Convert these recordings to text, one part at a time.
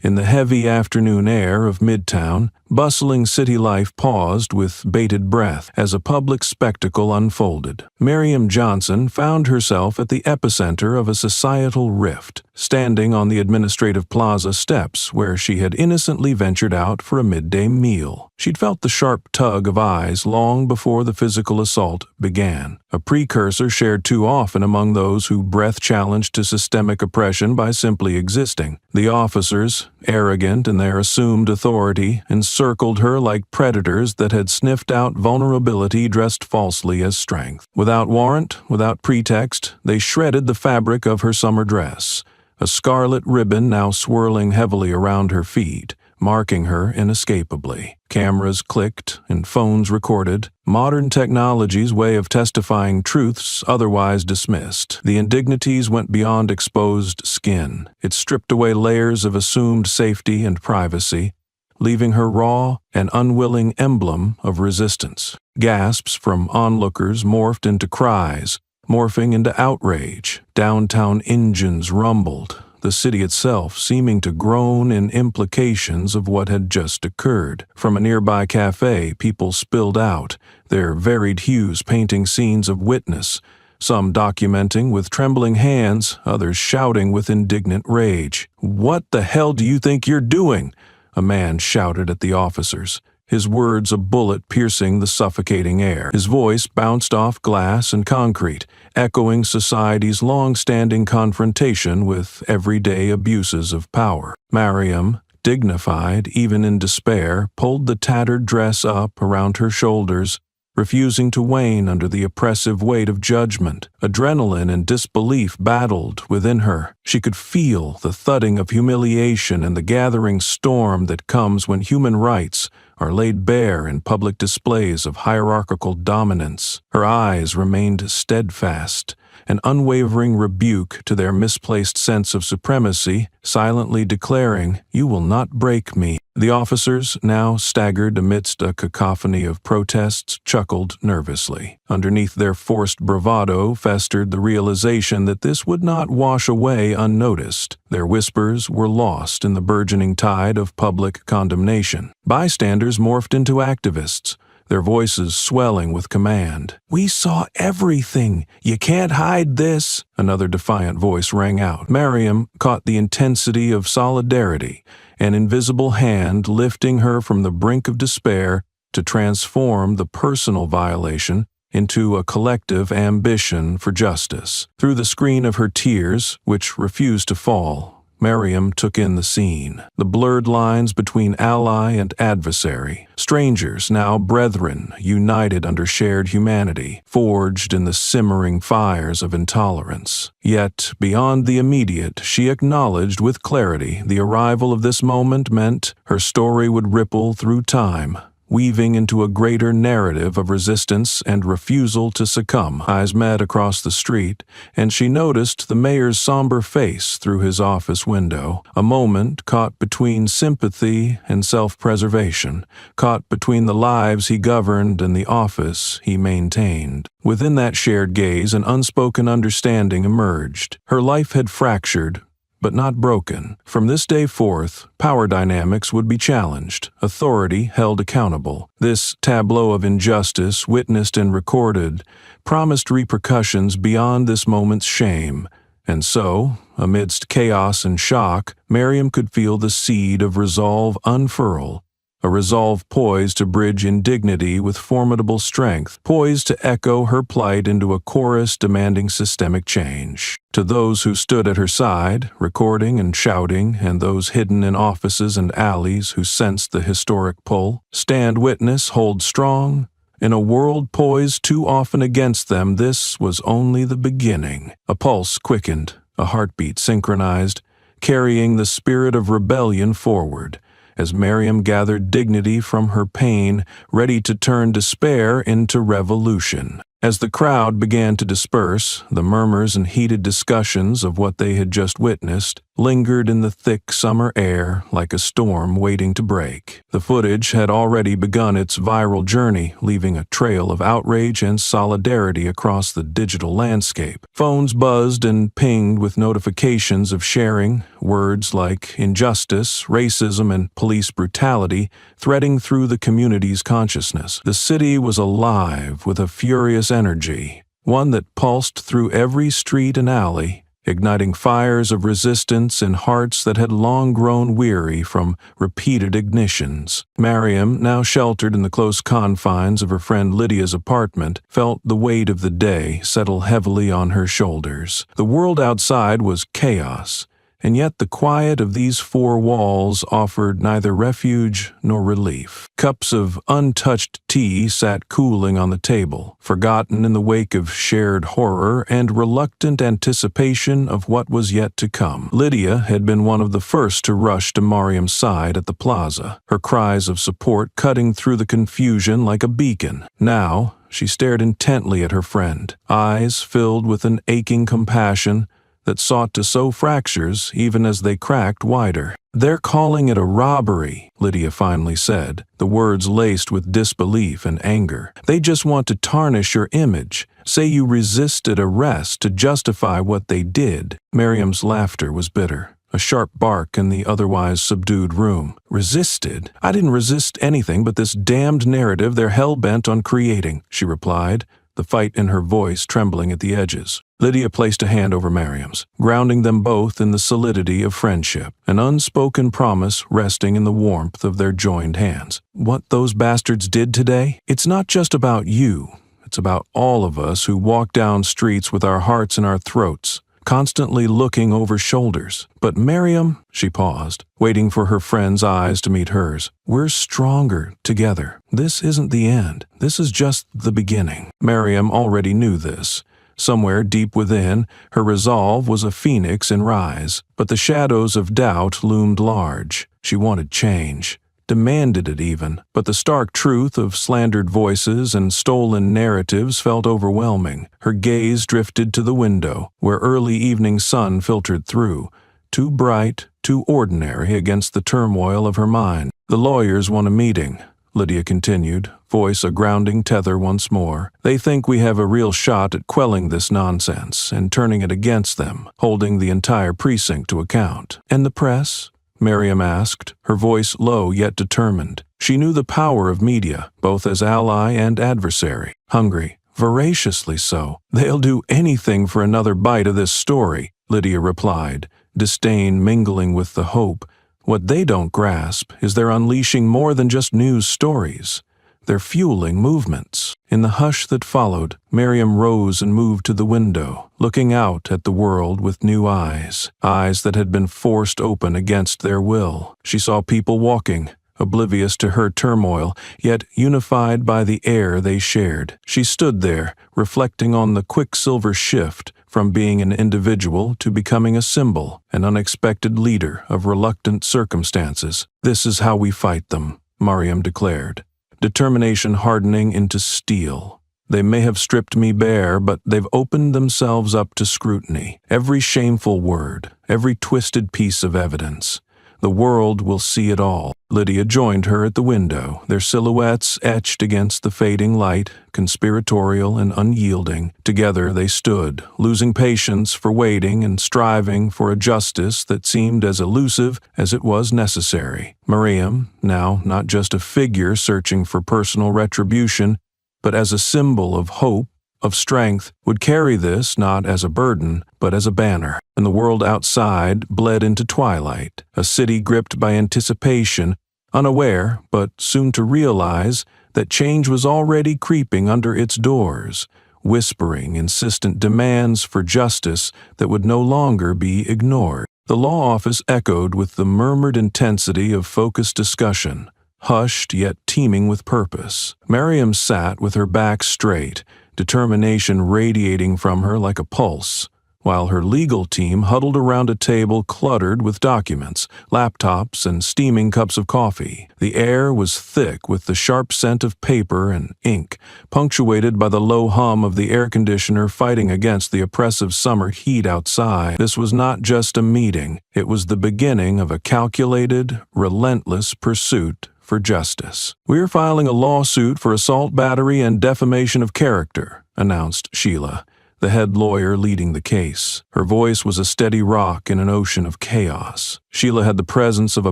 In the heavy afternoon air of Midtown, bustling city life paused with bated breath as a public spectacle unfolded. Miriam Johnson found herself at the epicenter of a societal rift, standing on the administrative plaza steps where she had innocently ventured out for a midday meal. She'd felt the sharp tug of eyes long before the physical assault began, a precursor shared too often among those who breath challenged to systemic oppression by simply existing. The officers, arrogant in their assumed authority, encircled her like predators that had sniffed out vulnerability dressed falsely as strength. Without warrant, without pretext, they shredded the fabric of her summer dress, a scarlet ribbon now swirling heavily around her feet, marking her inescapably. Cameras clicked and phones recorded, modern technology's way of testifying truths otherwise dismissed. The indignities went beyond exposed skin. It stripped away layers of assumed safety and privacy, leaving her raw and unwilling emblem of resistance. Gasps from onlookers morphed into cries, morphing into outrage. Downtown engines rumbled, the city itself seeming to groan in implications of what had just occurred. From a nearby cafe, people spilled out, their varied hues painting scenes of witness, some documenting with trembling hands, others shouting with indignant rage. "What the hell do you think you're doing?" a man shouted at the officers, his words a bullet piercing the suffocating air. His voice bounced off glass and concrete, echoing society's long-standing confrontation with everyday abuses of power. Miriam, dignified even in despair, pulled the tattered dress up around her shoulders, refusing to wane under the oppressive weight of judgment. Adrenaline and disbelief battled within her. She could feel the thudding of humiliation and the gathering storm that comes when human rights are laid bare in public displays of hierarchical dominance. Her eyes remained steadfast, an unwavering rebuke to their misplaced sense of supremacy, silently declaring, "You will not break me." The officers, now staggered amidst a cacophony of protests, chuckled nervously. Underneath their forced bravado festered the realization that this would not wash away unnoticed. Their whispers were lost in the burgeoning tide of public condemnation. Bystanders morphed into activists, their voices swelling with command. "We saw everything! You can't hide this!" Another defiant voice rang out. Miriam caught the intensity of solidarity, an invisible hand lifting her from the brink of despair to transform the personal violation into a collective ambition for justice. Through the screen of her tears, which refused to fall, Miriam took in the scene, the blurred lines between ally and adversary, strangers now brethren, united under shared humanity, forged in the simmering fires of intolerance. Yet, beyond the immediate, she acknowledged with clarity the arrival of this moment meant her story would ripple through time, weaving into a greater narrative of resistance and refusal to succumb. Eyes met across the street, and she noticed the mayor's somber face through his office window, a moment caught between sympathy and self-preservation, caught between the lives he governed and the office he maintained. Within that shared gaze, an unspoken understanding emerged. Her life had fractured, but not broken. From this day forth, power dynamics would be challenged, authority held accountable. This tableau of injustice, witnessed and recorded, promised repercussions beyond this moment's shame. And so, amidst chaos and shock, Miriam could feel the seed of resolve unfurl, a resolve poised to bridge indignity with formidable strength, poised to echo her plight into a chorus demanding systemic change. To those who stood at her side, recording and shouting, and those hidden in offices and alleys who sensed the historic pull, stand witness, hold strong. In a world poised too often against them, this was only the beginning. A pulse quickened, a heartbeat synchronized, carrying the spirit of rebellion forward, as Miriam gathered dignity from her pain, ready to turn despair into revolution. As the crowd began to disperse, the murmurs and heated discussions of what they had just witnessed lingered in the thick summer air like a storm waiting to break. The footage had already begun its viral journey, leaving a trail of outrage and solidarity across the digital landscape. Phones buzzed and pinged with notifications of sharing, words like injustice, racism, and police brutality threading through the community's consciousness. The city was alive with a furious energy, one that pulsed through every street and alley, igniting fires of resistance in hearts that had long grown weary from repeated ignitions. Mariam, now sheltered in the close confines of her friend Lydia's apartment, felt the weight of the day settle heavily on her shoulders. The world outside was chaos, and yet the quiet of these four walls offered neither refuge nor relief. Cups of untouched tea sat cooling on the table, forgotten in the wake of shared horror and reluctant anticipation of what was yet to come. Lydia had been one of the first to rush to Mariam's side at the plaza, her cries of support cutting through the confusion like a beacon. Now, she stared intently at her friend, eyes filled with an aching compassion that sought to sow fractures even as they cracked wider. "They're calling it a robbery," Lydia finally said, the words laced with disbelief and anger. "They just want to tarnish your image, say you resisted arrest to justify what they did." Miriam's laughter was bitter, a sharp bark in the otherwise subdued room. "Resisted? I didn't resist anything but this damned narrative they're hell-bent on creating," she replied, the fight in her voice trembling at the edges. Lydia placed a hand over Mariam's, grounding them both in the solidity of friendship, an unspoken promise resting in the warmth of their joined hands. "What those bastards did today? It's not just about you. It's about all of us who walk down streets with our hearts in our throats, constantly looking over shoulders. But Mariam," she paused, waiting for her friend's eyes to meet hers, "we're stronger together. This isn't the end. This is just the beginning." Mariam already knew this. Somewhere deep within, her resolve was a phoenix in rise, but the shadows of doubt loomed large. She wanted change, demanded it even, but the stark truth of slandered voices and stolen narratives felt overwhelming. Her gaze drifted to the window, where early evening sun filtered through, too bright, too ordinary against the turmoil of her mind. "The lawyers want a meeting," Lydia continued, voice a grounding tether once more. "They think we have a real shot at quelling this nonsense and turning it against them, holding the entire precinct to account." "And the press?" Mariam asked, her voice low yet determined. She knew the power of media, both as ally and adversary. "Hungry, voraciously so. They'll do anything for another bite of this story," Lydia replied, disdain mingling with the hope. "What they don't grasp is they're unleashing more than just news stories. They're fueling movements." In the hush that followed, Mariam rose and moved to the window, looking out at the world with new eyes, eyes that had been forced open against their will. She saw people walking, oblivious to her turmoil, yet unified by the air they shared. She stood there, reflecting on the quicksilver shift from being an individual to becoming a symbol, an unexpected leader of reluctant circumstances. "This is how we fight them," Mariam declared, determination hardening into steel. "They may have stripped me bare, but they've opened themselves up to scrutiny. Every shameful word, every twisted piece of evidence. The world will see it all." Lydia joined her at the window, their silhouettes etched against the fading light, conspiratorial and unyielding. Together they stood, losing patience for waiting and striving for a justice that seemed as elusive as it was necessary. Mariam, now not just a figure searching for personal retribution, but as a symbol of hope, of strength, would carry this not as a burden, but as a banner. And the world outside bled into twilight, a city gripped by anticipation, unaware, but soon to realize that change was already creeping under its doors, whispering insistent demands for justice that would no longer be ignored. The law office echoed with the murmured intensity of focused discussion, hushed yet teeming with purpose. Mariam sat with her back straight, determination radiating from her like a pulse, while her legal team huddled around a table cluttered with documents, laptops, and steaming cups of coffee. The air was thick with the sharp scent of paper and ink, punctuated by the low hum of the air conditioner fighting against the oppressive summer heat outside. This was not just a meeting, it was the beginning of a calculated, relentless pursuit for justice. "We're filing a lawsuit for assault, battery, and defamation of character," announced Sheila, the head lawyer leading the case. Her voice was a steady rock in an ocean of chaos. Sheila had the presence of a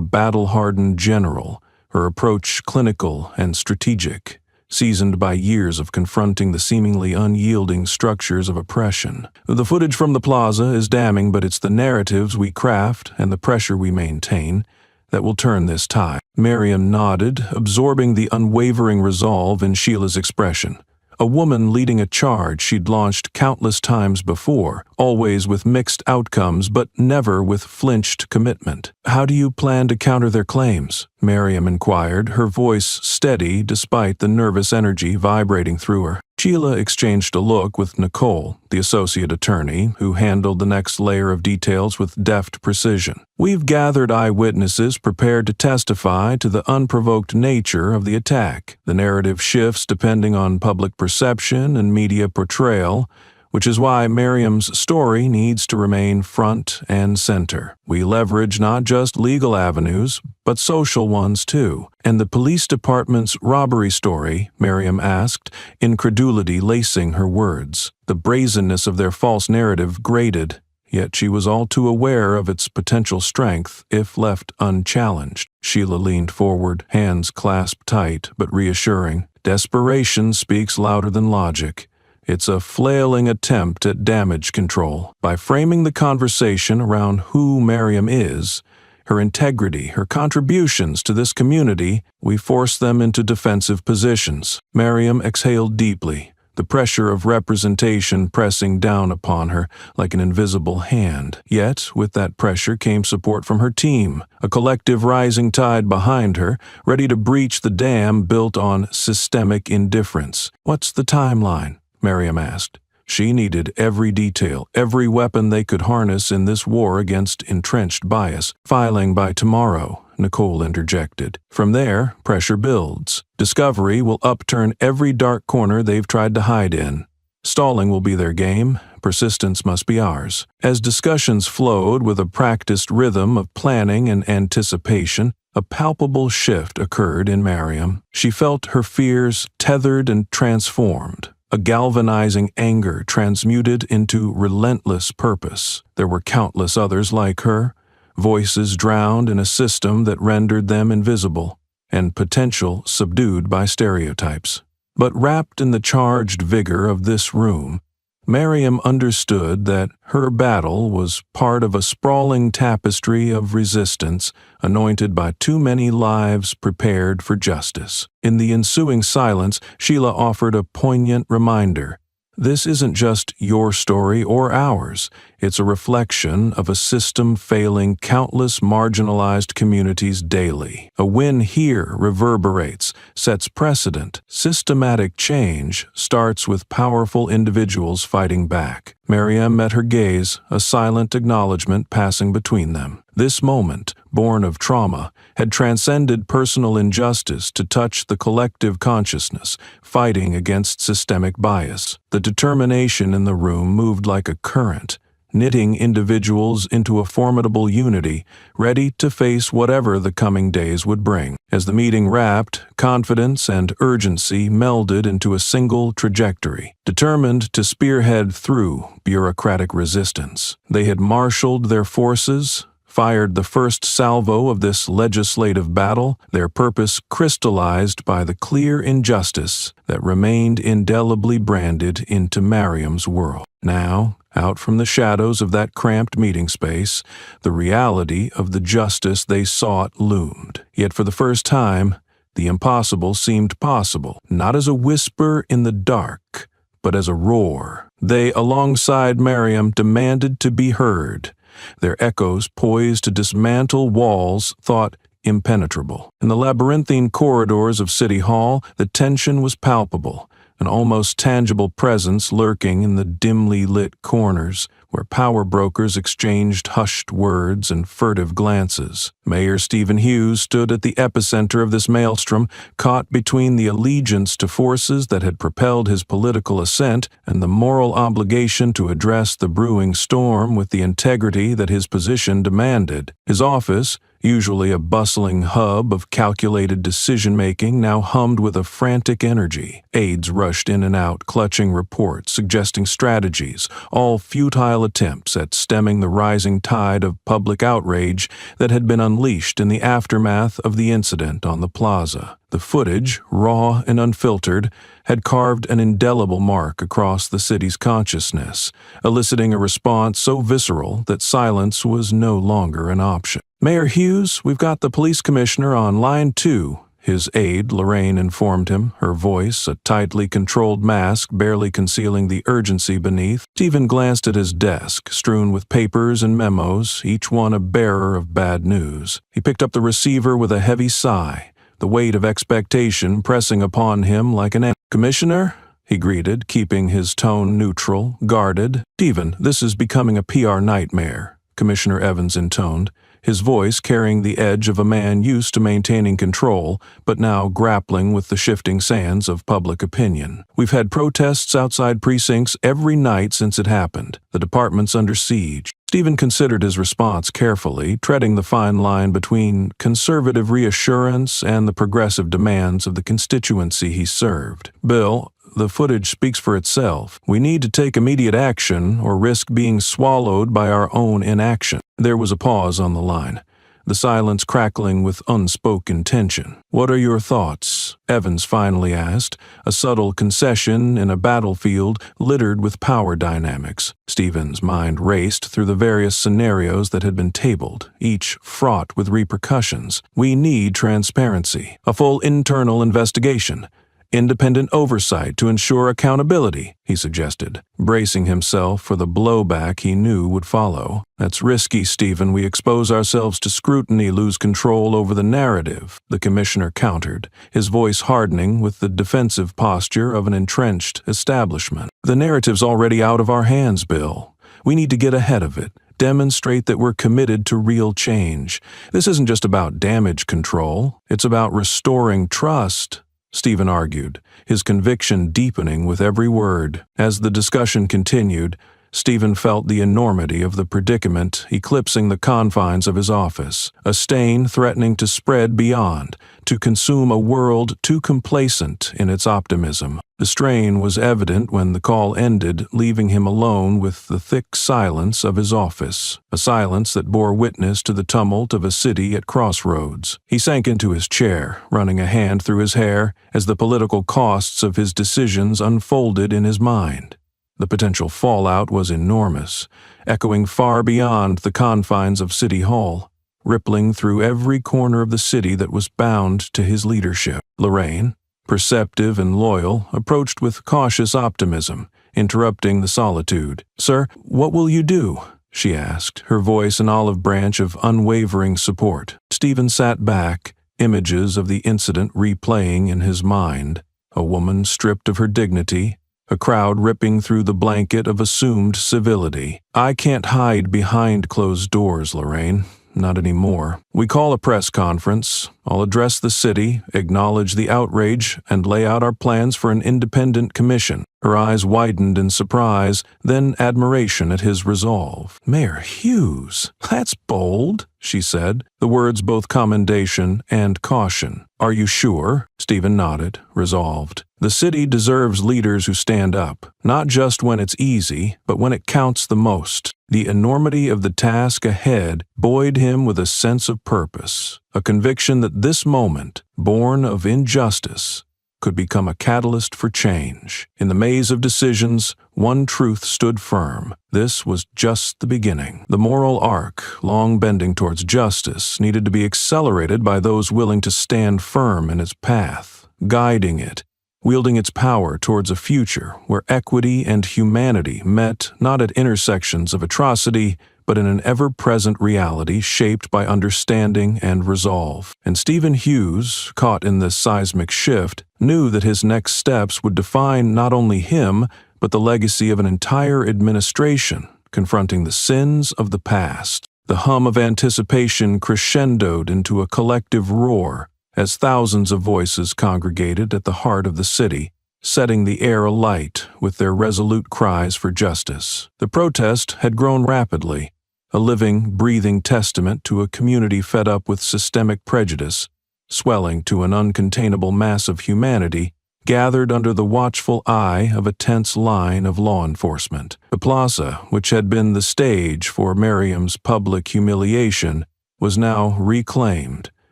battle-hardened general, her approach clinical and strategic, seasoned by years of confronting the seemingly unyielding structures of oppression. "The footage from the plaza is damning, but it's the narratives we craft and the pressure we maintain that will turn this tide." Miriam nodded, absorbing the unwavering resolve in Sheila's expression. A woman leading a charge she'd launched countless times before, always with mixed outcomes but never with flinched commitment. "How do you plan to counter their claims?" Miriam inquired, her voice steady despite the nervous energy vibrating through her. Sheila exchanged a look with Nicole, the associate attorney, who handled the next layer of details with deft precision. "We've gathered eyewitnesses prepared to testify to the unprovoked nature of the attack. The narrative shifts depending on public perception and media portrayal, which is why Miriam's story needs to remain front and center. We leverage not just legal avenues, but social ones too." "And the police department's robbery story?" Miriam asked, incredulity lacing her words. The brazenness of their false narrative grated, yet she was all too aware of its potential strength if left unchallenged. Sheila leaned forward, hands clasped tight but reassuring. "Desperation speaks louder than logic. It's a flailing attempt at damage control. By framing the conversation around who Miriam is, her integrity, her contributions to this community, we force them into defensive positions." Miriam exhaled deeply, the pressure of representation pressing down upon her like an invisible hand. Yet, with that pressure came support from her team, a collective rising tide behind her, ready to breach the dam built on systemic indifference. "What's the timeline?" Miriam asked. She needed every detail, every weapon they could harness in this war against entrenched bias. "Filing by tomorrow," Nicole interjected. "From there, pressure builds. Discovery will upturn every dark corner they've tried to hide in. Stalling will be their game. Persistence must be ours." As discussions flowed with a practiced rhythm of planning and anticipation, a palpable shift occurred in Miriam. She felt her fears tethered and transformed. A galvanizing anger transmuted into relentless purpose. There were countless others like her, voices drowned in a system that rendered them invisible, and potential subdued by stereotypes. But wrapped in the charged vigor of this room, Miriam understood that her battle was part of a sprawling tapestry of resistance anointed by too many lives prepared for justice. In the ensuing silence, Sheila offered a poignant reminder. This isn't just your story or ours. It's a reflection of a system failing countless marginalized communities daily. A win here reverberates, sets precedent. Systematic change starts with powerful individuals fighting back. Miriam met her gaze, a silent acknowledgement passing between them. This moment, born of trauma, had transcended personal injustice to touch the collective consciousness, fighting against systemic bias. The determination in the room moved like a current, knitting individuals into a formidable unity, ready to face whatever the coming days would bring. As the meeting wrapped, confidence and urgency melded into a single trajectory, determined to spearhead through bureaucratic resistance. They had marshaled their forces, fired the first salvo of this legislative battle, their purpose crystallized by the clear injustice that remained indelibly branded into Miriam's world. Now, out from the shadows of that cramped meeting space, the reality of the justice they sought loomed. Yet for the first time, the impossible seemed possible, not as a whisper in the dark, but as a roar. They, alongside Miriam, demanded to be heard, their echoes poised to dismantle walls thought impenetrable. In the labyrinthine corridors of City Hall, the tension was palpable, an almost tangible presence lurking in the dimly lit corners, where power brokers exchanged hushed words and furtive glances. Mayor Stephen Hughes stood at the epicenter of this maelstrom, caught between the allegiance to forces that had propelled his political ascent and the moral obligation to address the brewing storm with the integrity that his position demanded. His office, usually a bustling hub of calculated decision-making, now hummed with a frantic energy. Aides rushed in and out, clutching reports, suggesting strategies, all futile attempts at stemming the rising tide of public outrage that had been unleashed in the aftermath of the incident on the plaza. The footage, raw and unfiltered, had carved an indelible mark across the city's consciousness, eliciting a response so visceral that silence was no longer an option. "Mayor Hughes, we've got the police commissioner on line 2, his aide, Lorraine, informed him, her voice a tightly controlled mask barely concealing the urgency beneath. Stephen glanced at his desk, strewn with papers and memos, each one a bearer of bad news. He picked up the receiver with a heavy sigh, the weight of expectation pressing upon him like an "Commissioner?" he greeted, keeping his tone neutral, guarded. "Stephen, this is becoming a PR nightmare," Commissioner Evans intoned, his voice carrying the edge of a man used to maintaining control, but now grappling with the shifting sands of public opinion. "We've had protests outside precincts every night since it happened. The department's under siege." Stephen considered his response carefully, treading the fine line between conservative reassurance and the progressive demands of the constituency he served. "Bill, the footage speaks for itself. We need to take immediate action or risk being swallowed by our own inaction." There was a pause on the line, the silence crackling with unspoken tension. "What are your thoughts?" Evans finally asked, a subtle concession in a battlefield littered with power dynamics. Stephen's mind raced through the various scenarios that had been tabled, each fraught with repercussions. "We need transparency, a full internal investigation, independent oversight to ensure accountability," he suggested, bracing himself for the blowback he knew would follow. "That's risky, Stephen. We expose ourselves to scrutiny, lose control over the narrative," the commissioner countered, his voice hardening with the defensive posture of an entrenched establishment. "The narrative's already out of our hands, Bill. We need to get ahead of it. Demonstrate that we're committed to real change. This isn't just about damage control. It's about restoring trust," Stephen argued, his conviction deepening with every word. As the discussion continued, Stephen felt the enormity of the predicament eclipsing the confines of his office, a stain threatening to spread beyond, to consume a world too complacent in its optimism. The strain was evident when the call ended, leaving him alone with the thick silence of his office, a silence that bore witness to the tumult of a city at crossroads. He sank into his chair, running a hand through his hair as the political costs of his decisions unfolded in his mind. The potential fallout was enormous, echoing far beyond the confines of City Hall, rippling through every corner of the city that was bound to his leadership. Lorraine, perceptive and loyal, approached with cautious optimism, interrupting the solitude. "Sir, what will you do?" she asked, her voice an olive branch of unwavering support. Stephen sat back, images of the incident replaying in his mind. A woman stripped of her dignity, a crowd ripping through the blanket of assumed civility. "I can't hide behind closed doors, Lorraine. Not anymore. We call a press conference. I'll address the city, acknowledge the outrage, and lay out our plans for an independent commission." Her eyes widened in surprise, then admiration at his resolve. "Mayor Hughes, that's bold," she said, the words both commendation and caution. "Are you sure?" Stephen nodded, resolved. The city deserves leaders who stand up, not just when it's easy, but when it counts the most. The enormity of the task ahead buoyed him with a sense of purpose, a conviction that this moment, born of injustice, could become a catalyst for change. In the maze of decisions, one truth stood firm. This was just the beginning. The moral arc, long bending towards justice, needed to be accelerated by those willing to stand firm in its path, guiding it, wielding its power towards a future where equity and humanity met not at intersections of atrocity, but in an ever-present reality shaped by understanding and resolve. And Stephen Hughes, caught in this seismic shift, knew that his next steps would define not only him, but the legacy of an entire administration, confronting the sins of the past. The hum of anticipation crescendoed into a collective roar as thousands of voices congregated at the heart of the city, setting the air alight with their resolute cries for justice. The protest had grown rapidly, a living, breathing testament to a community fed up with systemic prejudice, swelling to an uncontainable mass of humanity gathered under the watchful eye of a tense line of law enforcement. The plaza, which had been the stage for Miriam's public humiliation, was now reclaimed,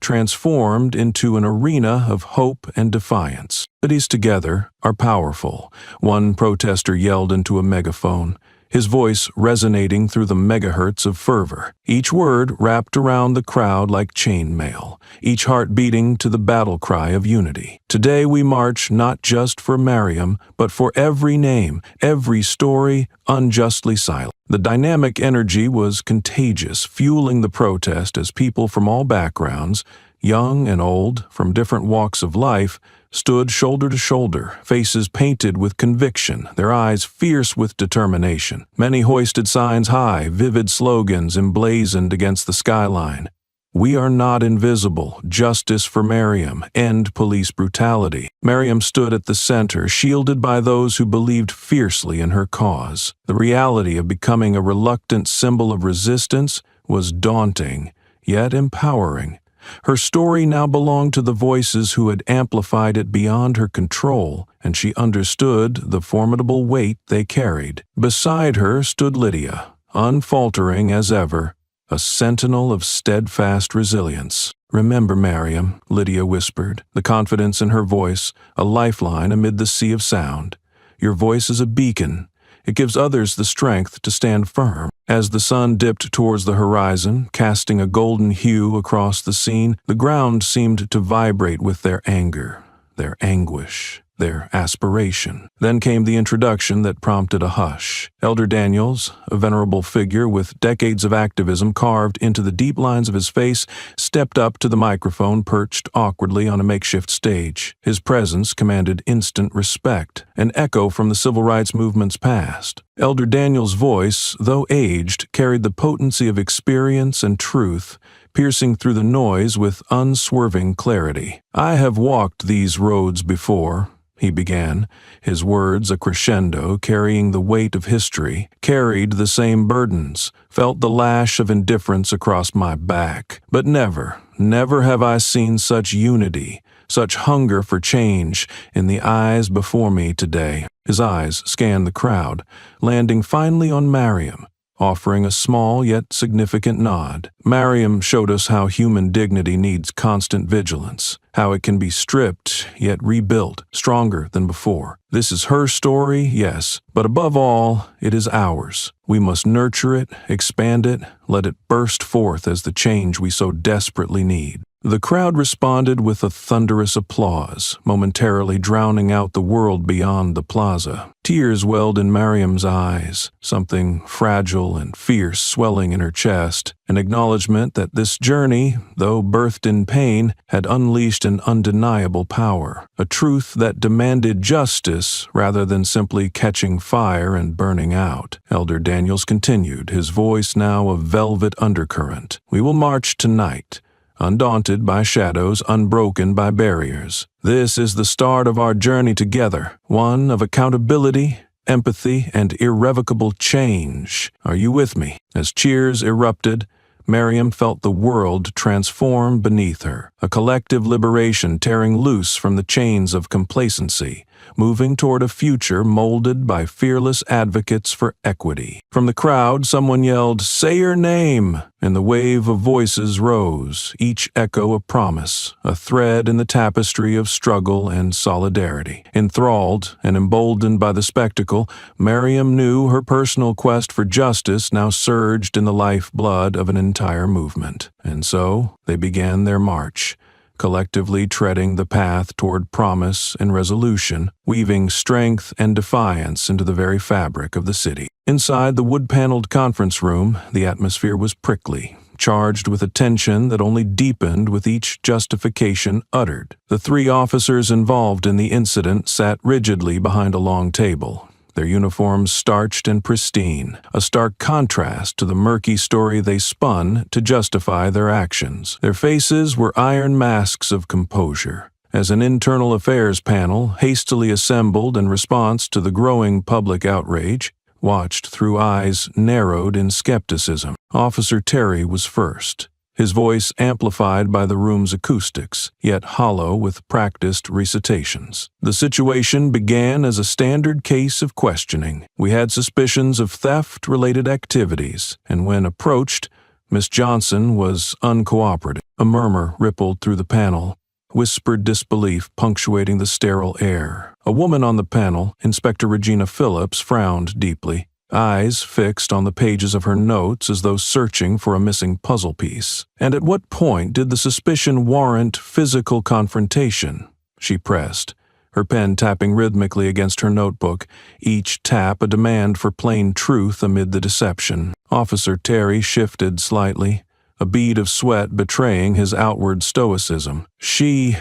transformed into an arena of hope and defiance. Cities together are powerful, one protester yelled into a megaphone, his voice resonating through the megahertz of fervor. Each word wrapped around the crowd like chainmail, each heart beating to the battle cry of unity. Today we march not just for Miriam, but for every name, every story unjustly silent. The dynamic energy was contagious, fueling the protest as people from all backgrounds, young and old, from different walks of life, stood shoulder to shoulder, faces painted with conviction, their eyes fierce with determination. Many hoisted signs high, vivid slogans emblazoned against the skyline. "We are not invisible. Justice for Miriam. End police brutality." Miriam stood at the center, shielded by those who believed fiercely in her cause. The reality of becoming a reluctant symbol of resistance was daunting, yet empowering. Her story now belonged to the voices who had amplified it beyond her control, and she understood the formidable weight they carried. Beside her stood Lydia, unfaltering as ever, a sentinel of steadfast resilience. "Remember, Miriam," Lydia whispered, the confidence in her voice a lifeline amid the sea of sound. "Your voice is a beacon. It gives others the strength to stand firm." As the sun dipped towards the horizon, casting a golden hue across the scene, the ground seemed to vibrate with their anger, their anguish, their aspiration. Then came the introduction that prompted a hush. Elder Daniels, a venerable figure with decades of activism carved into the deep lines of his face, stepped up to the microphone perched awkwardly on a makeshift stage. His presence commanded instant respect, an echo from the civil rights movement's past. Elder Daniels' voice, though aged, carried the potency of experience and truth, piercing through the noise with unswerving clarity. "I have walked these roads before," he began, his words a crescendo carrying the weight of history, carried the same burdens, felt the lash of indifference across my back. "But never, never have I seen such unity, such hunger for change in the eyes before me today." His eyes scanned the crowd, landing finally on Miriam, offering a small yet significant nod. Miriam showed us how human dignity needs constant vigilance, how it can be stripped yet rebuilt, stronger than before. This is her story, yes, but above all, it is ours. We must nurture it, expand it, let it burst forth as the change we so desperately need. The crowd responded with a thunderous applause, momentarily drowning out the world beyond the plaza. Tears welled in Miriam's eyes, something fragile and fierce swelling in her chest, an acknowledgement that this journey, though birthed in pain, had unleashed an undeniable power, a truth that demanded justice rather than simply catching fire and burning out. Elder Daniels continued, his voice now a velvet undercurrent. "We will march tonight, undaunted by shadows, unbroken by barriers. This is the start of our journey together, one of accountability, empathy, and irrevocable change. Are you with me?" As cheers erupted, Miriam felt the world transform beneath her, a collective liberation tearing loose from the chains of complacency, moving toward a future molded by fearless advocates for equity. From the crowd, someone yelled, "Say your name!" and the wave of voices rose, each echo a promise, a thread in the tapestry of struggle and solidarity. Enthralled and emboldened by the spectacle, Miriam knew her personal quest for justice now surged in the lifeblood of an entire movement. And so they began their march, collectively treading the path toward promise and resolution, weaving strength and defiance into the very fabric of the city. Inside the wood-paneled conference room, the atmosphere was prickly, charged with a tension that only deepened with each justification uttered. The three officers involved in the incident sat rigidly behind a long table, their uniforms starched and pristine, a stark contrast to the murky story they spun to justify their actions. Their faces were iron masks of composure. As an internal affairs panel, hastily assembled in response to the growing public outrage, watched through eyes narrowed in skepticism, Officer Terry was first, his voice amplified by the room's acoustics, yet hollow with practiced recitations. The situation began as a standard case of questioning. We had suspicions of theft-related activities, and when approached, Miss Johnson was uncooperative. A murmur rippled through the panel, whispered disbelief punctuating the sterile air. A woman on the panel, Inspector Regina Phillips, frowned deeply, eyes fixed on the pages of her notes as though searching for a missing puzzle piece. "And at what point did the suspicion warrant physical confrontation?" she pressed, her pen tapping rhythmically against her notebook, each tap a demand for plain truth amid the deception. Officer Terry shifted slightly, a bead of sweat betraying his outward stoicism. She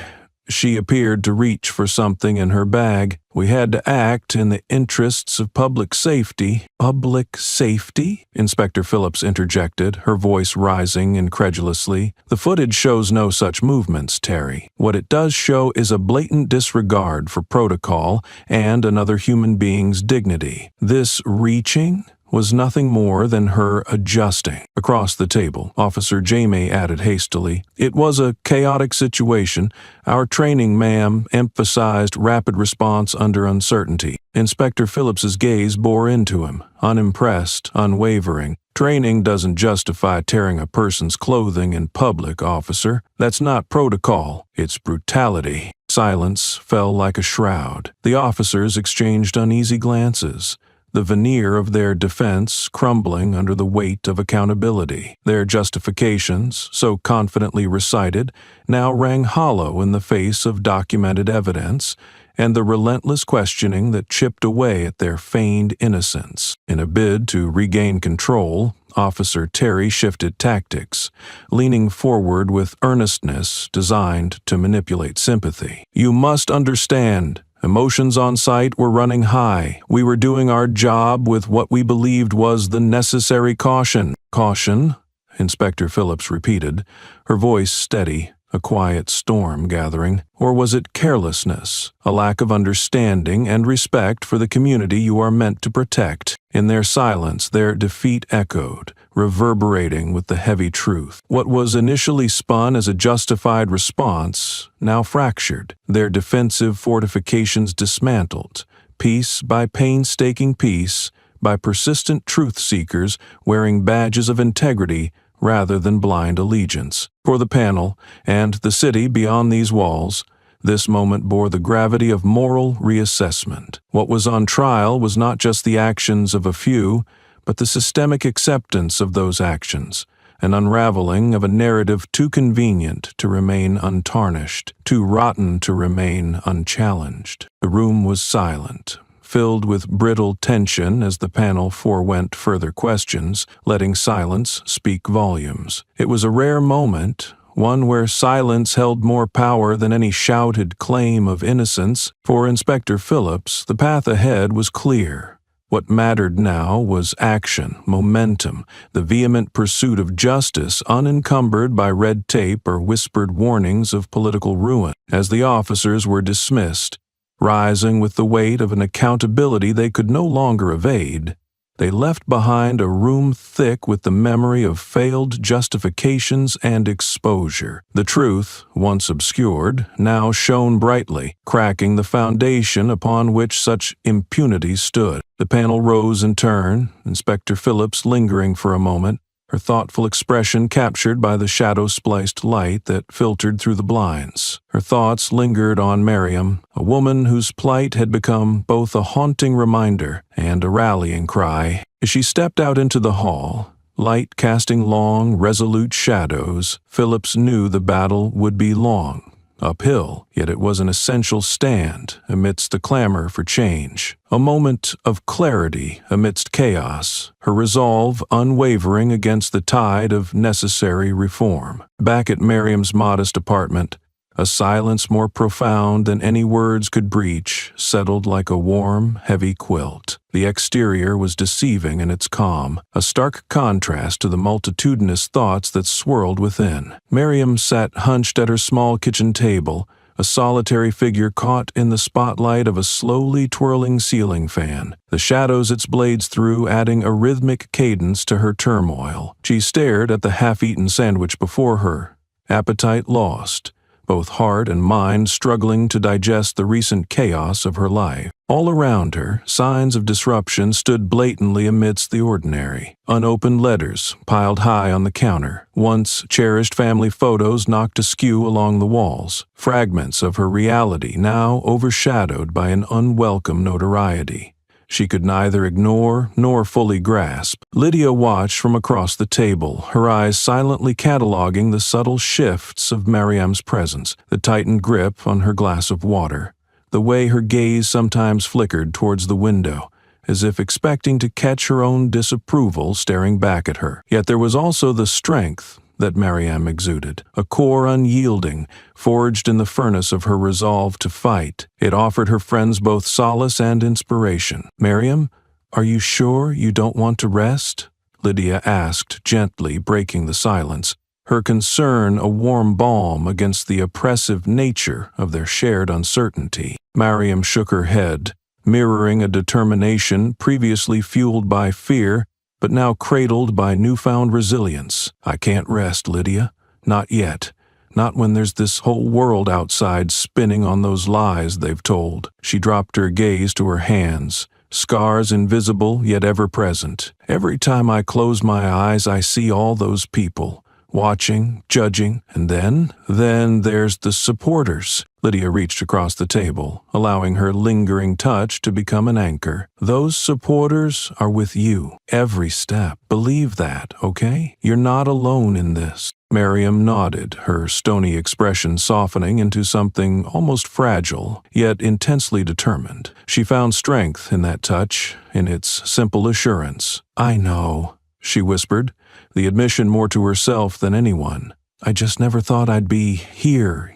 appeared to reach for something in her bag. "We had to act in the interests of public safety." "Public safety?" Inspector Phillips interjected, her voice rising incredulously. "The footage shows no such movements, Terry. What it does show is a blatant disregard for protocol and another human being's dignity. This reaching was nothing more than her adjusting." Across the table, Officer Jamie added hastily, "It was a chaotic situation. Our training, ma'am, emphasized rapid response under uncertainty." Inspector Phillips's gaze bore into him, unimpressed, unwavering. "Training doesn't justify tearing a person's clothing in public, officer. That's not protocol. It's brutality." Silence fell like a shroud. The officers exchanged uneasy glances, the veneer of their defense crumbling under the weight of accountability. Their justifications, so confidently recited, now rang hollow in the face of documented evidence and the relentless questioning that chipped away at their feigned innocence. In a bid to regain control, Officer Terry shifted tactics, leaning forward with earnestness designed to manipulate sympathy. "You must understand. Emotions on site were running high. We were doing our job with what we believed was the necessary caution." "Caution?" Inspector Phillips repeated, her voice steady, a quiet storm gathering. "Or was it carelessness, a lack of understanding and respect for the community you are meant to protect?" In their silence, their defeat echoed, reverberating with the heavy truth. What was initially spun as a justified response now fractured, their defensive fortifications dismantled, piece by painstaking piece, by persistent truth-seekers wearing badges of integrity rather than blind allegiance. For the panel, and the city beyond these walls, this moment bore the gravity of moral reassessment. What was on trial was not just the actions of a few, but the systemic acceptance of those actions, an unraveling of a narrative too convenient to remain untarnished, too rotten to remain unchallenged. The room was silent, filled with brittle tension as the panel forewent further questions, letting silence speak volumes. It was a rare moment, one where silence held more power than any shouted claim of innocence. For Inspector Phillips, the path ahead was clear. What mattered now was action, momentum, the vehement pursuit of justice unencumbered by red tape or whispered warnings of political ruin. As the officers were dismissed, rising with the weight of an accountability they could no longer evade, they left behind a room thick with the memory of failed justifications and exposure. The truth, once obscured, now shone brightly, cracking the foundation upon which such impunity stood. The panel rose in turn, Inspector Phillips lingering for a moment, her thoughtful expression captured by the shadow-spliced light that filtered through the blinds. Her thoughts lingered on Miriam, a woman whose plight had become both a haunting reminder and a rallying cry. As she stepped out into the hall, light casting long, resolute shadows, Phillips knew the battle would be long. Uphill, yet it was an essential stand amidst the clamor for change. A moment of clarity amidst chaos, her resolve unwavering against the tide of necessary reform. Back at Miriam's modest apartment, A silence more profound than any words could breach settled like a warm, heavy quilt. The exterior was deceiving in its calm, a stark contrast to the multitudinous thoughts that swirled within. Miriam sat hunched at her small kitchen table, a solitary figure caught in the spotlight of a slowly twirling ceiling fan, the shadows its blades threw adding a rhythmic cadence to her turmoil. She stared at the half-eaten sandwich before her, appetite lost, both heart and mind struggling to digest the recent chaos of her life. All around her, signs of disruption stood blatantly amidst the ordinary. Unopened letters piled high on the counter, once cherished family photos knocked askew along the walls, fragments of her reality now overshadowed by an unwelcome notoriety she could neither ignore nor fully grasp. Lydia watched from across the table, her eyes silently cataloging the subtle shifts of Miriam's presence, the tightened grip on her glass of water, the way her gaze sometimes flickered towards the window, as if expecting to catch her own disapproval staring back at her. Yet there was also the strength that Miriam exuded, a core unyielding, forged in the furnace of her resolve to fight. It offered her friends both solace and inspiration. "Miriam, are you sure you don't want to rest?" Lydia asked, gently breaking the silence, her concern a warm balm against the oppressive nature of their shared uncertainty. Miriam shook her head, mirroring a determination previously fueled by fear, but now cradled by newfound resilience. "I can't rest, Lydia. Not yet. Not when there's this whole world outside spinning on those lies they've told." She dropped her gaze to her hands, scars invisible yet ever present. "Every time I close my eyes, I see all those people, watching, judging, and then there's the supporters." Lydia reached across the table, allowing her lingering touch to become an anchor. "Those supporters are with you, every step. Believe that, okay? You're not alone in this." Miriam nodded, her stony expression softening into something almost fragile, yet intensely determined. She found strength in that touch, in its simple assurance. "I know," she whispered, the admission more to herself than anyone. "I just never thought I'd be here,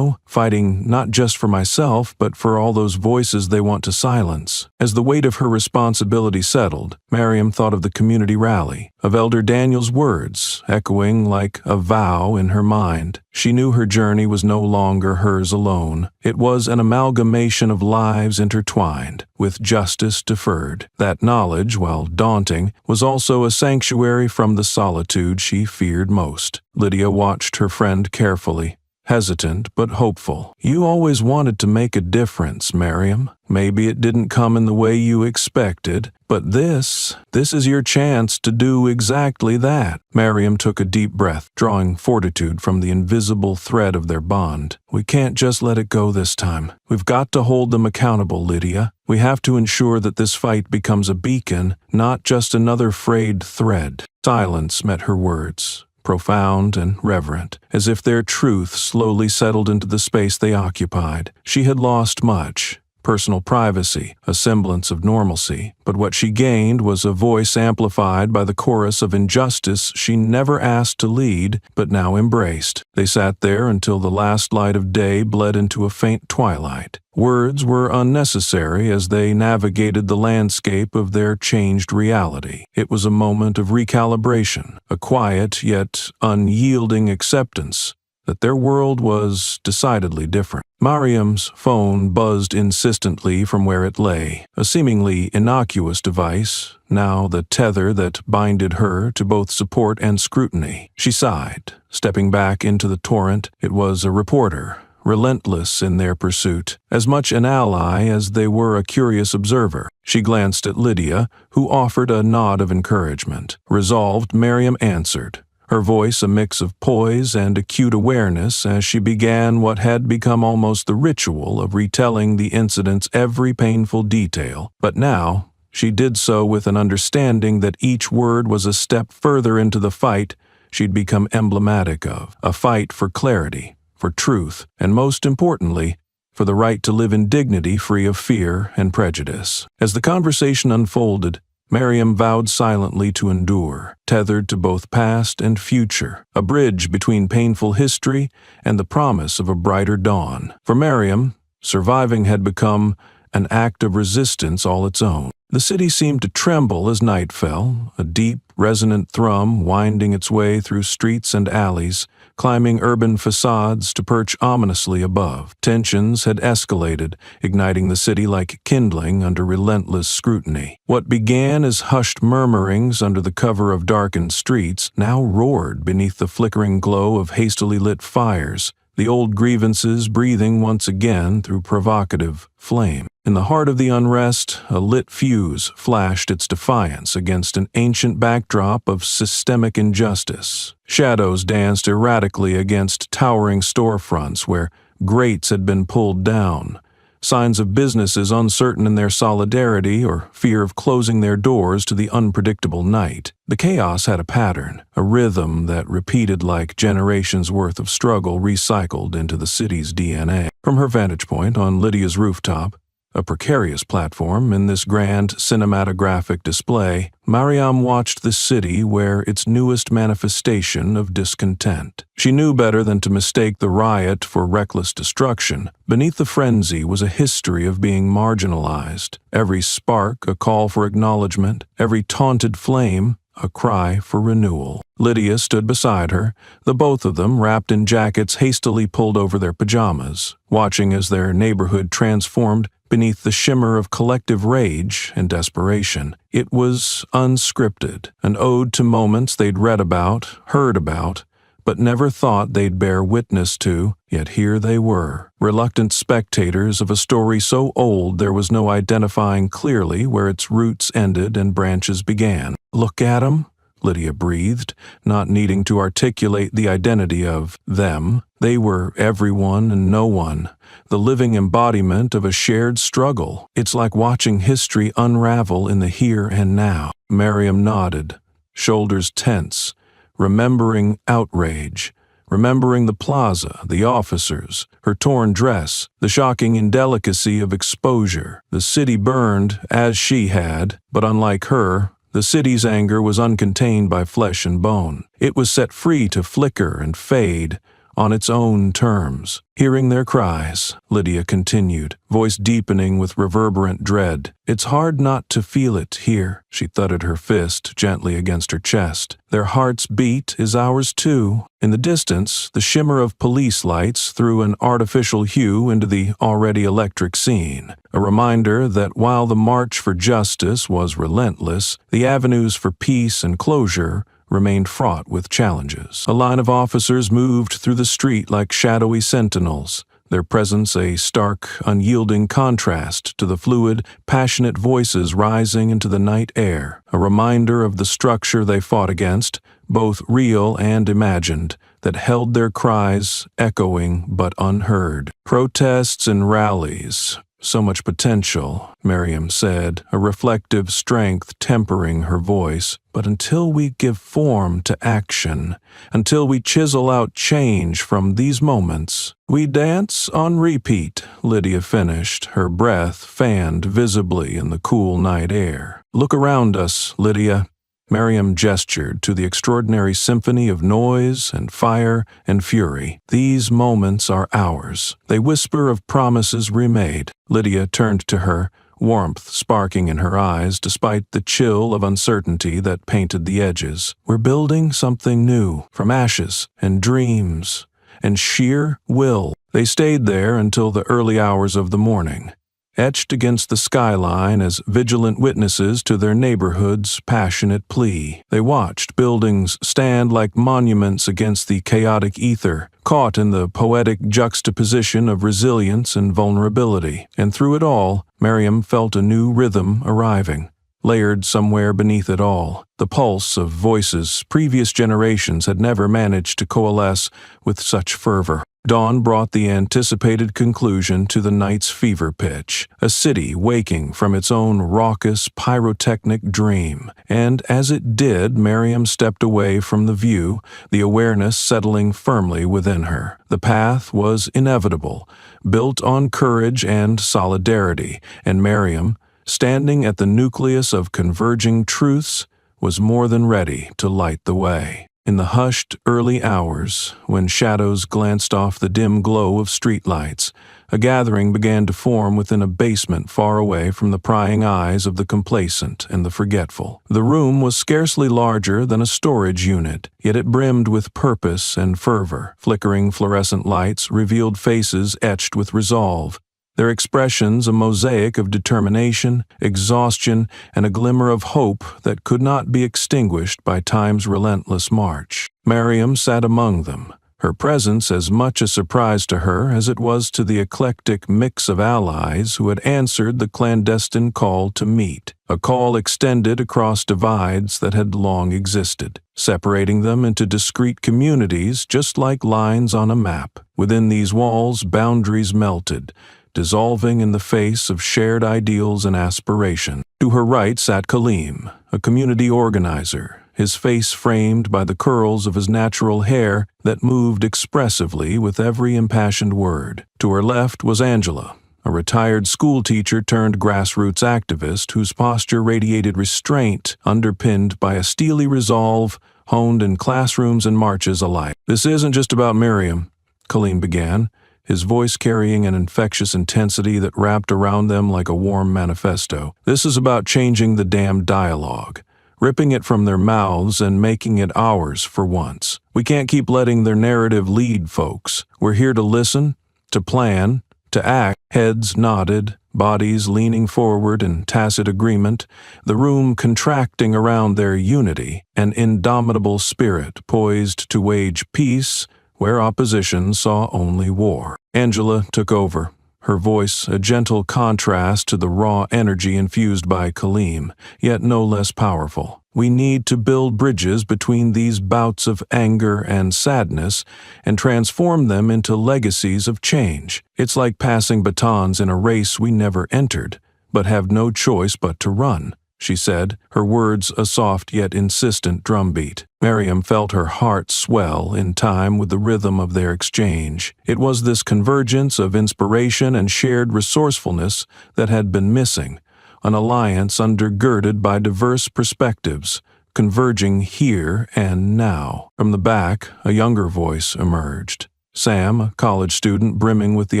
fighting not just for myself, but for all those voices they want to silence." As the weight of her responsibility settled, Miriam thought of the community rally, of Elder Daniel's words, echoing like a vow in her mind. She knew her journey was no longer hers alone. It was an amalgamation of lives intertwined, with justice deferred. That knowledge, while daunting, was also a sanctuary from the solitude she feared most. Lydia watched her friend carefully, hesitant but hopeful. "You always wanted to make a difference, Miriam. Maybe it didn't come in the way you expected, but this is your chance to do exactly that." Miriam took a deep breath, drawing fortitude from the invisible thread of their bond. "We can't just let it go this time. We've got to hold them accountable, Lydia. We have to ensure that this fight becomes a beacon, not just another frayed thread." Silence met her words, profound and reverent, as if their truth slowly settled into the space they occupied. She had lost much: personal privacy, a semblance of normalcy, but what she gained was a voice amplified by the chorus of injustice she never asked to lead, but now embraced. They sat there until the last light of day bled into a faint twilight. Words were unnecessary as they navigated the landscape of their changed reality. It was a moment of recalibration, a quiet yet unyielding acceptance that their world was decidedly different. Miriam's phone buzzed insistently from where it lay, a seemingly innocuous device, now the tether that binded her to both support and scrutiny. She sighed, stepping back into the torrent. It was a reporter, relentless in their pursuit, as much an ally as they were a curious observer. She glanced at Lydia, who offered a nod of encouragement. Resolved, Miriam answered, her voice a mix of poise and acute awareness as she began what had become almost the ritual of retelling the incident's every painful detail. But now, she did so with an understanding that each word was a step further into the fight she'd become emblematic of, a fight for clarity, for truth, and most importantly, for the right to live in dignity free of fear and prejudice. As the conversation unfolded, Miriam vowed silently to endure, tethered to both past and future, a bridge between painful history and the promise of a brighter dawn. For Miriam, surviving had become an act of resistance all its own. The city seemed to tremble as night fell, a deep, resonant thrum winding its way through streets and alleys, climbing urban facades to perch ominously above. Tensions had escalated, igniting the city like kindling under relentless scrutiny. What began as hushed murmurings under the cover of darkened streets now roared beneath the flickering glow of hastily lit fires, the old grievances breathing once again through provocative flame. In the heart of the unrest, a lit fuse flashed its defiance against an ancient backdrop of systemic injustice. Shadows danced erratically against towering storefronts where grates had been pulled down, signs of businesses uncertain in their solidarity or fear of closing their doors to the unpredictable night. The chaos had a pattern, a rhythm that repeated like generations' worth of struggle recycled into the city's DNA. From her vantage point on Lydia's rooftop, a precarious platform in this grand cinematographic display, Mariam watched the city wear its newest manifestation of discontent. She knew better than to mistake the riot for reckless destruction. Beneath the frenzy was a history of being marginalized, every spark a call for acknowledgement, every taunted flame a cry for renewal. Lydia stood beside her, the both of them wrapped in jackets hastily pulled over their pajamas, watching as their neighborhood transformed beneath the shimmer of collective rage and desperation. It was unscripted, an ode to moments they'd read about, heard about, but never thought they'd bear witness to, yet here they were, reluctant spectators of a story so old there was no identifying clearly where its roots ended and branches began. "Look at 'em," Lydia breathed, not needing to articulate the identity of them. They were everyone and no one, the living embodiment of a shared struggle. "It's like watching history unravel in the here and now." Miriam nodded, shoulders tense, remembering outrage, remembering the plaza, the officers, her torn dress, the shocking indelicacy of exposure. The city burned as she had, but unlike her, the city's anger was uncontained by flesh and bone. It was set free to flicker and fade on its own terms. Hearing their cries, Lydia continued, voice deepening with reverberant dread. "It's hard not to feel it here." She thudded her fist gently against her chest. "Their hearts beat as ours too." In the distance, the shimmer of police lights threw an artificial hue into the already electric scene, a reminder that while the march for justice was relentless, the avenues for peace and closure remained fraught with challenges. A line of officers moved through the street like shadowy sentinels, their presence a stark, unyielding contrast to the fluid, passionate voices rising into the night air, a reminder of the structure they fought against, both real and imagined, that held their cries echoing but unheard. Protests and rallies. "So much potential," Miriam said, a reflective strength tempering her voice. "But until we give form to action, until we chisel out change from these moments, we dance on repeat," Lydia finished, her breath fanned visibly in the cool night air. "Look around us, Lydia." Miriam gestured to the extraordinary symphony of noise and fire and fury. "These moments are ours. They whisper of promises remade." Lydia turned to her, warmth sparking in her eyes despite the chill of uncertainty that painted the edges. "We're building something new, from ashes and dreams and sheer will." They stayed there until the early hours of the morning, etched against the skyline as vigilant witnesses to their neighborhood's passionate plea. They watched buildings stand like monuments against the chaotic ether, caught in the poetic juxtaposition of resilience and vulnerability. And through it all, Miriam felt a new rhythm arriving, layered somewhere beneath it all, the pulse of voices previous generations had never managed to coalesce with such fervor. Dawn brought the anticipated conclusion to the night's fever pitch, a city waking from its own raucous pyrotechnic dream. And as it did, Miriam stepped away from the view, the awareness settling firmly within her. The path was inevitable, built on courage and solidarity, and Miriam, standing at the nucleus of converging truths, was more than ready to light the way. In the hushed early hours, when shadows glanced off the dim glow of streetlights, a gathering began to form within a basement far away from the prying eyes of the complacent and the forgetful. The room was scarcely larger than a storage unit, yet it brimmed with purpose and fervor. Flickering fluorescent lights revealed faces etched with resolve, their expressions a mosaic of determination, exhaustion, and a glimmer of hope that could not be extinguished by time's relentless march. Miriam sat among them, her presence as much a surprise to her as it was to the eclectic mix of allies who had answered the clandestine call to meet, a call extended across divides that had long existed, separating them into discrete communities just like lines on a map. Within these walls, boundaries melted, dissolving in the face of shared ideals and aspiration. To her right sat Kaleem, a community organizer, his face framed by the curls of his natural hair that moved expressively with every impassioned word. To her left was Angela, a retired schoolteacher turned grassroots activist whose posture radiated restraint underpinned by a steely resolve honed in classrooms and marches alike. "This isn't just about Miriam," Kaleem began, his voice carrying an infectious intensity that wrapped around them like a warm manifesto. "This is about changing the damn dialogue, ripping it from their mouths and making it ours for once. We can't keep letting their narrative lead folks. We're here to listen, to plan, to act." Heads nodded, bodies leaning forward in tacit agreement, the room contracting around their unity, an indomitable spirit poised to wage peace where opposition saw only war. Angela took over, her voice a gentle contrast to the raw energy infused by Kaleem, yet no less powerful. "We need to build bridges between these bouts of anger and sadness and transform them into legacies of change. It's like passing batons in a race we never entered, but have no choice but to run," she said, her words a soft yet insistent drumbeat. Miriam felt her heart swell in time with the rhythm of their exchange. It was this convergence of inspiration and shared resourcefulness that had been missing, an alliance undergirded by diverse perspectives, converging here and now. From the back, a younger voice emerged. Sam, a college student brimming with the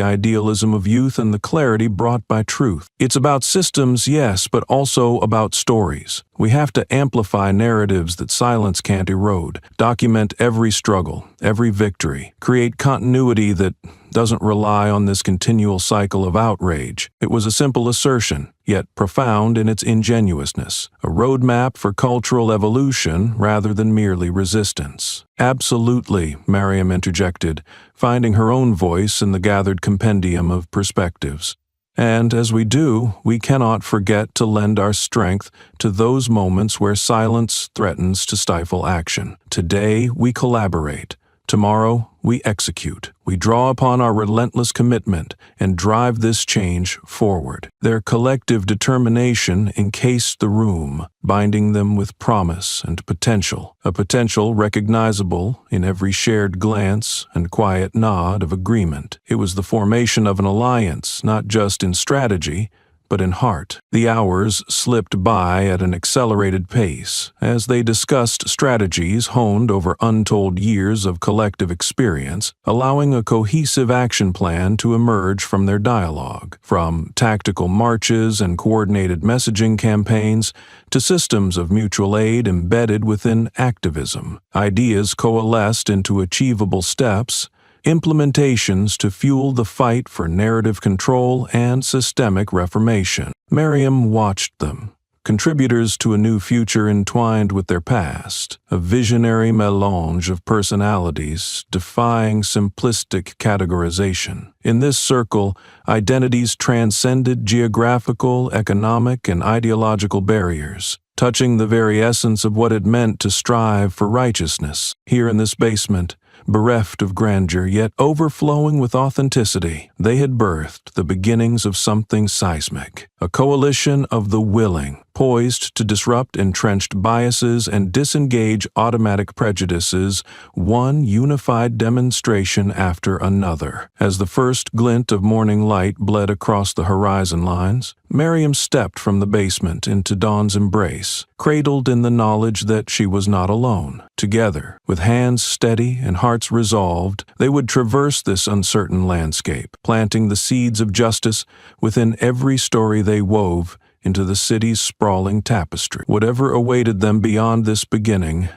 idealism of youth and the clarity brought by truth. "It's about systems, yes, but also about stories. We have to amplify narratives that silence can't erode, document every struggle, every victory, create continuity that doesn't rely on this continual cycle of outrage." It was a simple assertion, yet profound in its ingenuousness, a roadmap for cultural evolution rather than merely resistance. "Absolutely," Miriam interjected, finding her own voice in the gathered compendium of perspectives. "And as we do, we cannot forget to lend our strength to those moments where silence threatens to stifle action. Today we collaborate. Tomorrow, we execute. We draw upon our relentless commitment and drive this change forward." Their collective determination encased the room, binding them with promise and potential, a potential recognizable in every shared glance and quiet nod of agreement. It was the formation of an alliance, not just in strategy, but in heart. The hours slipped by at an accelerated pace as they discussed strategies honed over untold years of collective experience, allowing a cohesive action plan to emerge from their dialogue. From tactical marches and coordinated messaging campaigns to systems of mutual aid embedded within activism, ideas coalesced into achievable steps, implementations to fuel the fight for narrative control and systemic reformation. Miriam watched them, contributors to a new future entwined with their past, a visionary melange of personalities defying simplistic categorization. In this circle, identities transcended geographical, economic, and ideological barriers, touching the very essence of what it meant to strive for righteousness. Here in this basement, bereft of grandeur yet overflowing with authenticity, they had birthed the beginnings of something seismic, a coalition of the willing, poised to disrupt entrenched biases and disengage automatic prejudices, one unified demonstration after another. As the first glint of morning light bled across the horizon lines, Miriam stepped from the basement into Dawn's embrace, cradled in the knowledge that she was not alone. Together, with hands steady and hearts resolved, they would traverse this uncertain landscape, planting the seeds of justice within every story they wove into the city's sprawling tapestry. Whatever awaited them beyond this beginning,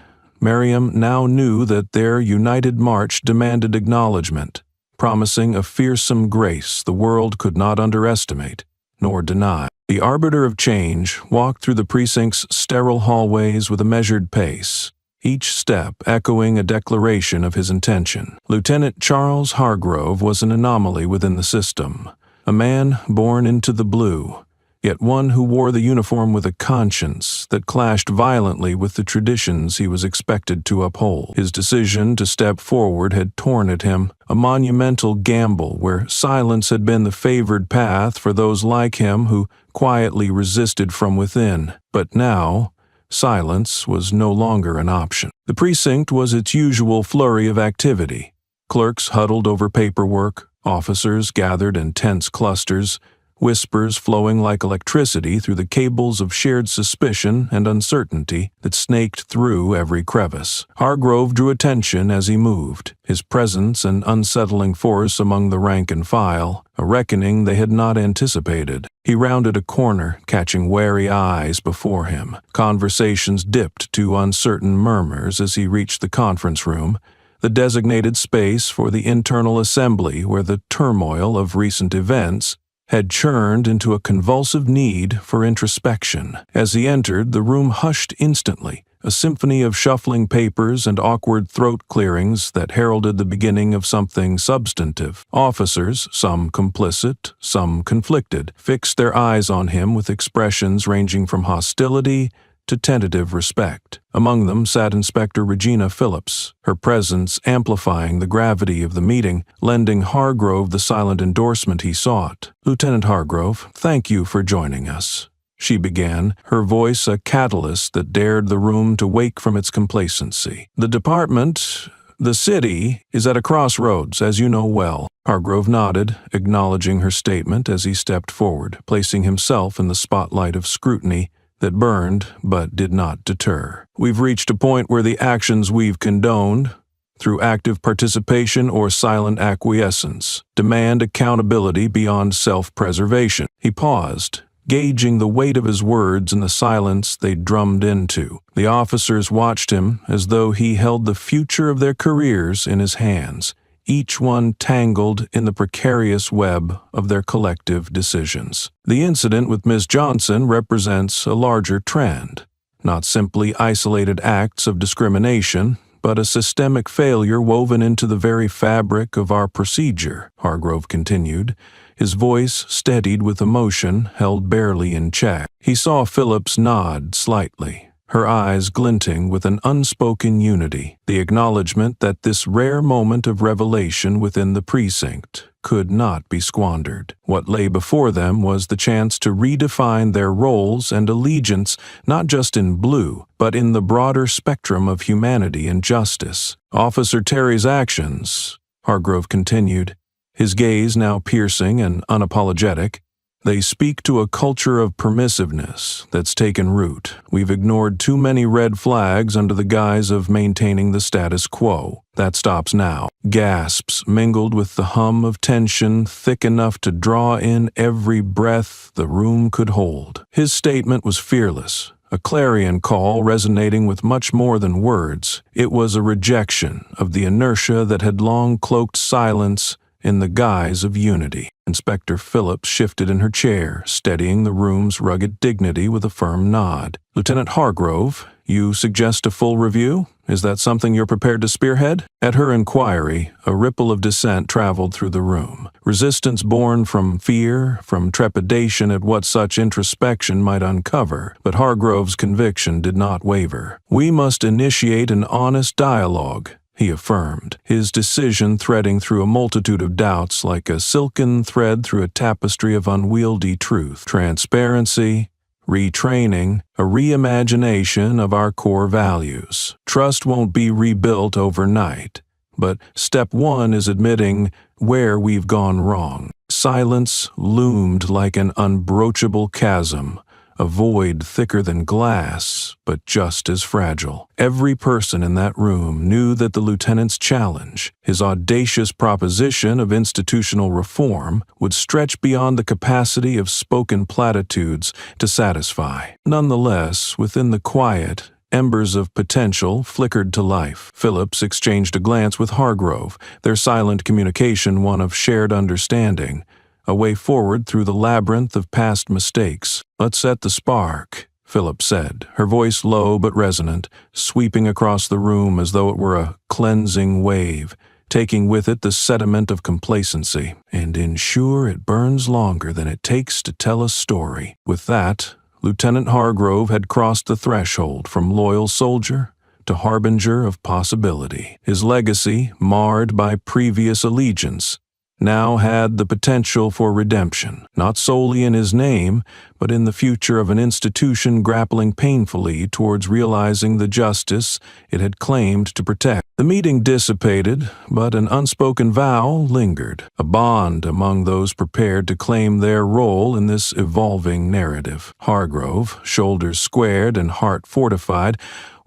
Miriam now knew that their united march demanded acknowledgement, promising a fearsome grace the world could not underestimate nor deny. The arbiter of change walked through the precinct's sterile hallways with a measured pace, each step echoing a declaration of his intention. Lieutenant Charles Hargrove was an anomaly within the system, a man born into the blue, yet one who wore the uniform with a conscience that clashed violently with the traditions he was expected to uphold. His decision to step forward had torn at him, a monumental gamble where silence had been the favored path for those like him who quietly resisted from within. But now, silence was no longer an option. The precinct was its usual flurry of activity. Clerks huddled over paperwork, officers gathered in tense clusters, whispers flowing like electricity through the cables of shared suspicion and uncertainty that snaked through every crevice. Hargrove drew attention as he moved, his presence an unsettling force among the rank and file, a reckoning they had not anticipated. He rounded a corner, catching wary eyes before him. Conversations dipped to uncertain murmurs as he reached the conference room, the designated space for the internal assembly where the turmoil of recent events had churned into a convulsive need for introspection. As he entered, the room hushed instantly, a symphony of shuffling papers and awkward throat clearings that heralded the beginning of something substantive. Officers, some complicit, some conflicted, fixed their eyes on him with expressions ranging from hostility to tentative respect. Among them sat Inspector Regina Phillips, her presence amplifying the gravity of the meeting, lending Hargrove the silent endorsement he sought. "Lieutenant Hargrove, thank you for joining us," she began, her voice a catalyst that dared the room to wake from its complacency. The city is at a crossroads, as you know well." Hargrove nodded, acknowledging her statement as he stepped forward, placing himself in the spotlight of scrutiny that burned but did not deter. "We've reached a point where the actions we've condoned, through active participation or silent acquiescence, demand accountability beyond self-preservation." He paused, gauging the weight of his words in the silence they drummed into. The officers watched him as though he held the future of their careers in his hands, each one tangled in the precarious web of their collective decisions. The incident with Miss Johnson represents a larger trend, not simply isolated acts of discrimination, but a systemic failure woven into the very fabric of our procedure, Hargrove continued, his voice steadied with emotion held barely in check. He saw Phillips nod slightly, her eyes glinting with an unspoken unity, the acknowledgement that this rare moment of revelation within the precinct could not be squandered. What lay before them was the chance to redefine their roles and allegiance not just in blue, but in the broader spectrum of humanity and justice. Officer Terry's actions, Hargrove continued, his gaze now piercing and unapologetic, they speak to a culture of permissiveness that's taken root. We've ignored too many red flags under the guise of maintaining the status quo. That stops now. Gasps mingled with the hum of tension thick enough to draw in every breath the room could hold. His statement was fearless, a clarion call resonating with much more than words. It was a rejection of the inertia that had long cloaked silence in the guise of unity. Inspector Phillips shifted in her chair, steadying the room's rugged dignity with a firm nod. "Lieutenant Hargrove, you suggest a full review? Is that something you're prepared to spearhead?" At her inquiry, a ripple of dissent traveled through the room. Resistance born from fear, from trepidation at what such introspection might uncover, but Hargrove's conviction did not waver. "We must initiate an honest dialogue," he affirmed, his decision threading through a multitude of doubts like a silken thread through a tapestry of unwieldy truth. "Transparency, retraining, a reimagination of our core values. Trust won't be rebuilt overnight, but step one is admitting where we've gone wrong. Silence loomed like an unbroachable chasm, a void thicker than glass, but just as fragile. Every person in that room knew that the lieutenant's challenge, his audacious proposition of institutional reform, would stretch beyond the capacity of spoken platitudes to satisfy. Nonetheless, within the quiet, embers of potential flickered to life. Phillips exchanged a glance with Hargrove, their silent communication one of shared understanding, a way forward through the labyrinth of past mistakes. "Let's set the spark," Phillips said, her voice low but resonant, sweeping across the room as though it were a cleansing wave, taking with it the sediment of complacency. "And ensure it burns longer than it takes to tell a story." With that, Lieutenant Hargrove had crossed the threshold from loyal soldier to harbinger of possibility. His legacy, marred by previous allegiance, now had the potential for redemption, not solely in his name, but in the future of an institution grappling painfully towards realizing the justice it had claimed to protect. The meeting dissipated, but an unspoken vow lingered, a bond among those prepared to claim their role in this evolving narrative. Hargrove, shoulders squared and heart fortified,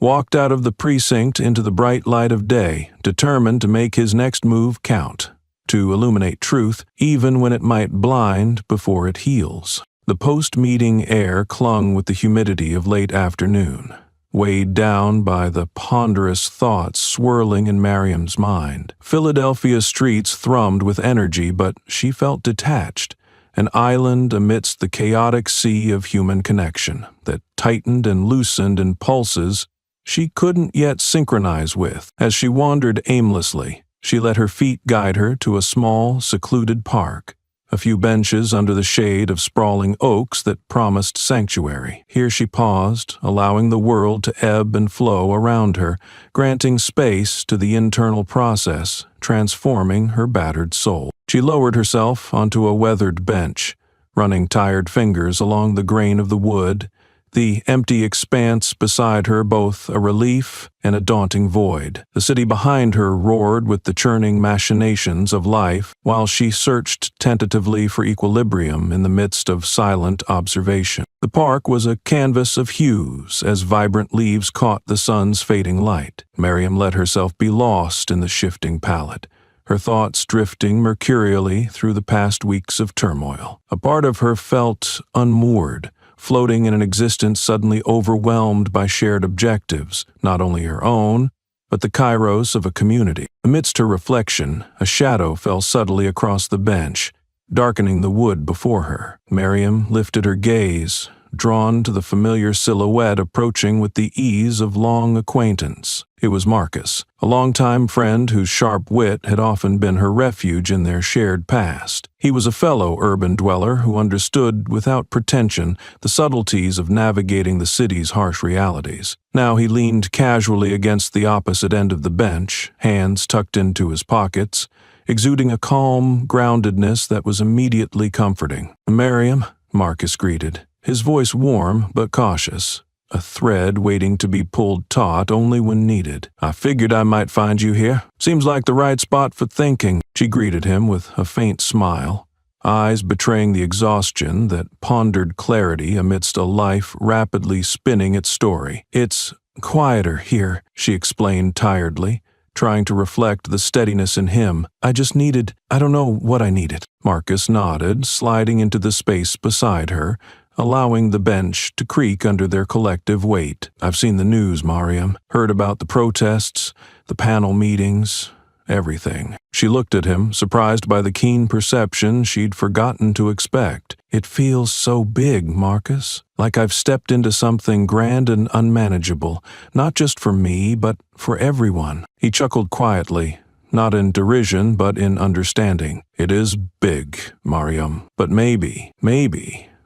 walked out of the precinct into the bright light of day, determined to make his next move count, to illuminate truth, even when it might blind before it heals. The post-meeting air clung with the humidity of late afternoon, weighed down by the ponderous thoughts swirling in Miriam's mind. Philadelphia's streets thrummed with energy, but she felt detached, an island amidst the chaotic sea of human connection that tightened and loosened in pulses she couldn't yet synchronize with. As she wandered aimlessly, she let her feet guide her to a small, secluded park, a few benches under the shade of sprawling oaks that promised sanctuary. Here she paused, allowing the world to ebb and flow around her, granting space to the internal process, transforming her battered soul. She lowered herself onto a weathered bench, running tired fingers along the grain of the wood, the empty expanse beside her both a relief and a daunting void. The city behind her roared with the churning machinations of life, while she searched tentatively for equilibrium in the midst of silent observation. The park was a canvas of hues as vibrant leaves caught the sun's fading light. Miriam let herself be lost in the shifting palette, her thoughts drifting mercurially through the past weeks of turmoil. A part of her felt unmoored, floating in an existence suddenly overwhelmed by shared objectives, not only her own, but the kairos of a community. Amidst her reflection, a shadow fell subtly across the bench, darkening the wood before her. Miriam lifted her gaze, drawn to the familiar silhouette approaching with the ease of long acquaintance. It was Marcus, a longtime friend whose sharp wit had often been her refuge in their shared past. He was a fellow urban dweller who understood without pretension the subtleties of navigating the city's harsh realities. Now he leaned casually against the opposite end of the bench, hands tucked into his pockets, exuding a calm groundedness that was immediately comforting. "Miriam," Marcus greeted, his voice warm but cautious, a thread waiting to be pulled taut only when needed. "I figured I might find you here. Seems like the right spot for thinking." She greeted him with a faint smile, eyes betraying the exhaustion that pondered clarity amidst a life rapidly spinning its story. "It's quieter here," she explained tiredly, trying to reflect the steadiness in him. I don't know what I needed." Marcus nodded, sliding into the space beside her, allowing the bench to creak under their collective weight. "I've seen the news, Miriam. Heard about the protests, the panel meetings, everything." She looked at him, surprised by the keen perception she'd forgotten to expect. "It feels so big, Marcus. Like I've stepped into something grand and unmanageable, not just for me, but for everyone." He chuckled quietly, not in derision, but in understanding. "It is big, Miriam, but maybe,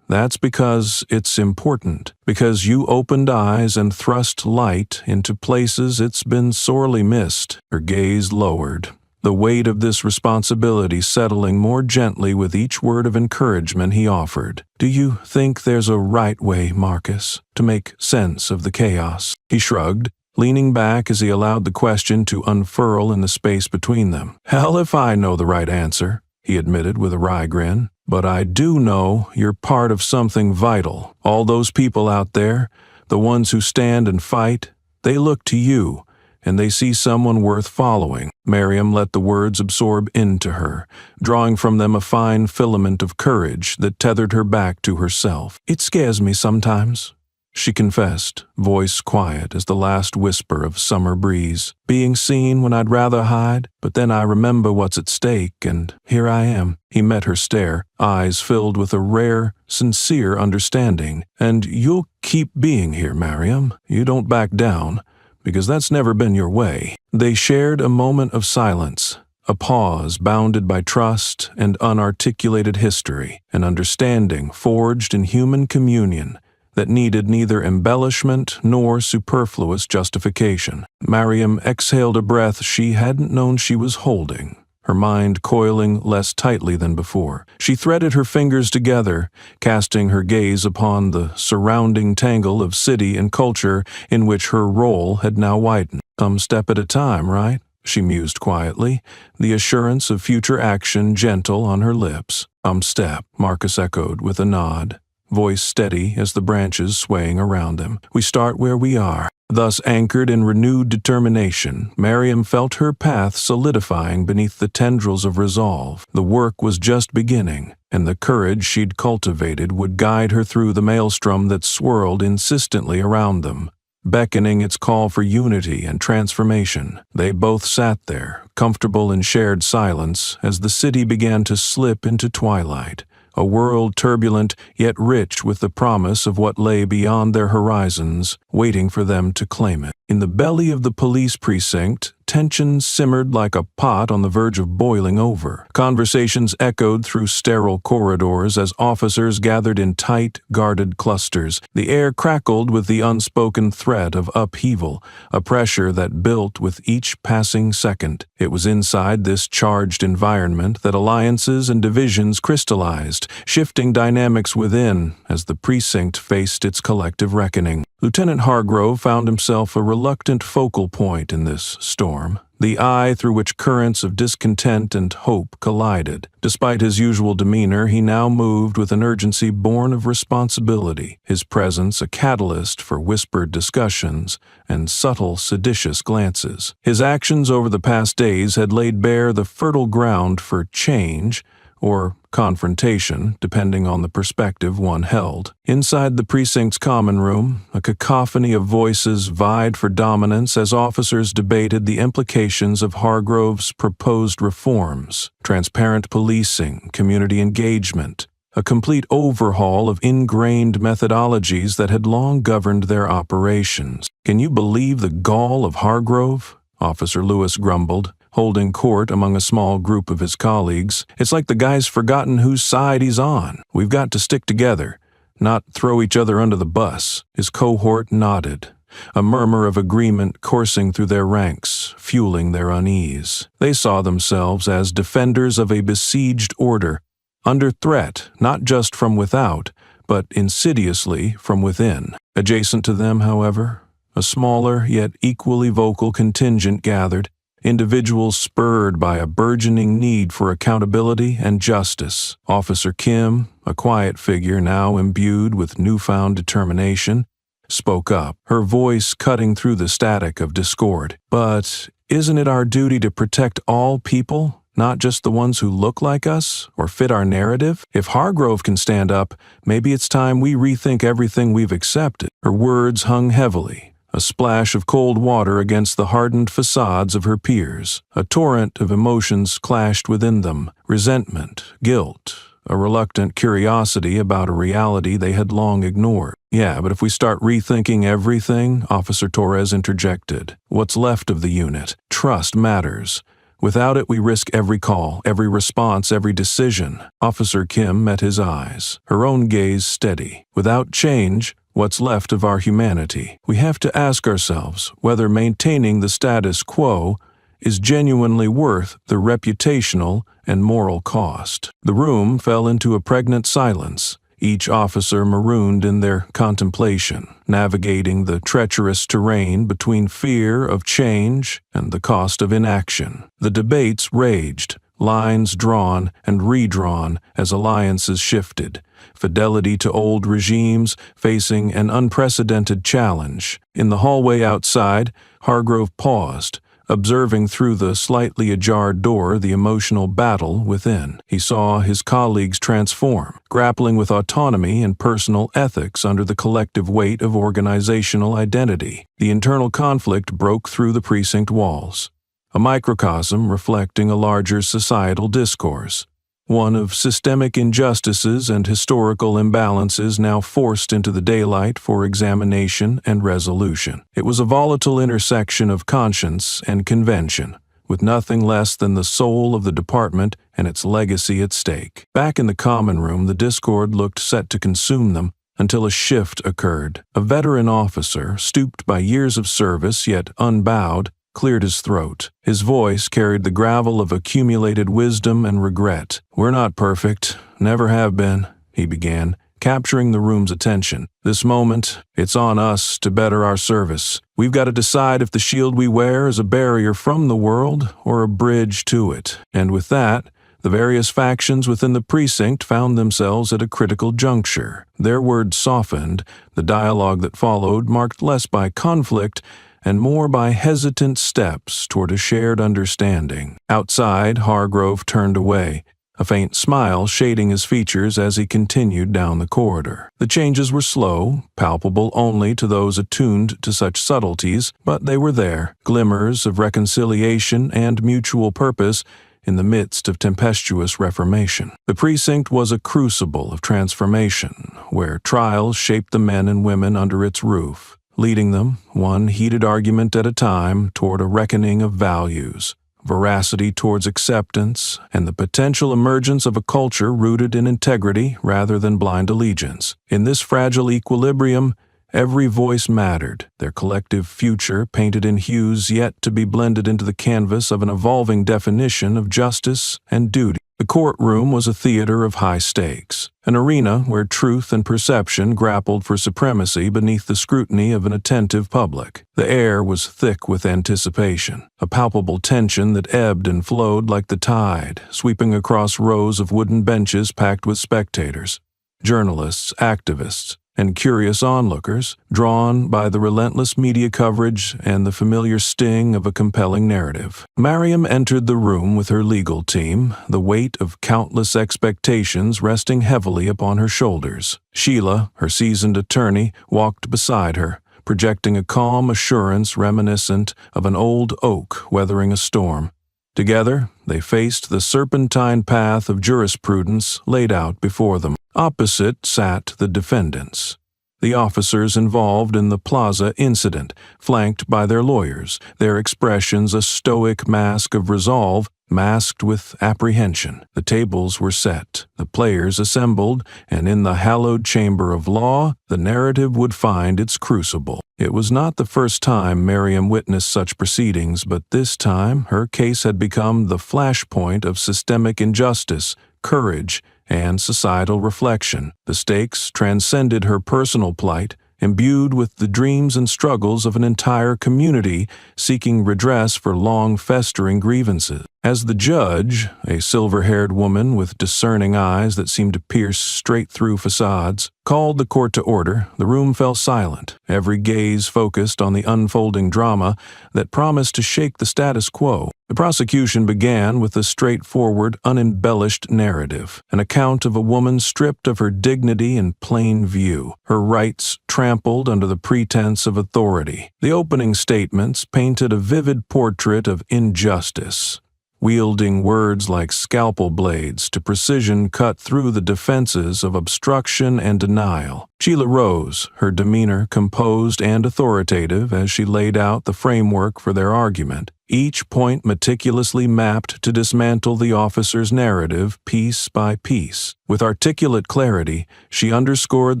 that's because it's important, because you opened eyes and thrust light into places it's been sorely missed." Her gaze lowered, the weight of this responsibility settling more gently with each word of encouragement he offered. "Do you think there's a right way, Marcus, to make sense of the chaos?" He shrugged, leaning back as he allowed the question to unfurl in the space between them. "Hell if I know the right answer," he admitted with a wry grin. "But I do know you're part of something vital. All those people out there, the ones who stand and fight, they look to you, and they see someone worth following." Miriam let the words absorb into her, drawing from them a fine filament of courage that tethered her back to herself. "It scares me sometimes," she confessed, voice quiet as the last whisper of summer breeze. "Being seen when I'd rather hide, but then I remember what's at stake, and here I am." He met her stare, eyes filled with a rare, sincere understanding. "And you'll keep being here, Miriam. You don't back down, because that's never been your way." They shared a moment of silence, a pause bounded by trust and unarticulated history, an understanding forged in human communion that needed neither embellishment nor superfluous justification. Miriam exhaled a breath she hadn't known she was holding, her mind coiling less tightly than before. She threaded her fingers together, casting her gaze upon the surrounding tangle of city and culture in which her role had now widened. "Some step at a time, right?" she mused quietly, the assurance of future action gentle on her lips. Step," Marcus echoed with a nod, voice steady as the branches swaying around them. "We start where we are." Thus anchored in renewed determination, Miriam felt her path solidifying beneath the tendrils of resolve. The work was just beginning, and the courage she'd cultivated would guide her through the maelstrom that swirled insistently around them, beckoning its call for unity and transformation. They both sat there, comfortable in shared silence, as the city began to slip into twilight, a world turbulent yet rich with the promise of what lay beyond their horizons, waiting for them to claim it. In the belly of the police precinct, tension simmered like a pot on the verge of boiling over. Conversations echoed through sterile corridors as officers gathered in tight, guarded clusters. The air crackled with the unspoken threat of upheaval, a pressure that built with each passing second. It was inside this charged environment that alliances and divisions crystallized, shifting dynamics within as the precinct faced its collective reckoning. Lieutenant Hargrove found himself a reluctant focal point in this storm, the eye through which currents of discontent and hope collided. Despite his usual demeanor, he now moved with an urgency born of responsibility, his presence a catalyst for whispered discussions and subtle, seditious glances. His actions over the past days had laid bare the fertile ground for change, or confrontation, depending on the perspective one held. Inside the precinct's common room, a cacophony of voices vied for dominance as officers debated the implications of Hargrove's proposed reforms: transparent policing, community engagement, a complete overhaul of ingrained methodologies that had long governed their operations. "Can you believe the gall of Hargrove?" Officer Lewis grumbled, holding court among a small group of his colleagues. "It's like the guy's forgotten whose side he's on. We've got to stick together, not throw each other under the bus." His cohort nodded, a murmur of agreement coursing through their ranks, fueling their unease. They saw themselves as defenders of a besieged order, under threat not just from without, but insidiously from within. Adjacent to them, however, a smaller yet equally vocal contingent gathered, individuals spurred by a burgeoning need for accountability and justice. Officer Kim, a quiet figure now imbued with newfound determination, spoke up, her voice cutting through the static of discord. "But isn't it our duty to protect all people, not just the ones who look like us or fit our narrative? If Hargrove can stand up, maybe it's time we rethink everything we've accepted." Her words hung heavily, a splash of cold water against the hardened facades of her peers. A torrent of emotions clashed within them: resentment, guilt, a reluctant curiosity about a reality they had long ignored. "Yeah, but if we start rethinking everything," Officer Torres interjected, "what's left of the unit? Trust matters. Without it, we risk every call, every response, every decision." Officer Kim met his eyes, her own gaze steady. "Without change, what's left of our humanity? We have to ask ourselves whether maintaining the status quo is genuinely worth the reputational and moral cost. The room fell into a pregnant silence, each officer marooned in their contemplation, navigating the treacherous terrain between fear of change and the cost of inaction. The debates raged, lines drawn and redrawn as alliances shifted, fidelity to old regimes facing an unprecedented challenge. In the hallway outside, Hargrove paused, observing through the slightly ajar door the emotional battle within. He saw his colleagues transform, grappling with autonomy and personal ethics under the collective weight of organizational identity. The internal conflict broke through the precinct walls, a microcosm reflecting a larger societal discourse, one of systemic injustices and historical imbalances now forced into the daylight for examination and resolution. It was a volatile intersection of conscience and convention, with nothing less than the soul of the department and its legacy at stake. Back in the common room, the discord looked set to consume them until a shift occurred. A veteran officer, stooped by years of service yet unbowed, cleared his throat. His voice carried the gravel of accumulated wisdom and regret. "We're not perfect, never have been," he began, capturing the room's attention. "This moment, it's on us to better our service. We've got to decide if the shield we wear is a barrier from the world or a bridge to it." And with that, the various factions within the precinct found themselves at a critical juncture. Their words softened, the dialogue that followed marked less by conflict and more by hesitant steps toward a shared understanding. Outside, Hargrove turned away, a faint smile shading his features as he continued down the corridor. The changes were slow, palpable only to those attuned to such subtleties, but they were there, glimmers of reconciliation and mutual purpose in the midst of tempestuous reformation. The precinct was a crucible of transformation, where trials shaped the men and women under its roof, leading them, one heated argument at a time, toward a reckoning of values, veracity towards acceptance, and the potential emergence of a culture rooted in integrity rather than blind allegiance. In this fragile equilibrium, every voice mattered, their collective future painted in hues yet to be blended into the canvas of an evolving definition of justice and duty. The courtroom was a theater of high stakes, an arena where truth and perception grappled for supremacy beneath the scrutiny of an attentive public. The air was thick with anticipation, a palpable tension that ebbed and flowed like the tide, sweeping across rows of wooden benches packed with spectators, journalists, activists, and curious onlookers, drawn by the relentless media coverage and the familiar sting of a compelling narrative. Mariam entered the room with her legal team, the weight of countless expectations resting heavily upon her shoulders. Sheila, her seasoned attorney, walked beside her, projecting a calm assurance reminiscent of an old oak weathering a storm. Together, they faced the serpentine path of jurisprudence laid out before them. Opposite sat the defendants, the officers involved in the Plaza incident, flanked by their lawyers, their expressions a stoic mask of resolve masked with apprehension. The tables were set, the players assembled, and in the hallowed chamber of law, the narrative would find its crucible. It was not the first time Mariam witnessed such proceedings, but this time her case had become the flashpoint of systemic injustice, courage, and societal reflection. The stakes transcended her personal plight, imbued with the dreams and struggles of an entire community seeking redress for long-festering grievances. As the judge, a silver-haired woman with discerning eyes that seemed to pierce straight through facades, called the court to order, the room fell silent, every gaze focused on the unfolding drama that promised to shake the status quo. The prosecution began with a straightforward, unembellished narrative, an account of a woman stripped of her dignity in plain view, her rights trampled under the pretense of authority. The opening statements painted a vivid portrait of injustice, wielding words like scalpel blades to precision cut through the defenses of obstruction and denial. Sheila rose, her demeanor composed and authoritative as she laid out the framework for their argument, each point meticulously mapped to dismantle the officer's narrative piece by piece. With articulate clarity, she underscored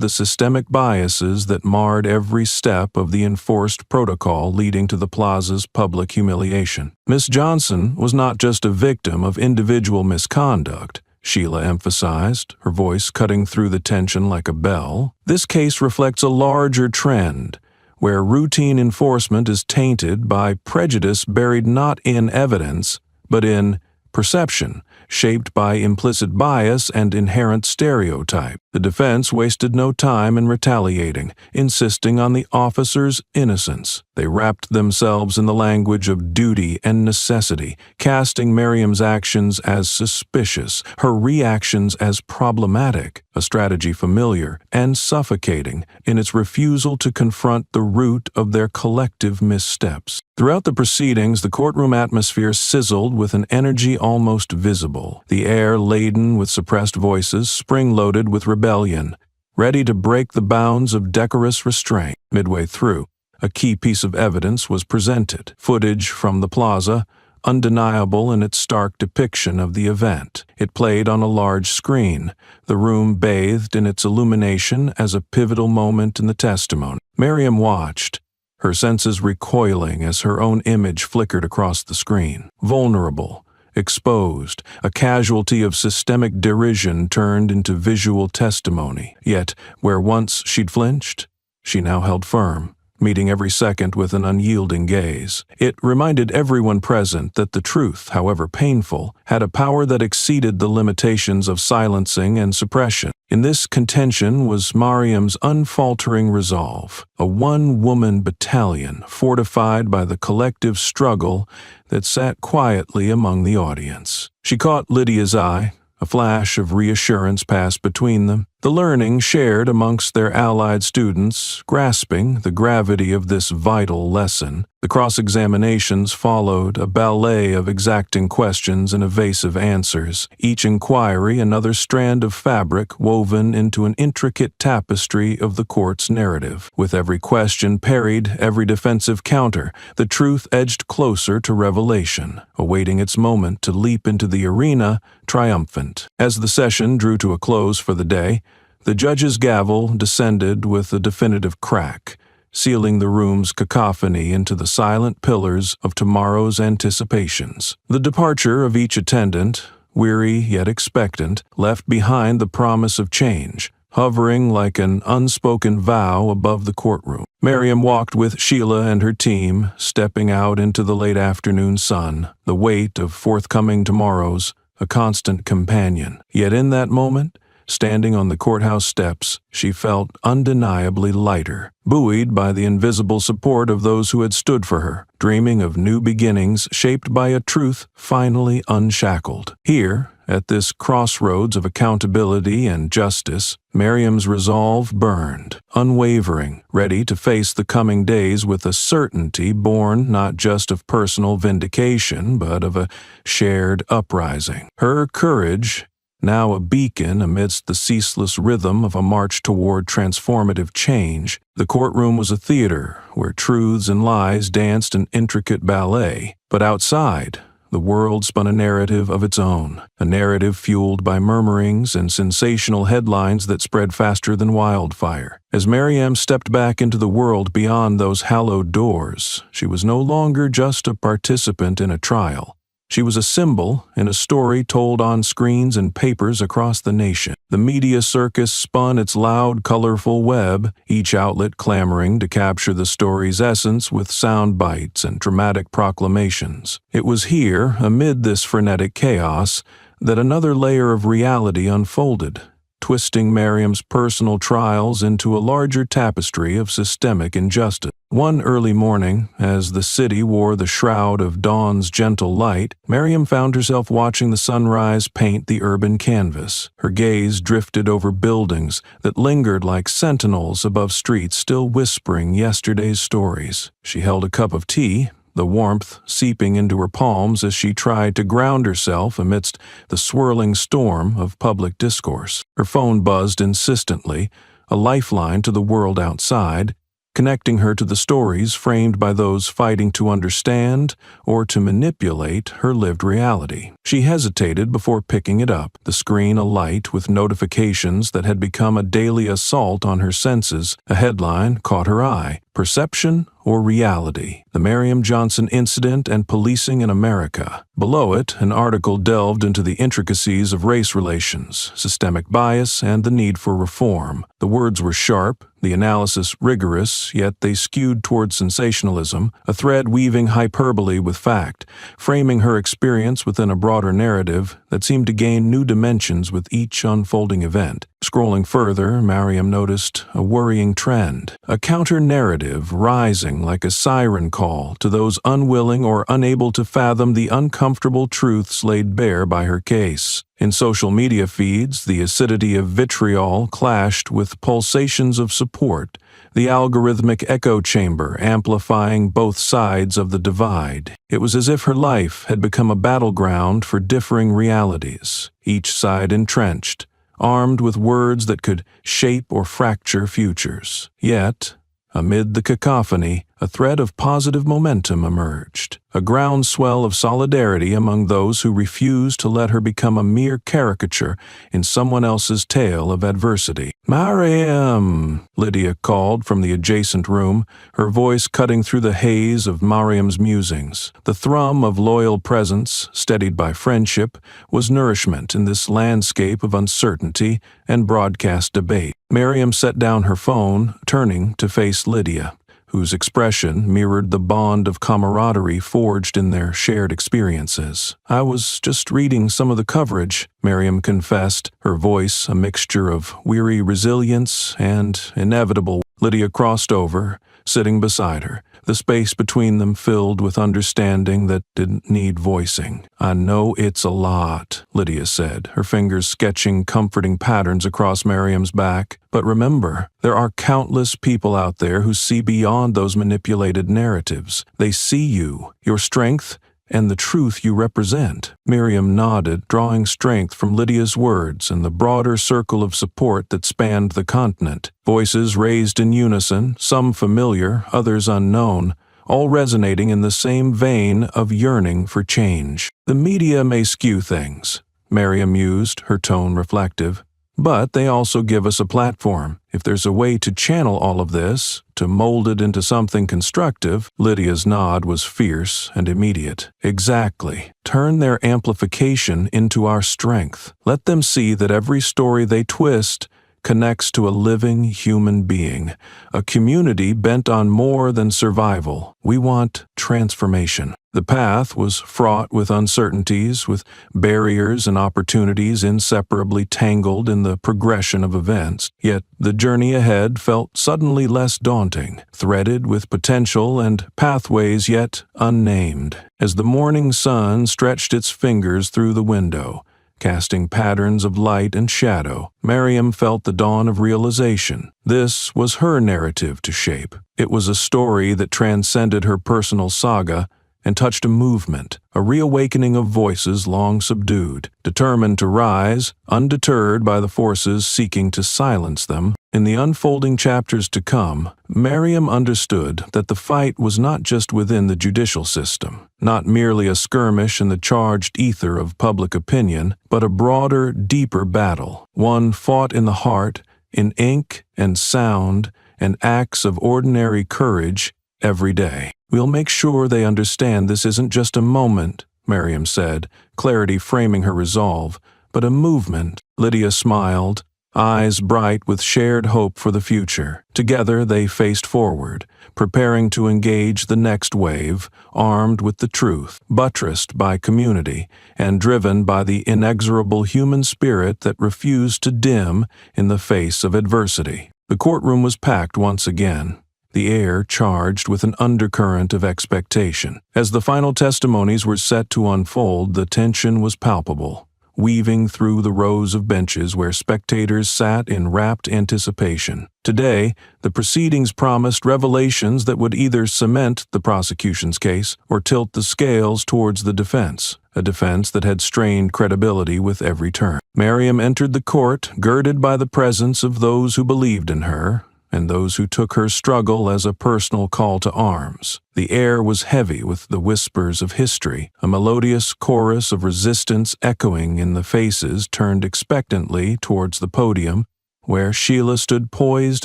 the systemic biases that marred every step of the enforced protocol leading to the plaza's public humiliation. Miss Johnson was not just a victim of individual misconduct, Sheila emphasized, her voice cutting through the tension like a bell. This case reflects a larger trend, where routine enforcement is tainted by prejudice buried not in evidence, but in perception, shaped by implicit bias and inherent stereotype. The defense wasted no time in retaliating, insisting on the officer's innocence. They wrapped themselves in the language of duty and necessity, casting Miriam's actions as suspicious, her reactions as problematic, a strategy familiar and suffocating in its refusal to confront the root of their collective missteps. Throughout the proceedings, the courtroom atmosphere sizzled with an energy almost visible, the air laden with suppressed voices, spring-loaded with rebellion, ready to break the bounds of decorous restraint. Midway through, a key piece of evidence was presented, footage from the plaza, undeniable in its stark depiction of the event. It played on a large screen, the room bathed in its illumination as a pivotal moment in the testimony. Miriam watched, her senses recoiling as her own image flickered across the screen. Vulnerable, exposed, a casualty of systemic derision turned into visual testimony. Yet, where once she'd flinched, she now held firm, meeting every second with an unyielding gaze. It reminded everyone present that the truth, however painful, had a power that exceeded the limitations of silencing and suppression. In this contention was Miriam's unfaltering resolve, a one-woman battalion fortified by the collective struggle that sat quietly among the audience. She caught Lydia's eye. A flash of reassurance passed between them, the learning shared amongst their allied students, grasping the gravity of this vital lesson. The cross-examinations followed, a ballet of exacting questions and evasive answers, each inquiry another strand of fabric woven into an intricate tapestry of the court's narrative. With every question parried, every defensive counter, the truth edged closer to revelation, awaiting its moment to leap into the arena, triumphant. As the session drew to a close for the day, the judge's gavel descended with a definitive crack, sealing the room's cacophony into the silent pillars of tomorrow's anticipations. The departure of each attendant, weary yet expectant, left behind the promise of change, hovering like an unspoken vow above the courtroom. Miriam walked with Sheila and her team, stepping out into the late afternoon sun, the weight of forthcoming tomorrows a constant companion. Yet in that moment, standing on the courthouse steps, she felt undeniably lighter, buoyed by the invisible support of those who had stood for her, dreaming of new beginnings shaped by a truth finally unshackled. Here, at this crossroads of accountability and justice, Miriam's resolve burned, unwavering, ready to face the coming days with a certainty born not just of personal vindication, but of a shared uprising. Her courage, now a beacon amidst the ceaseless rhythm of a march toward transformative change, the courtroom was a theater where truths and lies danced an intricate ballet. But outside, the world spun a narrative of its own, a narrative fueled by murmurings and sensational headlines that spread faster than wildfire. As Miriam stepped back into the world beyond those hallowed doors, she was no longer just a participant in a trial. She was a symbol in a story told on screens and papers across the nation. The media circus spun its loud, colorful web, each outlet clamoring to capture the story's essence with sound bites and dramatic proclamations. It was here, amid this frenetic chaos, that another layer of reality unfolded, twisting Miriam's personal trials into a larger tapestry of systemic injustice. One early morning, as the city wore the shroud of dawn's gentle light, Miriam found herself watching the sunrise paint the urban canvas. Her gaze drifted over buildings that lingered like sentinels above streets still whispering yesterday's stories. She held a cup of tea, the warmth seeping into her palms as she tried to ground herself amidst the swirling storm of public discourse. Her phone buzzed insistently, a lifeline to the world outside, connecting her to the stories framed by those fighting to understand or to manipulate her lived reality. She hesitated before picking it up, the screen alight with notifications that had become a daily assault on her senses. A headline caught her eye: Perception or Reality? The Mariam Johnson Incident and Policing in America. Below it, an article delved into the intricacies of race relations, systemic bias, and the need for reform. The words were sharp, the analysis rigorous, yet they skewed toward sensationalism, a thread weaving hyperbole with fact, framing her experience within a broader narrative that seemed to gain new dimensions with each unfolding event. Scrolling further, Mariam noticed a worrying trend, a counter-narrative rising like a siren call to those unwilling or unable to fathom the uncomfortable truths laid bare by her case. In social media feeds, the acidity of vitriol clashed with pulsations of support, the algorithmic echo chamber amplifying both sides of the divide. It was as if her life had become a battleground for differing realities, each side entrenched, armed with words that could shape or fracture futures. Yet, amid the cacophony, a thread of positive momentum emerged, a groundswell of solidarity among those who refused to let her become a mere caricature in someone else's tale of adversity. "Mariam!" Lydia called from the adjacent room, her voice cutting through the haze of Mariam's musings. The thrum of loyal presence, steadied by friendship, was nourishment in this landscape of uncertainty and broadcast debate. Mariam set down her phone, turning to face Lydia, whose expression mirrored the bond of camaraderie forged in their shared experiences. "I was just reading some of the coverage," Mariam confessed, her voice a mixture of weary resilience and inevitable. Lydia crossed over, sitting beside her, the space between them filled with understanding that didn't need voicing. "I know it's a lot," Lydia said, her fingers sketching comforting patterns across Mariam's back. "But remember, there are countless people out there who see beyond those manipulated narratives. They see you, your strength, and the truth you represent." Miriam nodded, drawing strength from Lydia's words and the broader circle of support that spanned the continent. Voices raised in unison, some familiar, others unknown, all resonating in the same vein of yearning for change. "The media may skew things," Miriam mused, her tone reflective, "but they also give us a platform. If there's a way to channel all of this, to mold it into something constructive," Lydia's nod was fierce and immediate. "Exactly. Turn their amplification into our strength. Let them see that every story they twist connects to a living human being, a community bent on more than survival. We want transformation." The path was fraught with uncertainties, with barriers and opportunities inseparably tangled in the progression of events. Yet the journey ahead felt suddenly less daunting, threaded with potential and pathways yet unnamed. As the morning sun stretched its fingers through the window, casting patterns of light and shadow, Mariam felt the dawn of realization. This was her narrative to shape. It was a story that transcended her personal saga and touched a movement, a reawakening of voices long subdued, determined to rise, undeterred by the forces seeking to silence them. In the unfolding chapters to come, Mariam understood that the fight was not just within the judicial system, not merely a skirmish in the charged ether of public opinion, but a broader, deeper battle, one fought in the heart, in ink and sound and acts of ordinary courage every day. "We'll make sure they understand this isn't just a moment," Mariam said, clarity framing her resolve, "but a movement." Lydia smiled, eyes bright with shared hope for the future. Together they faced forward, preparing to engage the next wave, armed with the truth, buttressed by community, and driven by the inexorable human spirit that refused to dim in the face of adversity. The courtroom was packed once again, the air charged with an undercurrent of expectation. As the final testimonies were set to unfold, the tension was palpable, weaving through the rows of benches where spectators sat in rapt anticipation. Today, the proceedings promised revelations that would either cement the prosecution's case or tilt the scales towards the defense. a defense that had strained credibility with every turn. Maryam entered the court, girded by the presence of those who believed in her, and those who took her struggle as a personal call to arms. The air was heavy with the whispers of history, a melodious chorus of resistance echoing in the faces turned expectantly towards the podium, where Sheila stood poised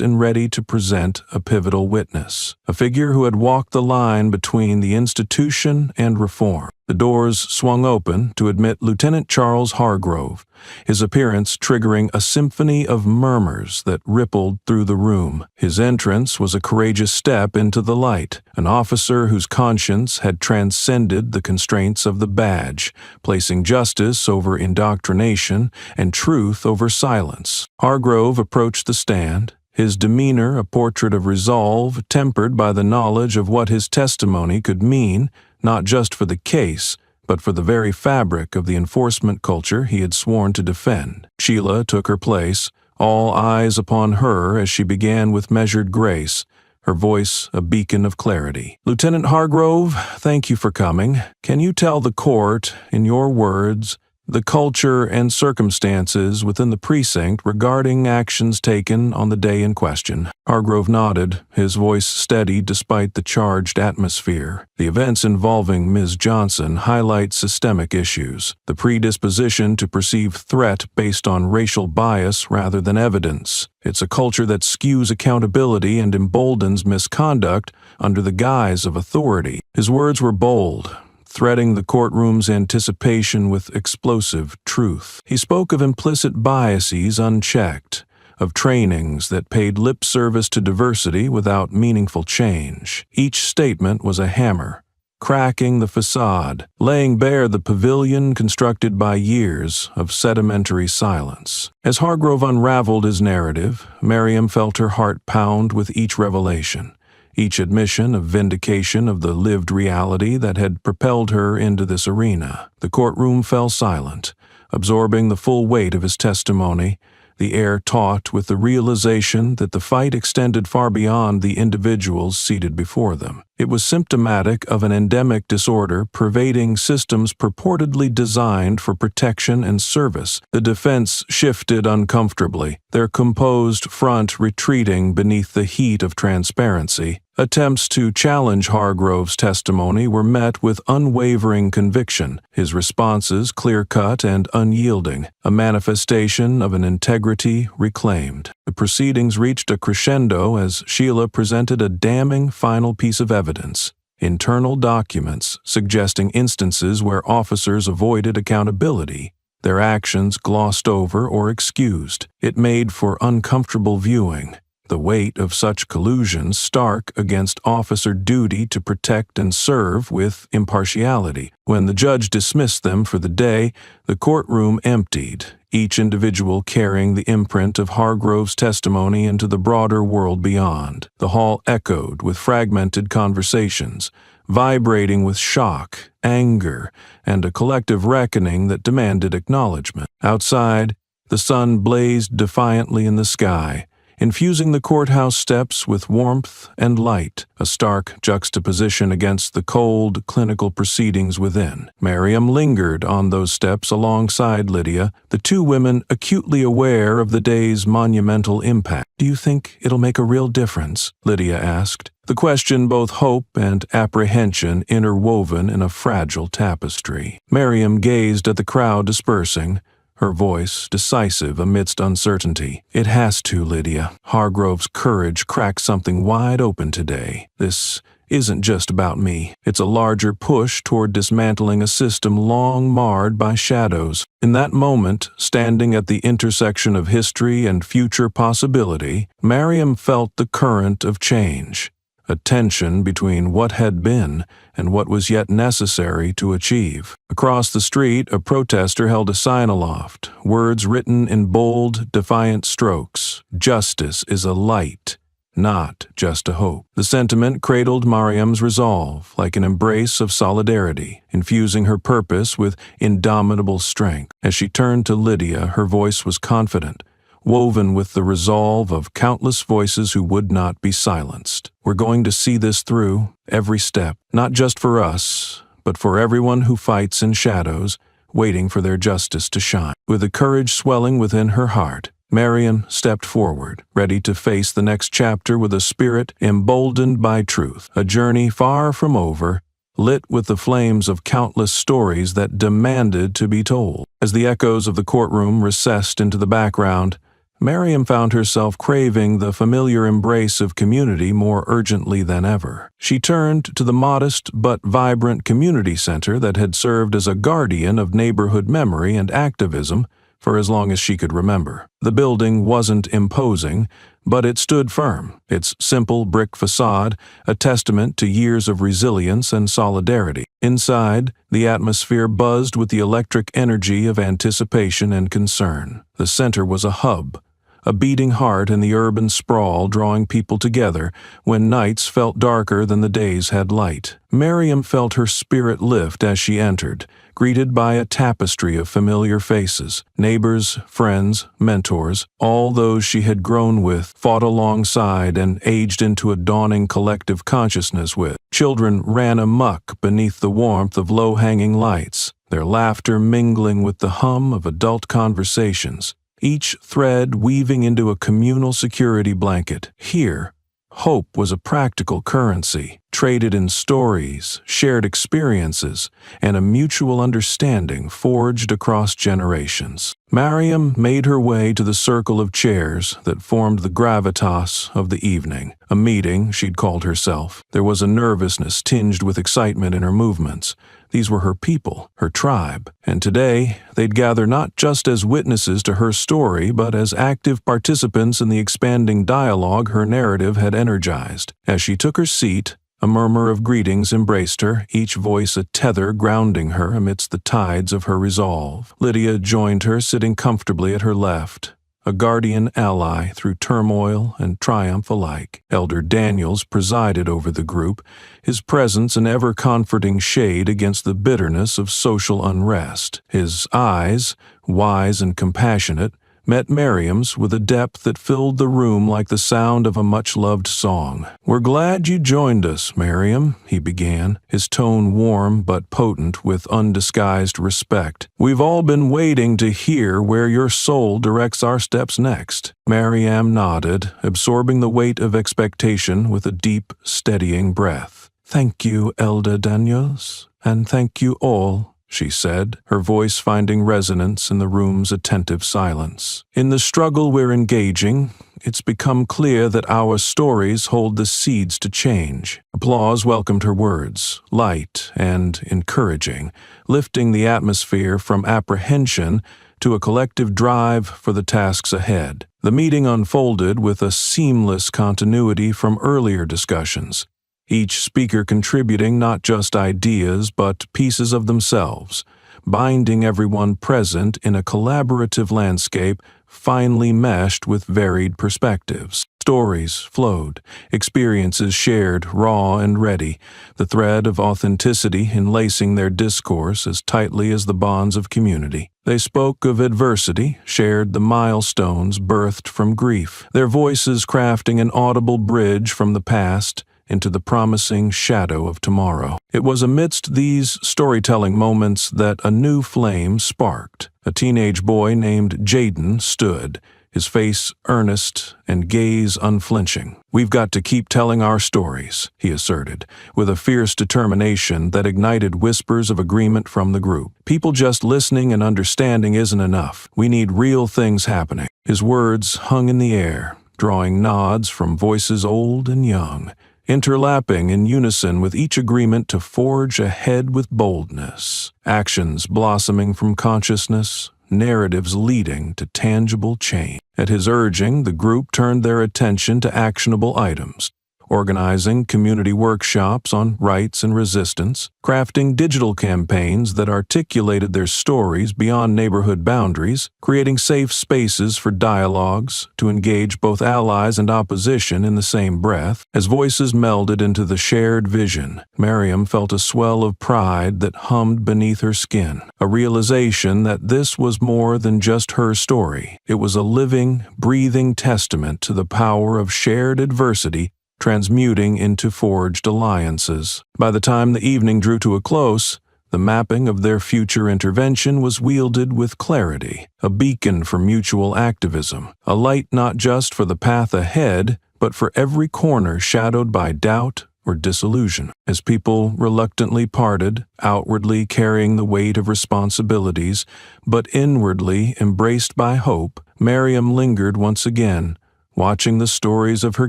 and ready to present a pivotal witness, a figure who had walked the line between the institution and reform. The doors swung open to admit Lieutenant Charles Hargrove, his appearance triggering a symphony of murmurs that rippled through the room. His entrance was a courageous step into the light, an officer whose conscience had transcended the constraints of the badge, placing justice over indoctrination and truth over silence. Hargrove approached the stand, his demeanor a portrait of resolve tempered by the knowledge of what his testimony could mean, not just for the case, but for the very fabric of the enforcement culture he had sworn to defend. Sheila took her place, all eyes upon her as she began with measured grace, her voice a beacon of clarity. "Lieutenant Hargrove, thank you for coming. Can you tell the court, in your words, the culture and circumstances within the precinct regarding actions taken on the day in question?" Hargrove nodded, his voice steady despite the charged atmosphere. "The events involving Ms. Johnson highlight systemic issues, the predisposition to perceive threat based on racial bias rather than evidence. It's a culture that skews accountability and emboldens misconduct under the guise of authority." His words were bold, threading the courtroom's anticipation with explosive truth. He spoke of implicit biases unchecked, of trainings that paid lip service to diversity without meaningful change. Each statement was a hammer, cracking the facade, laying bare the pavilion constructed by years of sedimentary silence. As Hargrove unraveled his narrative, Maryam felt her heart pound with each revelation, each admission of vindication of the lived reality that had propelled her into this arena. The courtroom fell silent, absorbing the full weight of his testimony, the air taut with the realization that the fight extended far beyond the individuals seated before them. It was symptomatic of an endemic disorder pervading systems purportedly designed for protection and service. The defense shifted uncomfortably, their composed front retreating beneath the heat of transparency. Attempts to challenge Hargrove's testimony were met with unwavering conviction, his responses clear-cut and unyielding, a manifestation of an integrity reclaimed. The proceedings reached a crescendo as Sheila presented a damning final piece of evidence, internal documents suggesting instances where officers avoided accountability, their actions glossed over or excused. It made for uncomfortable viewing, the weight of such collusion stark against officer duty to protect and serve with impartiality. When the judge dismissed them for the day, the courtroom emptied, each individual carrying the imprint of Hargrove's testimony into the broader world beyond. The hall echoed with fragmented conversations, vibrating with shock, anger, and a collective reckoning that demanded acknowledgement. Outside, the sun blazed defiantly in the sky, infusing the courthouse steps with warmth and light, a stark juxtaposition against the cold, clinical proceedings within. Maryam lingered on those steps alongside Lydia, the two women acutely aware of the day's monumental impact. "Do you think it'll make a real difference?" Lydia asked, the question both hope and apprehension interwoven in a fragile tapestry. Maryam gazed at the crowd dispersing, her voice decisive amidst uncertainty. "It has to, Lydia. Hargrove's courage cracked something wide open today. This isn't just about me. It's a larger push toward dismantling a system long marred by shadows." In that moment, standing at the intersection of history and future possibility, Maryam felt the current of change, a tension between what had been and what was yet necessary to achieve. Across the street, a protester held a sign aloft, words written in bold, defiant strokes. "Justice is a light, not just a hope." The sentiment cradled Maryam's resolve, like an embrace of solidarity, infusing her purpose with indomitable strength. As she turned to Lydia, her voice was confident, woven with the resolve of countless voices who would not be silenced. "We're going to see this through, every step, not just for us, but for everyone who fights in shadows, waiting for their justice to shine. With the courage swelling within her heart, Miriam stepped forward, ready to face the next chapter with a spirit emboldened by truth, a journey far from over, lit with the flames of countless stories that demanded to be told. As the echoes of the courtroom recessed into the background, Miriam found herself craving the familiar embrace of community more urgently than ever. She turned to the modest but vibrant community center that had served as a guardian of neighborhood memory and activism for as long as she could remember. The building wasn't imposing, but it stood firm, its simple brick facade a testament to years of resilience and solidarity. Inside, the atmosphere buzzed with the electric energy of anticipation and concern. The center was a hub, a beating heart in the urban sprawl, drawing people together when nights felt darker than the days had light. Miriam felt her spirit lift as she entered, greeted by a tapestry of familiar faces, neighbors, friends, mentors, all those she had grown with, fought alongside, and aged into a dawning collective consciousness with. Children ran amok beneath the warmth of low-hanging lights, their laughter mingling with the hum of adult conversations, each thread weaving into a communal security blanket. Here, hope was a practical currency, traded in stories, shared experiences, and a mutual understanding forged across generations. Miriam made her way to the circle of chairs that formed the gravitas of the evening. A meeting, she'd called herself. There was a nervousness tinged with excitement in her movements. These were her people, her tribe, and today they'd gather not just as witnesses to her story, but as active participants in the expanding dialogue her narrative had energized. As she took her seat, a murmur of greetings embraced her, each voice a tether grounding her amidst the tides of her resolve. Lydia joined her, sitting comfortably at her left, a guardian ally through turmoil and triumph alike. Elder Daniels presided over the group, his presence an ever-comforting shade against the bitterness of social unrest. His eyes, wise and compassionate, met Miriam's with a depth that filled the room like the sound of a much-loved song. "We're glad you joined us, Miriam," he began, his tone warm but potent with undisguised respect. "We've all been waiting to hear where your soul directs our steps next." Miriam nodded, absorbing the weight of expectation with a deep, steadying breath. "Thank you, Elder Daniels, and thank you all," she said, her voice finding resonance in the room's attentive silence. "In the struggle we're engaging, it's become clear that our stories hold the seeds to change." Applause welcomed her words, light and encouraging, lifting the atmosphere from apprehension to a collective drive for the tasks ahead. The meeting unfolded with a seamless continuity from earlier discussions, each speaker contributing not just ideas but pieces of themselves, binding everyone present in a collaborative landscape finely meshed with varied perspectives. Stories flowed, experiences shared raw and ready, the thread of authenticity enlacing their discourse as tightly as the bonds of community. They spoke of adversity, shared the milestones birthed from grief, their voices crafting an audible bridge from the past into the promising shadow of tomorrow. It was amidst these storytelling moments that a new flame sparked. A teenage boy named Jaden stood, his face earnest and gaze unflinching. "We've got to keep telling our stories," he asserted, with a fierce determination that ignited whispers of agreement from the group. "People just listening and understanding isn't enough. We need real things happening." His words hung in the air, drawing nods from voices old and young, interlapping in unison with each agreement to forge ahead with boldness, actions blossoming from consciousness, narratives leading to tangible change. At his urging, the group turned their attention to actionable items, organizing community workshops on rights and resistance, crafting digital campaigns that articulated their stories beyond neighborhood boundaries, creating safe spaces for dialogues to engage both allies and opposition in the same breath. As voices melded into the shared vision, Miriam felt a swell of pride that hummed beneath her skin, a realization that this was more than just her story. It was a living, breathing testament to the power of shared adversity transmuting into forged alliances. By the time the evening drew to a close, the mapping of their future intervention was wielded with clarity, a beacon for mutual activism, a light not just for the path ahead, but for every corner shadowed by doubt or disillusion. As people reluctantly parted, outwardly carrying the weight of responsibilities, but inwardly embraced by hope, Miriam lingered once again, watching the stories of her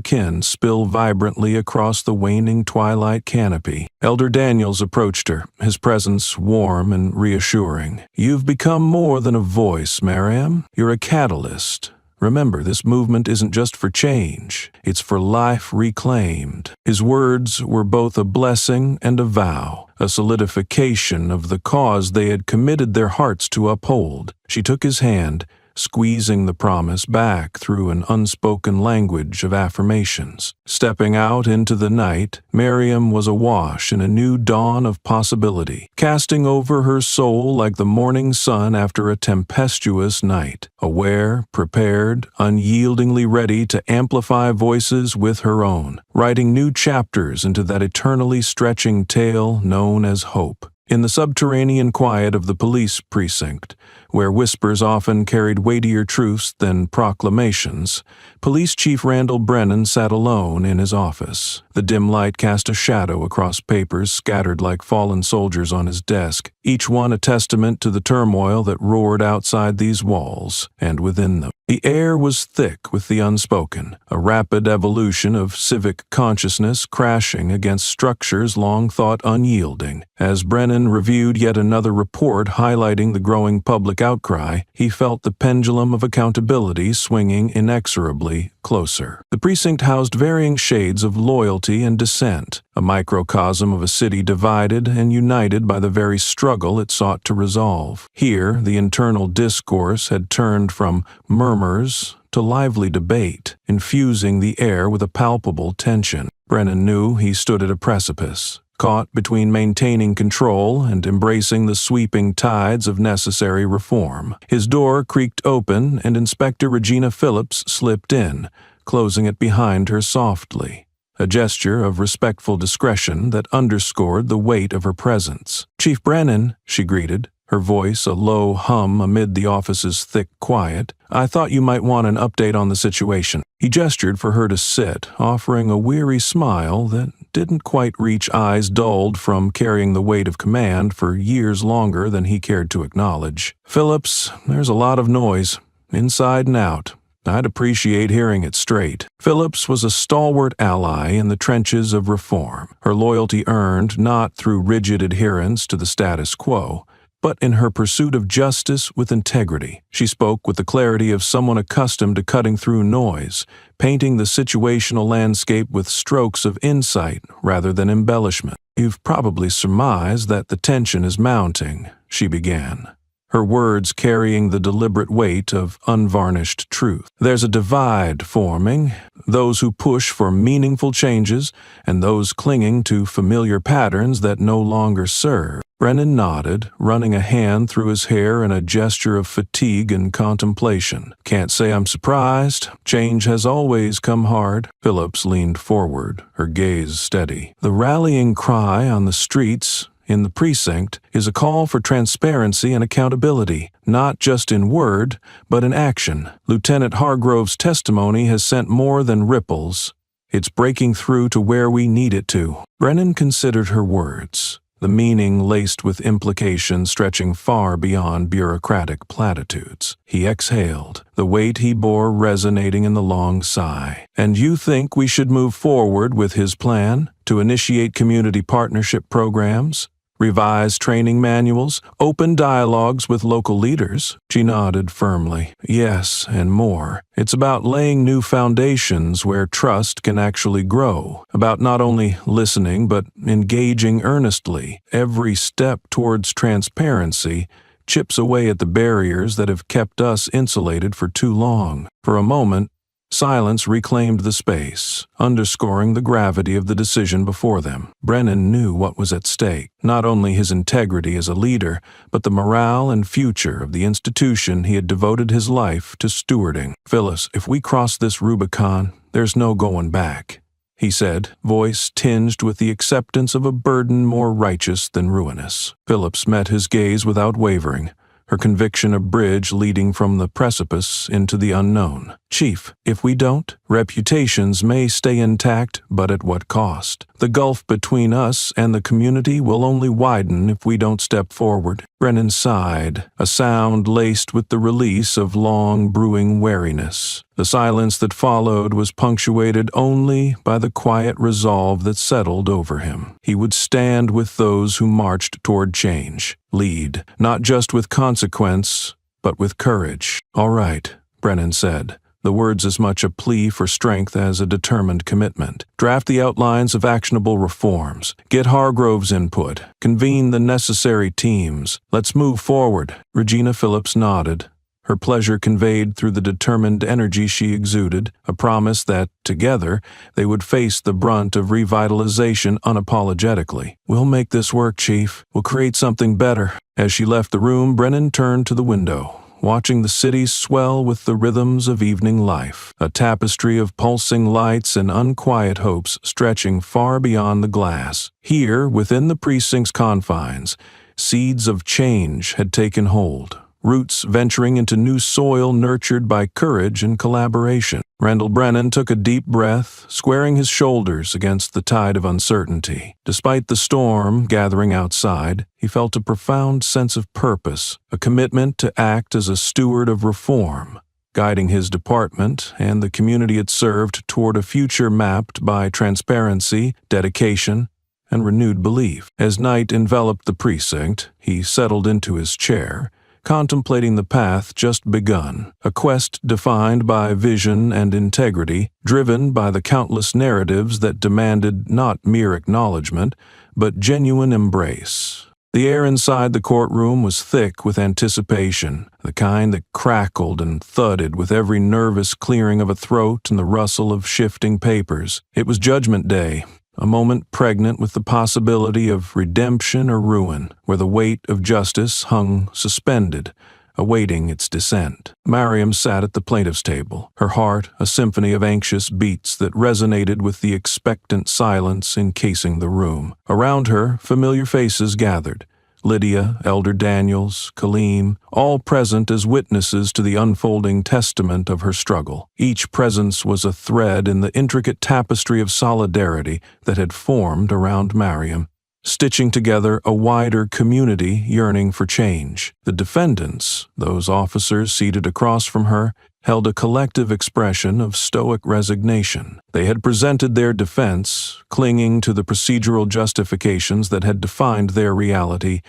kin spill vibrantly across the waning twilight canopy. Elder Daniels approached her, his presence warm and reassuring. "You've become more than a voice, Miriam. You're a catalyst. Remember, this movement isn't just for change, it's for life reclaimed." His words were both a blessing and a vow, a solidification of the cause they had committed their hearts to uphold. She took his hand, squeezing the promise back through an unspoken language of affirmations. Stepping out into the night, Miriam was awash in a new dawn of possibility, casting over her soul like the morning sun after a tempestuous night, aware, prepared, unyieldingly ready to amplify voices with her own, writing new chapters into that eternally stretching tale known as hope. In the subterranean quiet of the police precinct, where whispers often carried weightier truths than proclamations, Police Chief Randall Brennan sat alone in his office. The dim light cast a shadow across papers scattered like fallen soldiers on his desk, each one a testament to the turmoil that roared outside these walls and within them. The air was thick with the unspoken, a rapid evolution of civic consciousness crashing against structures long thought unyielding. As Brennan reviewed yet another report highlighting the growing public outcry, he felt the pendulum of accountability swinging inexorably closer. The precinct housed varying shades of loyalty and dissent, a microcosm of a city divided and united by the very struggle it sought to resolve. Here, the internal discourse had turned from murmurs to lively debate, infusing the air with a palpable tension. Brennan knew he stood at a precipice, caught between maintaining control and embracing the sweeping tides of necessary reform. His door creaked open and Inspector Regina Phillips slipped in, closing it behind her softly, a gesture of respectful discretion that underscored the weight of her presence. "Chief Brennan," she greeted, her voice a low hum amid the office's thick quiet. "I thought you might want an update on the situation." He gestured for her to sit, offering a weary smile that didn't quite reach eyes dulled from carrying the weight of command for years longer than he cared to acknowledge. "Phillips, there's a lot of noise, inside and out. I'd appreciate hearing it straight." Phillips was a stalwart ally in the trenches of reform, her loyalty earned not through rigid adherence to the status quo, but in her pursuit of justice with integrity. She spoke with the clarity of someone accustomed to cutting through noise, painting the situational landscape with strokes of insight rather than embellishment. "You've probably surmised that the tension is mounting," she began, her words carrying the deliberate weight of unvarnished truth. "There's a divide forming, those who push for meaningful changes and those clinging to familiar patterns that no longer serve." Brennan nodded, running a hand through his hair in a gesture of fatigue and contemplation. "Can't say I'm surprised. Change has always come hard." Phillips leaned forward, her gaze steady. "The rallying cry on the streets, in the precinct, is a call for transparency and accountability, not just in word, but in action. Lieutenant Hargrove's testimony has sent more than ripples. It's breaking through to where we need it to." Brennan considered her words, the meaning laced with implications stretching far beyond bureaucratic platitudes. He exhaled, the weight he bore resonating in the long sigh. "And you think we should move forward with his plan to initiate community partnership programs, revise training manuals, open dialogues with local leaders?" She nodded firmly. "Yes, and more. It's about laying new foundations where trust can actually grow, about not only listening but engaging earnestly. Every step towards transparency chips away at the barriers that have kept us insulated for too long." For a moment, silence reclaimed the space, underscoring the gravity of the decision before them. Brennan knew what was at stake, not only his integrity as a leader, but the morale and future of the institution he had devoted his life to stewarding. "Phyllis, if we cross this Rubicon, there's no going back," he said, voice tinged with the acceptance of a burden more righteous than ruinous. Phillips met his gaze without wavering, her conviction a bridge leading from the precipice into the unknown. Chief, if we don't, reputations may stay intact, but at what cost? The gulf between us and the community will only widen if we don't step forward. Brennan sighed, a sound laced with the release of long brewing wariness. The silence that followed was punctuated only by the quiet resolve that settled over him. He would stand with those who marched toward change, lead, not just with consequence, but with courage. "All right," Brennan said, the words as much a plea for strength as a determined commitment. "Draft the outlines of actionable reforms. Get Hargrove's input. Convene the necessary teams. Let's move forward." Regina Phillips nodded, her pleasure conveyed through the determined energy she exuded, a promise that, together, they would face the brunt of revitalization unapologetically. "We'll make this work, Chief. We'll create something better." As she left the room, Brennan turned to the window, watching the city swell with the rhythms of evening life, a tapestry of pulsing lights and unquiet hopes stretching far beyond the glass. Here, within the precinct's confines, seeds of change had taken hold, roots venturing into new soil nurtured by courage and collaboration. Randall Brennan took a deep breath, squaring his shoulders against the tide of uncertainty. Despite the storm gathering outside, he felt a profound sense of purpose, a commitment to act as a steward of reform, guiding his department and the community it served toward a future mapped by transparency, dedication, and renewed belief. As night enveloped the precinct, he settled into his chair, contemplating the path just begun, a quest defined by vision and integrity, driven by the countless narratives that demanded not mere acknowledgement, but genuine embrace. The air inside the courtroom was thick with anticipation, the kind that crackled and thudded with every nervous clearing of a throat and the rustle of shifting papers. It was Judgment Day, a moment pregnant with the possibility of redemption or ruin, where the weight of justice hung suspended, awaiting its descent. Mariam sat at the plaintiff's table, her heart a symphony of anxious beats that resonated with the expectant silence encasing the room. Around her, familiar faces gathered. Lydia, Elder Daniels, Kaleem, all present as witnesses to the unfolding testament of her struggle. Each presence was a thread in the intricate tapestry of solidarity that had formed around Mariam, stitching together a wider community yearning for change. The defendants, those officers seated across from her, held a collective expression of stoic resignation. They had presented their defense, clinging to the procedural justifications that had defined their reality,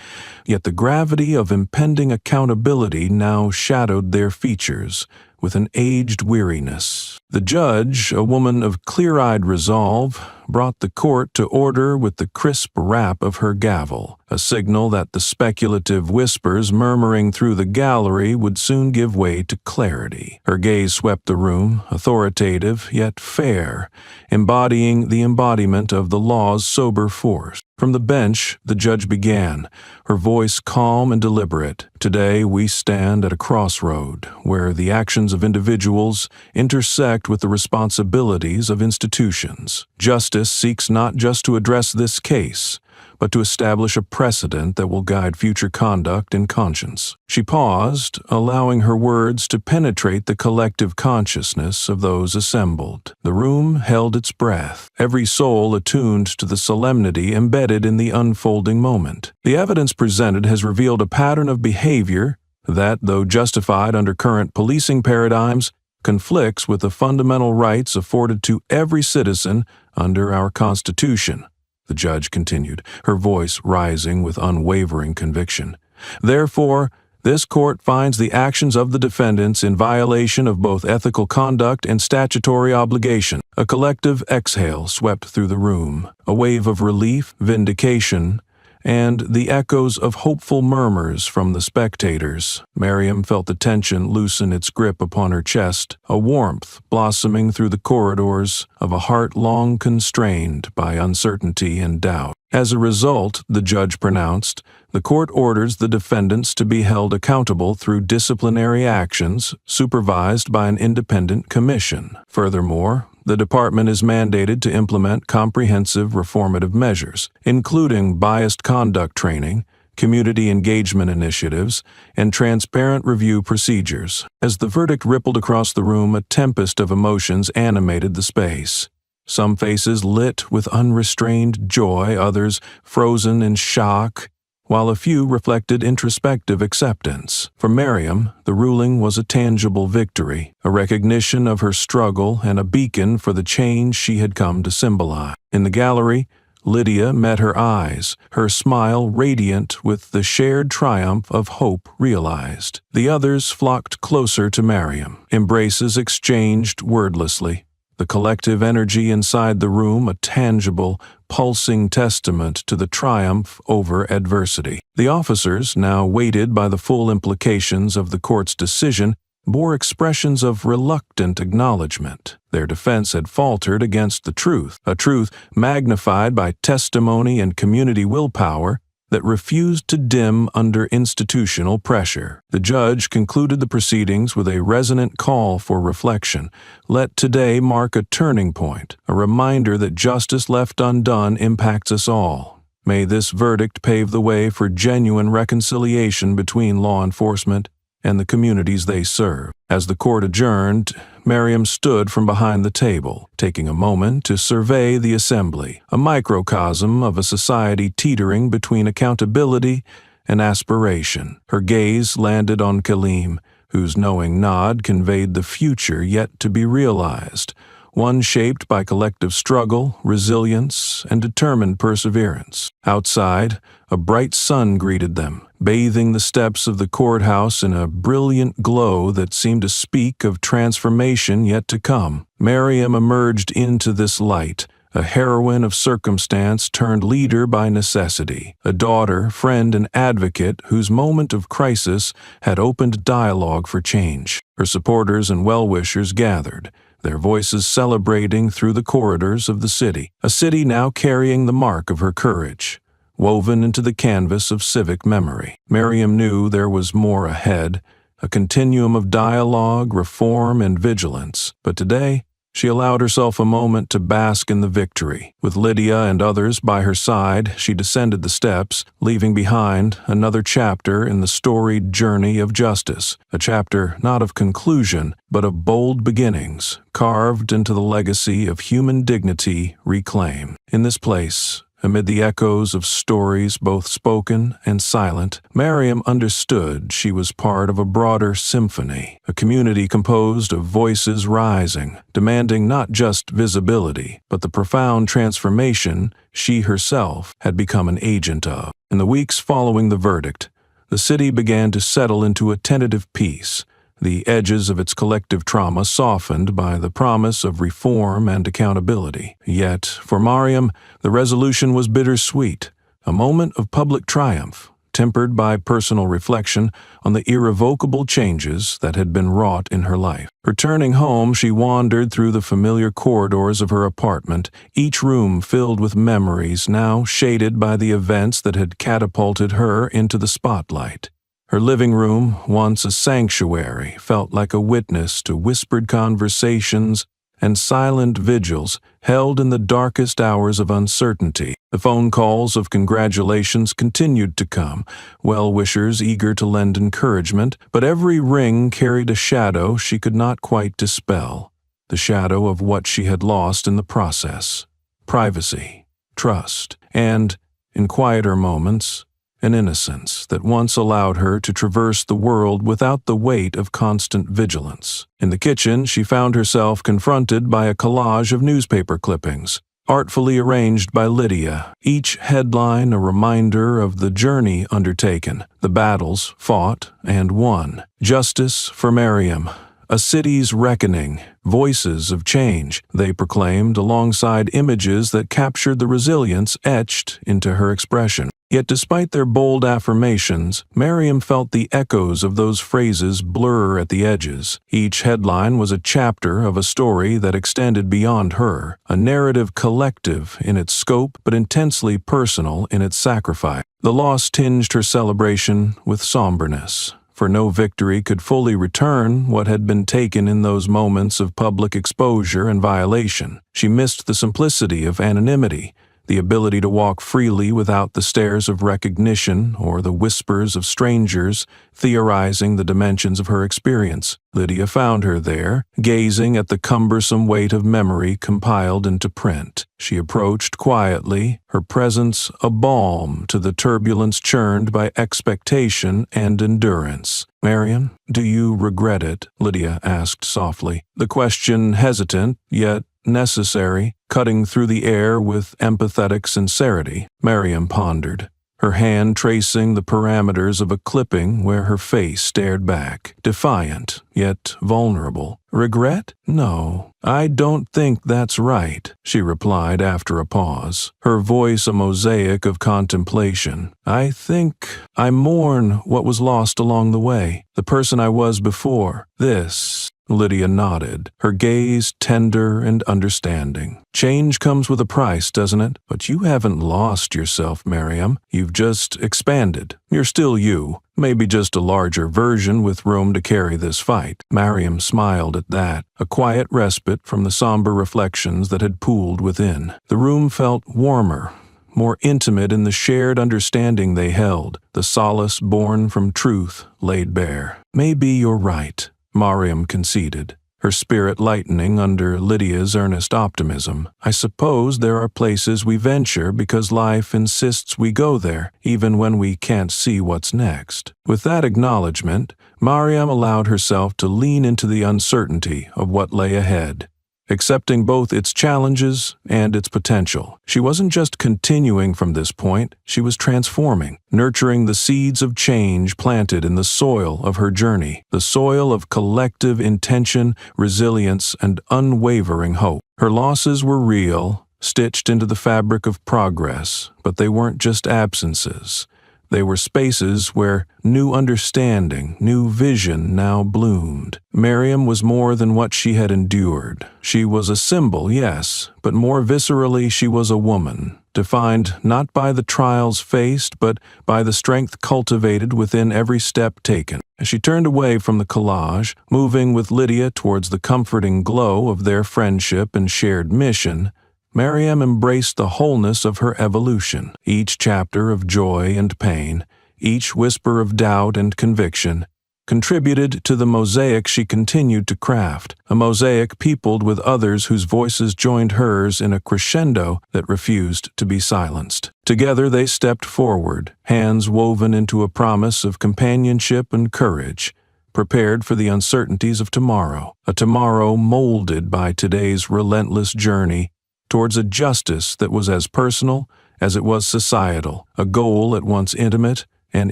yet the gravity of impending accountability now shadowed their features with an aged weariness. The judge, a woman of clear-eyed resolve, brought the court to order with the crisp rap of her gavel, a signal that the speculative whispers murmuring through the gallery would soon give way to clarity. Her gaze swept the room, authoritative yet fair, embodying the embodiment of the law's sober force. From the bench, the judge began, her voice calm and deliberate. "Today we stand at a crossroad where the actions of individuals intersect with the responsibilities of institutions. Justice seeks not just to address this case, but to establish a precedent that will guide future conduct and conscience." She paused, allowing her words to penetrate the collective consciousness of those assembled. The room held its breath, every soul attuned to the solemnity embedded in the unfolding moment. The evidence presented has revealed a pattern of behavior that, though justified under current policing paradigms, conflicts with the fundamental rights afforded to every citizen under our Constitution. The judge continued, her voice rising with unwavering conviction. "Therefore, this court finds the actions of the defendants in violation of both ethical conduct and statutory obligation." A collective exhale swept through the room, a wave of relief, vindication, and the echoes of hopeful murmurs from the spectators. Mariam felt the tension loosen its grip upon her chest, a warmth blossoming through the corridors of a heart long constrained by uncertainty and doubt. As a result, the judge pronounced, the court orders the defendants to be held accountable through disciplinary actions supervised by an independent commission. Furthermore, The department is mandated to implement comprehensive reformative measures, including biased conduct training, community engagement initiatives, and transparent review procedures. As the verdict rippled across the room, a tempest of emotions animated the space. Some faces lit with unrestrained joy, others frozen in shock, while a few reflected introspective acceptance. For Miriam, the ruling was a tangible victory, a recognition of her struggle and a beacon for the change she had come to symbolize. In the gallery, Lydia met her eyes, her smile radiant with the shared triumph of hope realized. The others flocked closer to Miriam, embraces exchanged wordlessly. The collective energy inside the room a tangible, pulsing testament to the triumph over adversity. The officers, now weighted by the full implications of the court's decision, bore expressions of reluctant acknowledgement. Their defense had faltered against the truth, a truth magnified by testimony and community willpower that refused to dim under institutional pressure. The judge concluded the proceedings with a resonant call for reflection. Let today mark a turning point, a reminder that justice left undone impacts us all. May this verdict pave the way for genuine reconciliation between law enforcement and the communities they serve. As the court adjourned, Miriam stood from behind the table, taking a moment to survey the assembly, a microcosm of a society teetering between accountability and aspiration. Her gaze landed on Kaleem, whose knowing nod conveyed the future yet to be realized, one shaped by collective struggle, resilience, and determined perseverance. Outside, a bright sun greeted them, bathing the steps of the courthouse in a brilliant glow that seemed to speak of transformation yet to come. Miriam emerged into this light, a heroine of circumstance turned leader by necessity, a daughter, friend, and advocate whose moment of crisis had opened dialogue for change. Her supporters and well-wishers gathered, their voices celebrating through the corridors of the city, a city now carrying the mark of her courage, woven into the canvas of civic memory. Miriam knew there was more ahead, a continuum of dialogue, reform, and vigilance. But today, she allowed herself a moment to bask in the victory. With Lydia and others by her side, she descended the steps, leaving behind another chapter in the storied journey of justice, a chapter not of conclusion, but of bold beginnings, carved into the legacy of human dignity reclaimed. In this place, amid the echoes of stories both spoken and silent, Miriam understood she was part of a broader symphony, a community composed of voices rising, demanding not just visibility, but the profound transformation she herself had become an agent of. In the weeks following the verdict, the city began to settle into a tentative peace, the edges of its collective trauma softened by the promise of reform and accountability. Yet, for Miriam, the resolution was bittersweet, a moment of public triumph, tempered by personal reflection on the irrevocable changes that had been wrought in her life. Returning home, she wandered through the familiar corridors of her apartment, each room filled with memories now shaded by the events that had catapulted her into the spotlight. Her living room, once a sanctuary, felt like a witness to whispered conversations and silent vigils held in the darkest hours of uncertainty. The phone calls of congratulations continued to come, well-wishers eager to lend encouragement, but every ring carried a shadow she could not quite dispel, the shadow of what she had lost in the process: privacy, trust, and, in quieter moments, an innocence that once allowed her to traverse the world without the weight of constant vigilance. In the kitchen, she found herself confronted by a collage of newspaper clippings, artfully arranged by Lydia, each headline a reminder of the journey undertaken, the battles fought and won. Justice for Miriam, a city's reckoning, voices of change, they proclaimed alongside images that captured the resilience etched into her expression. Yet despite their bold affirmations, Miriam felt the echoes of those phrases blur at the edges. Each headline was a chapter of a story that extended beyond her, a narrative collective in its scope but intensely personal in its sacrifice. The loss tinged her celebration with somberness. for no victory could fully return what had been taken in those moments of public exposure and violation. She missed the simplicity of anonymity, the ability to walk freely without the stares of recognition or the whispers of strangers theorizing the dimensions of her experience. Lydia found her there, gazing at the cumbersome weight of memory compiled into print. She approached quietly, her presence a balm to the turbulence churned by expectation and endurance. "Mariam, do you regret it?" Lydia asked softly, the question hesitant, yet necessary, cutting through the air with empathetic sincerity. Mariam pondered, her hand tracing the parameters of a clipping where her face stared back, defiant, yet vulnerable. "Regret? No, I don't think that's right," she replied after a pause, her voice a mosaic of contemplation. "I think I mourn what was lost along the way, the person I was before this." Lydia nodded, her gaze tender and understanding. "Change comes with a price, doesn't it? But you haven't lost yourself, Mariam. You've just expanded. You're still you, maybe just a larger version with room to carry this fight." Mariam smiled at that, a quiet respite from the somber reflections that had pooled within. The room felt warmer, more intimate in the shared understanding they held, the solace born from truth laid bare. "Maybe you're right," Mariam conceded, her spirit lightening under Lydia's earnest optimism. "I suppose there are places we venture because life insists we go there, even when we can't see what's next." With that acknowledgement, Mariam allowed herself to lean into the uncertainty of what lay ahead, accepting both its challenges and its potential. She wasn't just continuing from this point, she was transforming, nurturing the seeds of change planted in the soil of her journey, the soil of collective intention, resilience, and unwavering hope. Her losses were real, stitched into the fabric of progress, but they weren't just absences. They were spaces where new understanding, new vision now bloomed. Mariam was more than what she had endured. She was a symbol, yes, but more viscerally she was a woman, defined not by the trials faced, but by the strength cultivated within every step taken. As she turned away from the collage, moving with Lydia towards the comforting glow of their friendship and shared mission, Mariam embraced the wholeness of her evolution, each chapter of joy and pain, each whisper of doubt and conviction, contributed to the mosaic she continued to craft, a mosaic peopled with others whose voices joined hers in a crescendo that refused to be silenced. Together they stepped forward, hands woven into a promise of companionship and courage, prepared for the uncertainties of tomorrow, a tomorrow molded by today's relentless journey towards a justice that was as personal as it was societal, a goal at once intimate and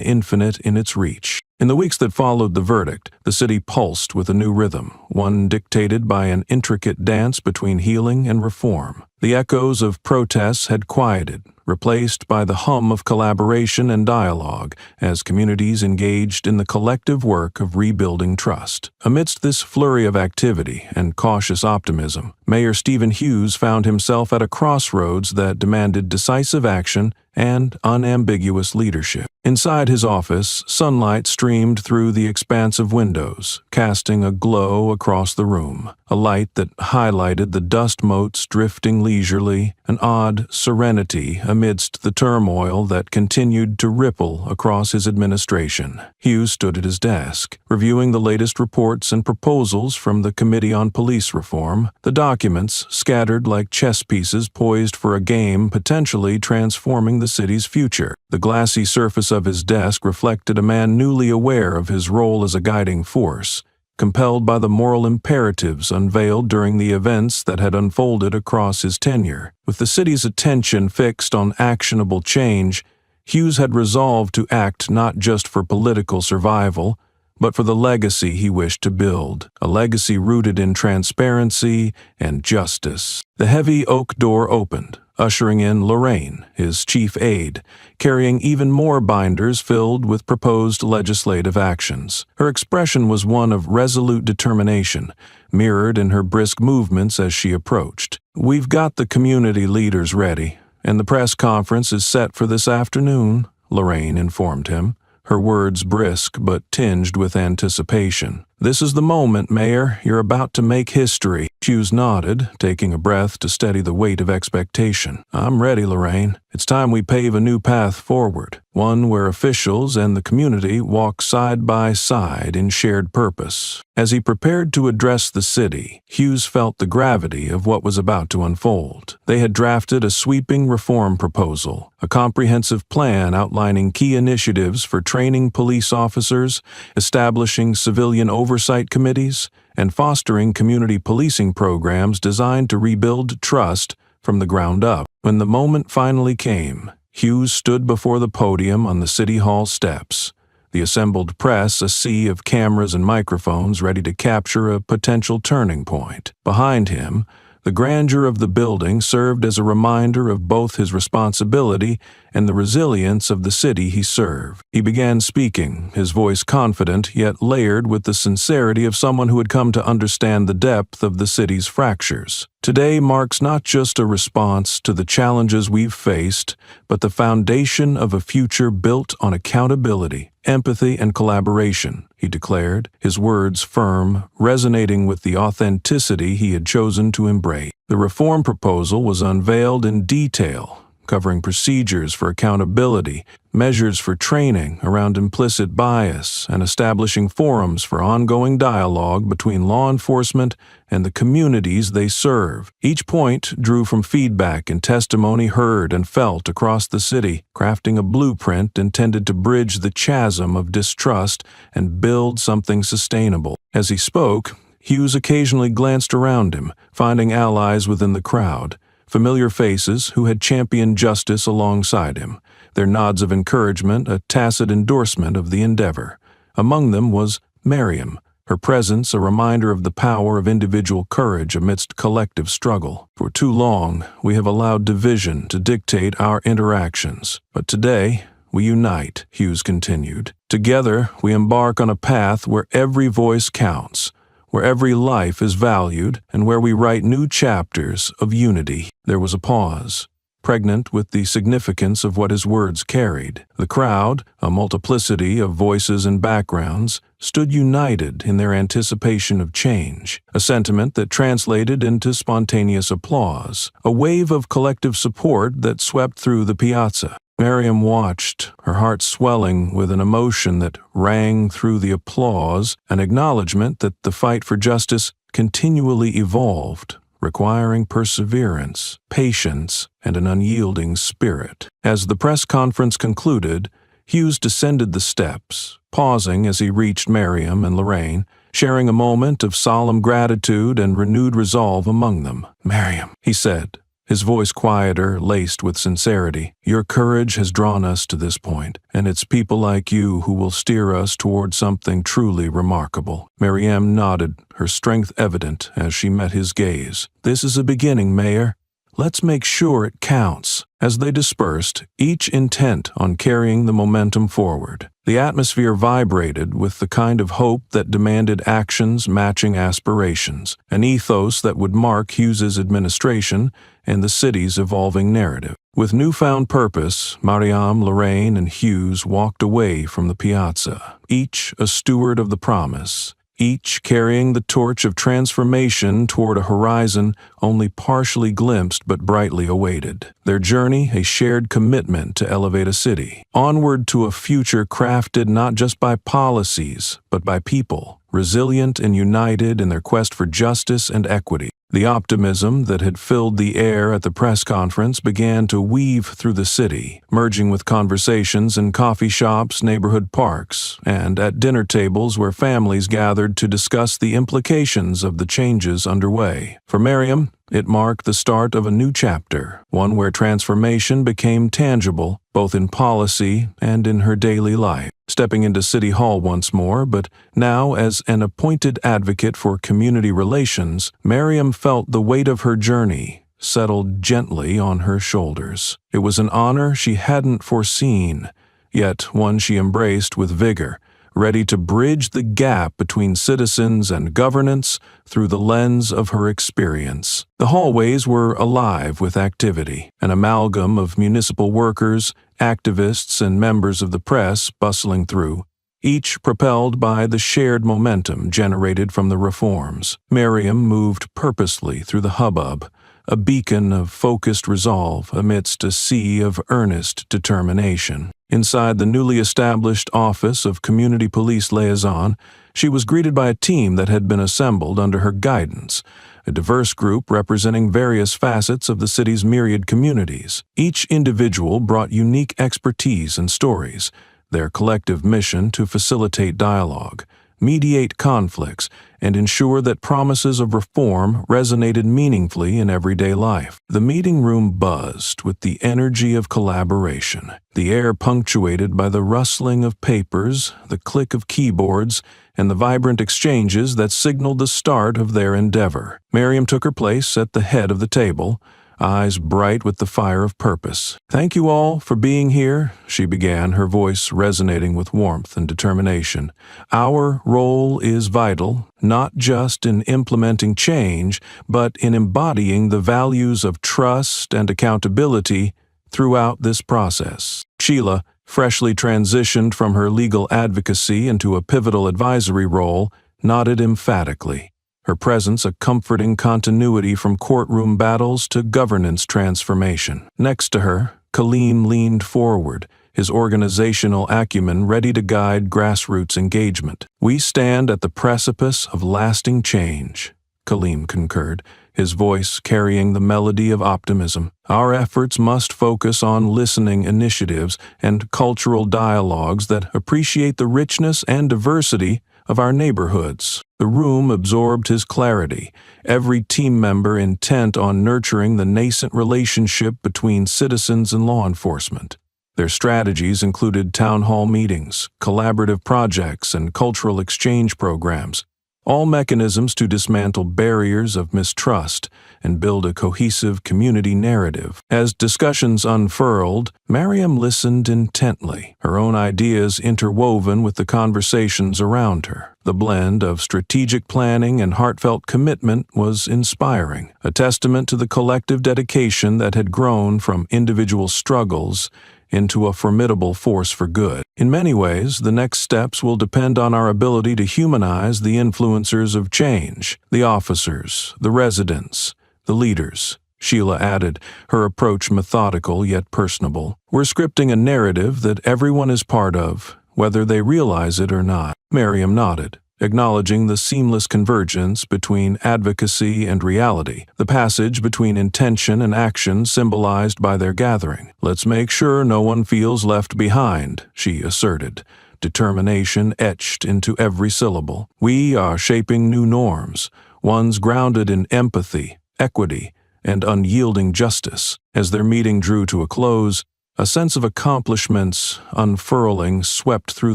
infinite in its reach. In the weeks that followed the verdict, the city pulsed with a new rhythm, one dictated by an intricate dance between healing and reform. The echoes of protests had quieted, replaced by the hum of collaboration and dialogue as communities engaged in the collective work of rebuilding trust. Amidst this flurry of activity and cautious optimism, Mayor Stephen Hughes found himself at a crossroads that demanded decisive action and unambiguous leadership. Inside his office, sunlight streamed through the expansive windows, casting a glow across the room, a light that highlighted the dust motes drifting leisurely, an odd serenity amidst the turmoil that continued to ripple across his administration. Hughes stood at his desk, reviewing the latest reports and proposals from the Committee on Police Reform, the documents scattered like chess pieces poised for a game potentially transforming the city's future. The glassy surface of his desk reflected a man newly aware of his role as a guiding force, compelled by the moral imperatives unveiled during the events that had unfolded across his tenure. With the city's attention fixed on actionable change, Hughes had resolved to act not just for political survival, but for the legacy he wished to build, a legacy rooted in transparency and justice. The heavy oak door opened, ushering in Lorraine, his chief aide, carrying even more binders filled with proposed legislative actions. Her expression was one of resolute determination, mirrored in her brisk movements as she approached. "We've got the community leaders ready, and the press conference is set for this afternoon," Lorraine informed him, her words brisk but tinged with anticipation. "This is the moment, Mayor. You're about to make history." Hughes nodded, taking a breath to steady the weight of expectation. "I'm ready, Lorraine. It's time we pave a new path forward, one where officials and the community walk side by side in shared purpose." As he prepared to address the city, Hughes felt the gravity of what was about to unfold. They had drafted a sweeping reform proposal, a comprehensive plan outlining key initiatives for training police officers, establishing civilian oversight committees, and fostering community policing programs designed to rebuild trust from the ground up. When the moment finally came, Hughes stood before the podium on the City Hall steps, the assembled press a sea of cameras and microphones ready to capture a potential turning point. Behind him, the grandeur of the building served as a reminder of both his responsibility and the resilience of the city he served. He began speaking, his voice confident yet layered with the sincerity of someone who had come to understand the depth of the city's fractures. "Today marks not just a response to the challenges we've faced, but the foundation of a future built on accountability, empathy, and collaboration," he declared, his words firm, resonating with the authenticity he had chosen to embrace. The reform proposal was unveiled in detail, covering procedures for accountability, measures for training around implicit bias, and establishing forums for ongoing dialogue between law enforcement and the communities they serve. Each point drew from feedback and testimony heard and felt across the city, crafting a blueprint intended to bridge the chasm of distrust and build something sustainable. As he spoke, Hughes occasionally glanced around him, finding allies within the crowd, familiar faces who had championed justice alongside him, their nods of encouragement a tacit endorsement of the endeavor. Among them was Miriam, her presence a reminder of the power of individual courage amidst collective struggle. "For too long, we have allowed division to dictate our interactions, but today we unite," Hughes continued. "Together, we embark on a path where every voice counts, where every life is valued, and where we write new chapters of unity." There was a pause, pregnant with the significance of what his words carried. The crowd, a multiplicity of voices and backgrounds, stood united in their anticipation of change, a sentiment that translated into spontaneous applause, a wave of collective support that swept through the piazza. Miriam watched, her heart swelling with an emotion that rang through the applause, an acknowledgement that the fight for justice continually evolved, requiring perseverance, patience, and an unyielding spirit. As the press conference concluded, Hughes descended the steps, pausing as he reached Miriam and Lorraine, sharing a moment of solemn gratitude and renewed resolve among them. "Miriam," he said, his voice quieter, laced with sincerity, "your courage has drawn us to this point, and it's people like you who will steer us toward something truly remarkable." Miriam nodded, her strength evident as she met his gaze. "This is a beginning, Mayor. Let's make sure it counts." As they dispersed, each intent on carrying the momentum forward, the atmosphere vibrated with the kind of hope that demanded actions matching aspirations, an ethos that would mark Hughes's administration and the city's evolving narrative. With newfound purpose, Miriam, Lorraine, and Hughes walked away from the piazza, each a steward of the promise, each carrying the torch of transformation toward a horizon only partially glimpsed but brightly awaited. Their journey a shared commitment to elevate a city, onward to a future crafted not just by policies, but by people, resilient and united in their quest for justice and equity. The optimism that had filled the air at the press conference began to weave through the city, merging with conversations in coffee shops, neighborhood parks, and at dinner tables where families gathered to discuss the implications of the changes underway. For Miriam, it marked the start of a new chapter, one where transformation became tangible, both in policy and in her daily life. Stepping into City Hall once more, but now as an appointed advocate for community relations, Miriam felt the weight of her journey settled gently on her shoulders. It was an honor she hadn't foreseen, yet one she embraced with vigor, ready to bridge the gap between citizens and governance through the lens of her experience. The hallways were alive with activity, an amalgam of municipal workers, activists and members of the press bustling through, each propelled by the shared momentum generated from the reforms. Miriam moved purposely through the hubbub, a beacon of focused resolve amidst a sea of earnest determination. Inside the newly established Office of Community Police Liaison, she was greeted by a team that had been assembled under her guidance, a diverse group representing various facets of the city's myriad communities. Each individual brought unique expertise and stories, their collective mission to facilitate dialogue, mediate conflicts, and ensure that promises of reform resonated meaningfully in everyday life. The meeting room buzzed with the energy of collaboration, the air punctuated by the rustling of papers, the click of keyboards, and the vibrant exchanges that signaled the start of their endeavor. Miriam took her place at the head of the table, eyes bright with the fire of purpose. "Thank you all for being here," she began, her voice resonating with warmth and determination. "Our role is vital, not just in implementing change, but in embodying the values of trust and accountability throughout this process." Sheila, freshly transitioned from her legal advocacy into a pivotal advisory role, nodded emphatically, her presence a comforting continuity from courtroom battles to governance transformation. Next to her, Kaleem leaned forward, his organizational acumen ready to guide grassroots engagement. "We stand at the precipice of lasting change," Kaleem concurred, his voice carrying the melody of optimism. "Our efforts must focus on listening initiatives and cultural dialogues that appreciate the richness and diversity of our neighborhoods." The room absorbed his clarity, every team member intent on nurturing the nascent relationship between citizens and law enforcement. Their strategies included town hall meetings, collaborative projects, and cultural exchange programs, all mechanisms to dismantle barriers of mistrust and build a cohesive community narrative. As discussions unfurled, Miriam listened intently, her own ideas interwoven with the conversations around her. The blend of strategic planning and heartfelt commitment was inspiring, a testament to the collective dedication that had grown from individual struggles into a formidable force for good. In many ways, the next steps will depend on our ability to humanize the influencers of change, the officers, the residents, the leaders. Sheila added, her approach methodical yet personable. "We're scripting a narrative that everyone is part of, whether they realize it or not." Miriam nodded, acknowledging the seamless convergence between advocacy and reality, the passage between intention and action symbolized by their gathering. "Let's make sure no one feels left behind," she asserted, determination etched into every syllable. "We are shaping new norms, ones grounded in empathy, equity, and unyielding justice." As their meeting drew to a close, a sense of accomplishments unfurling swept through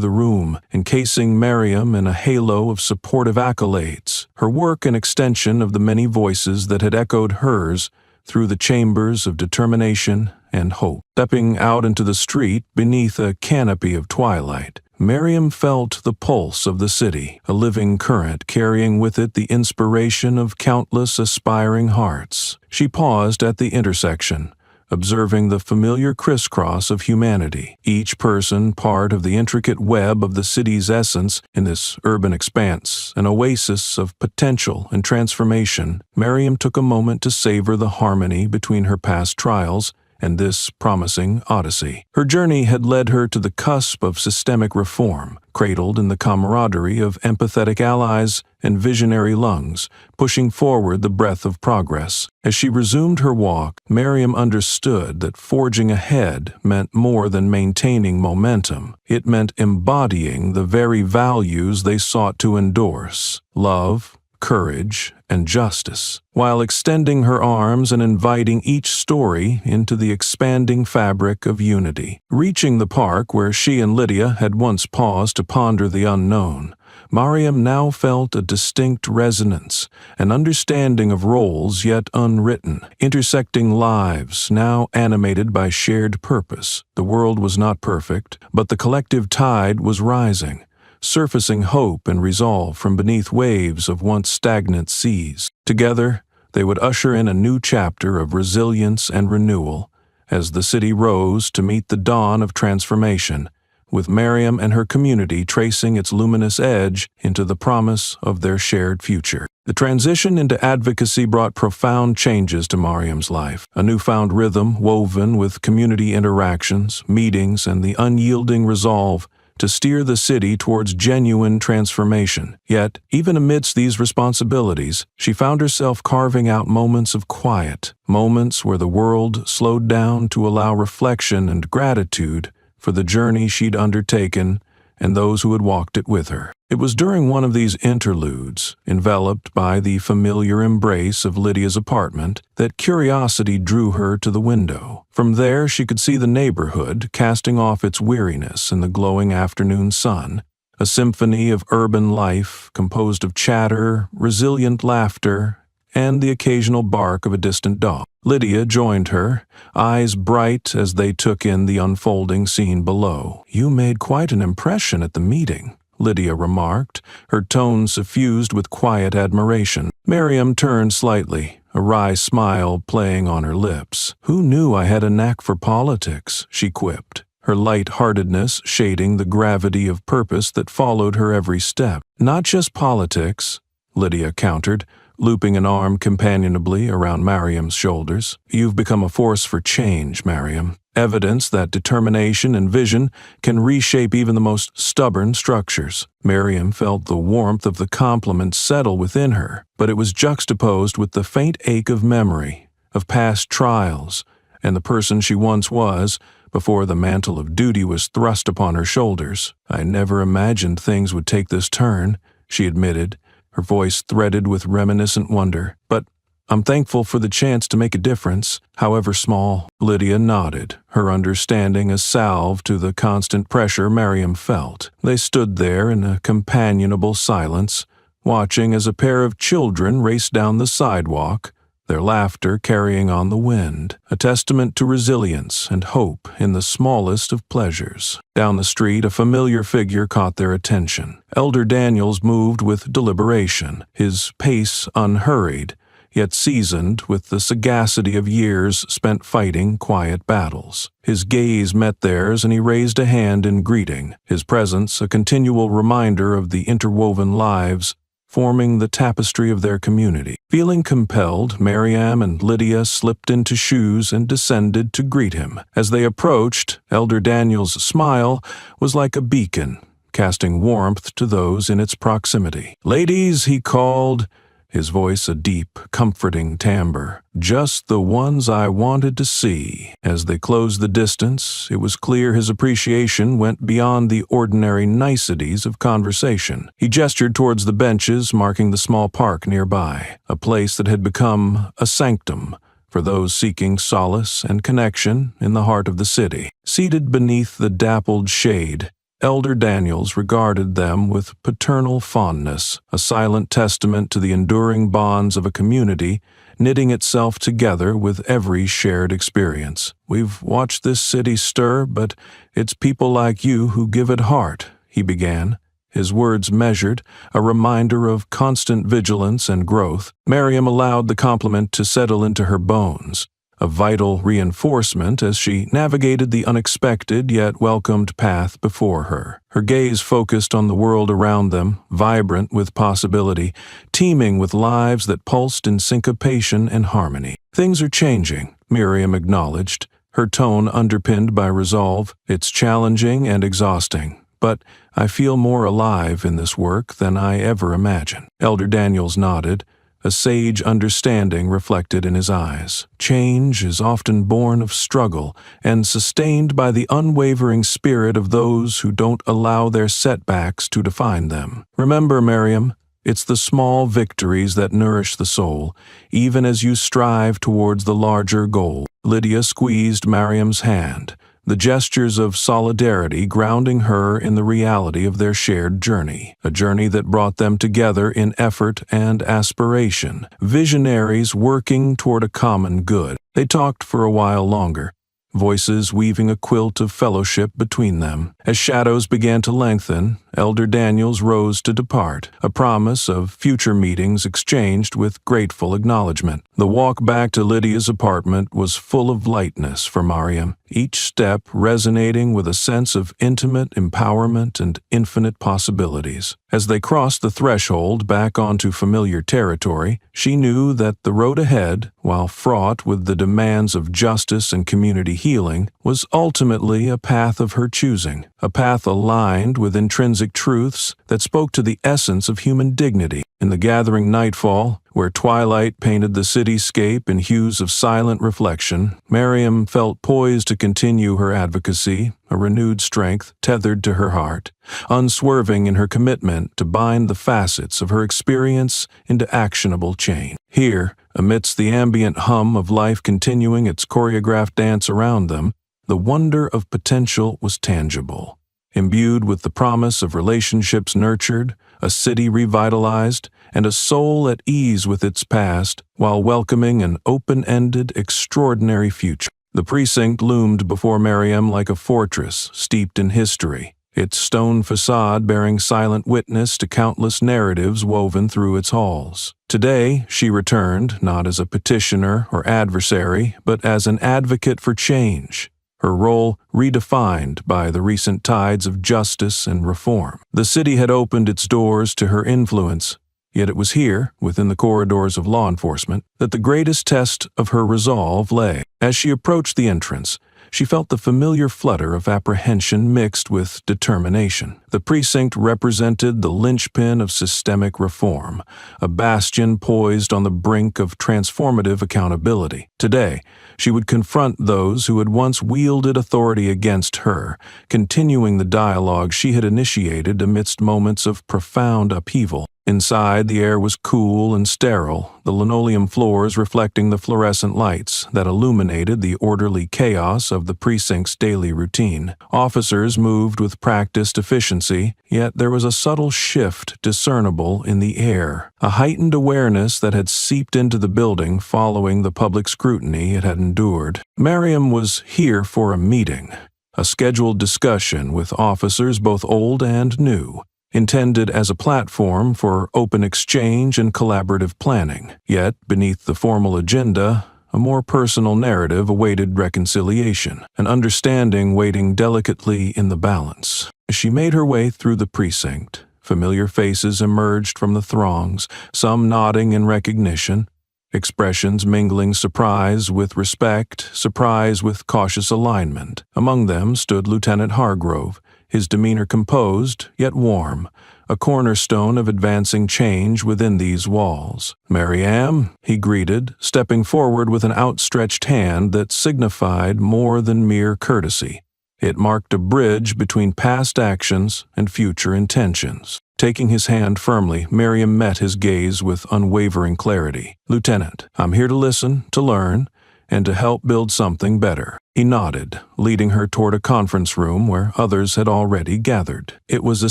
the room, encasing Miriam in a halo of supportive accolades, her work an extension of the many voices that had echoed hers through the chambers of determination and hope. Stepping out into the street beneath a canopy of twilight, Miriam felt the pulse of the city, a living current carrying with it the inspiration of countless aspiring hearts. She paused at the intersection, observing the familiar crisscross of humanity, each person part of the intricate web of the city's essence. In this urban expanse, an oasis of potential and transformation, Miriam took a moment to savor the harmony between her past trials and this promising odyssey. Her journey had led her to the cusp of systemic reform, cradled in the camaraderie of empathetic allies and visionary lungs, pushing forward the breath of progress. As she resumed her walk, Miriam understood that forging ahead meant more than maintaining momentum. It meant embodying the very values they sought to endorse: love, courage, and justice, while extending her arms and inviting each story into the expanding fabric of unity. Reaching the park where she and Lydia had once paused to ponder the unknown, Miriam now felt a distinct resonance, an understanding of roles yet unwritten, intersecting lives now animated by shared purpose. The world was not perfect, but the collective tide was rising, surfacing hope and resolve from beneath waves of once stagnant seas. Together, they would usher in a new chapter of resilience and renewal, as the city rose to meet the dawn of transformation, with Miriam and her community tracing its luminous edge into the promise of their shared future. The transition into advocacy brought profound changes to Miriam's life, a newfound rhythm woven with community interactions, meetings, and the unyielding resolve to steer the city towards genuine transformation. Yet, even amidst these responsibilities, she found herself carving out moments of quiet, moments where the world slowed down to allow reflection and gratitude for the journey she'd undertaken and those who had walked it with her. It was during one of these interludes, enveloped by the familiar embrace of Lydia's apartment, that curiosity drew her to the window. From there she could see the neighborhood casting off its weariness in the glowing afternoon sun, a symphony of urban life composed of chatter, resilient laughter, and the occasional bark of a distant dog. Lydia joined her, eyes bright as they took in the unfolding scene below. "You made quite an impression at the meeting," Lydia remarked, her tone suffused with quiet admiration. Miriam turned slightly, a wry smile playing on her lips. "Who knew I had a knack for politics?" she quipped, her light-heartedness shading the gravity of purpose that followed her every step. "Not just politics," Lydia countered, looping an arm companionably around Miriam's shoulders. "You've become a force for change, Miriam. Evidence that determination and vision can reshape even the most stubborn structures." Miriam felt the warmth of the compliment settle within her, but it was juxtaposed with the faint ache of memory, of past trials, and the person she once was before the mantle of duty was thrust upon her shoulders. "I never imagined things would take this turn," she admitted, her voice threaded with reminiscent wonder. "But I'm thankful for the chance to make a difference, however small." Lydia nodded, her understanding a salve to the constant pressure Miriam felt. They stood there in a companionable silence, watching as a pair of children raced down the sidewalk, their laughter carrying on the wind, a testament to resilience and hope in the smallest of pleasures. Down the street, a familiar figure caught their attention. Elder Daniels moved with deliberation, his pace unhurried, yet seasoned with the sagacity of years spent fighting quiet battles. His gaze met theirs and he raised a hand in greeting, his presence a continual reminder of the interwoven lives forming the tapestry of their community. Feeling compelled, Miriam and Lydia slipped into shoes and descended to greet him. As they approached, Elder Daniel's smile was like a beacon, casting warmth to those in its proximity. "Ladies," he called, his voice a deep, comforting timbre. "Just the ones I wanted to see." As they closed the distance, it was clear his appreciation went beyond the ordinary niceties of conversation. He gestured towards the benches marking the small park nearby, a place that had become a sanctum for those seeking solace and connection in the heart of the city. Seated beneath the dappled shade, Elder Daniels regarded them with paternal fondness, a silent testament to the enduring bonds of a community knitting itself together with every shared experience. "We've watched this city stir, but it's people like you who give it heart," he began, his words measured, a reminder of constant vigilance and growth. Miriam allowed the compliment to settle into her bones, a vital reinforcement as she navigated the unexpected yet welcomed path before her. Her gaze focused on the world around them, vibrant with possibility, teeming with lives that pulsed in syncopation and harmony. "Things are changing," Miriam acknowledged, her tone underpinned by resolve. "It's challenging and exhausting, but I feel more alive in this work than I ever imagined." Elder Daniels nodded, a sage understanding reflected in his eyes. "Change is often born of struggle and sustained by the unwavering spirit of those who don't allow their setbacks to define them. Remember, Miriam, it's the small victories that nourish the soul, even as you strive towards the larger goal." Lydia squeezed Miriam's hand, the gestures of solidarity grounding her in the reality of their shared journey, a journey that brought them together in effort and aspiration, visionaries working toward a common good. They talked for a while longer, voices weaving a quilt of fellowship between them. As shadows began to lengthen, Elder Daniels rose to depart, a promise of future meetings exchanged with grateful acknowledgement. The walk back to Lydia's apartment was full of lightness for Mariam, each step resonating with a sense of intimate empowerment and infinite possibilities. As they crossed the threshold back onto familiar territory, she knew that the road ahead, while fraught with the demands of justice and community healing, was ultimately a path of her choosing, a path aligned with intrinsic truths that spoke to the essence of human dignity. In the gathering nightfall, where twilight painted the cityscape in hues of silent reflection, Mariam felt poised to continue her advocacy, a renewed strength tethered to her heart, unswerving in her commitment to bind the facets of her experience into actionable change. Here, amidst the ambient hum of life continuing its choreographed dance around them, the wonder of potential was tangible. Imbued with the promise of relationships nurtured, a city revitalized, and a soul at ease with its past, while welcoming an open-ended, extraordinary future. The precinct loomed before Mariam like a fortress steeped in history, its stone facade bearing silent witness to countless narratives woven through its halls. Today, she returned, not as a petitioner or adversary, but as an advocate for change, her role redefined by the recent tides of justice and reform. The city had opened its doors to her influence, yet it was here, within the corridors of law enforcement, that the greatest test of her resolve lay. As she approached the entrance, she felt the familiar flutter of apprehension mixed with determination. The precinct represented the linchpin of systemic reform, a bastion poised on the brink of transformative accountability. Today, she would confront those who had once wielded authority against her, continuing the dialogue she had initiated amidst moments of profound upheaval. Inside, the air was cool and sterile, the linoleum floors reflecting the fluorescent lights that illuminated the orderly chaos of the precinct's daily routine. Officers moved with practiced efficiency, yet there was a subtle shift discernible in the air, a heightened awareness that had seeped into the building following the public scrutiny it had endured. Mariam was here for a meeting, a scheduled discussion with officers both old and new, intended as a platform for open exchange and collaborative planning. Yet, beneath the formal agenda, a more personal narrative awaited reconciliation, an understanding waiting delicately in the balance. As she made her way through the precinct, familiar faces emerged from the throngs, some nodding in recognition, expressions mingling surprise with respect, surprise with cautious alignment. Among them stood Lieutenant Hargrove, his demeanor composed, yet warm, a cornerstone of advancing change within these walls. "Mariam," he greeted, stepping forward with an outstretched hand that signified more than mere courtesy. It marked a bridge between past actions and future intentions. Taking his hand firmly, Mariam met his gaze with unwavering clarity. "Lieutenant, I'm here to listen, to learn, and to help build something better." He nodded, leading her toward a conference room where others had already gathered. It was a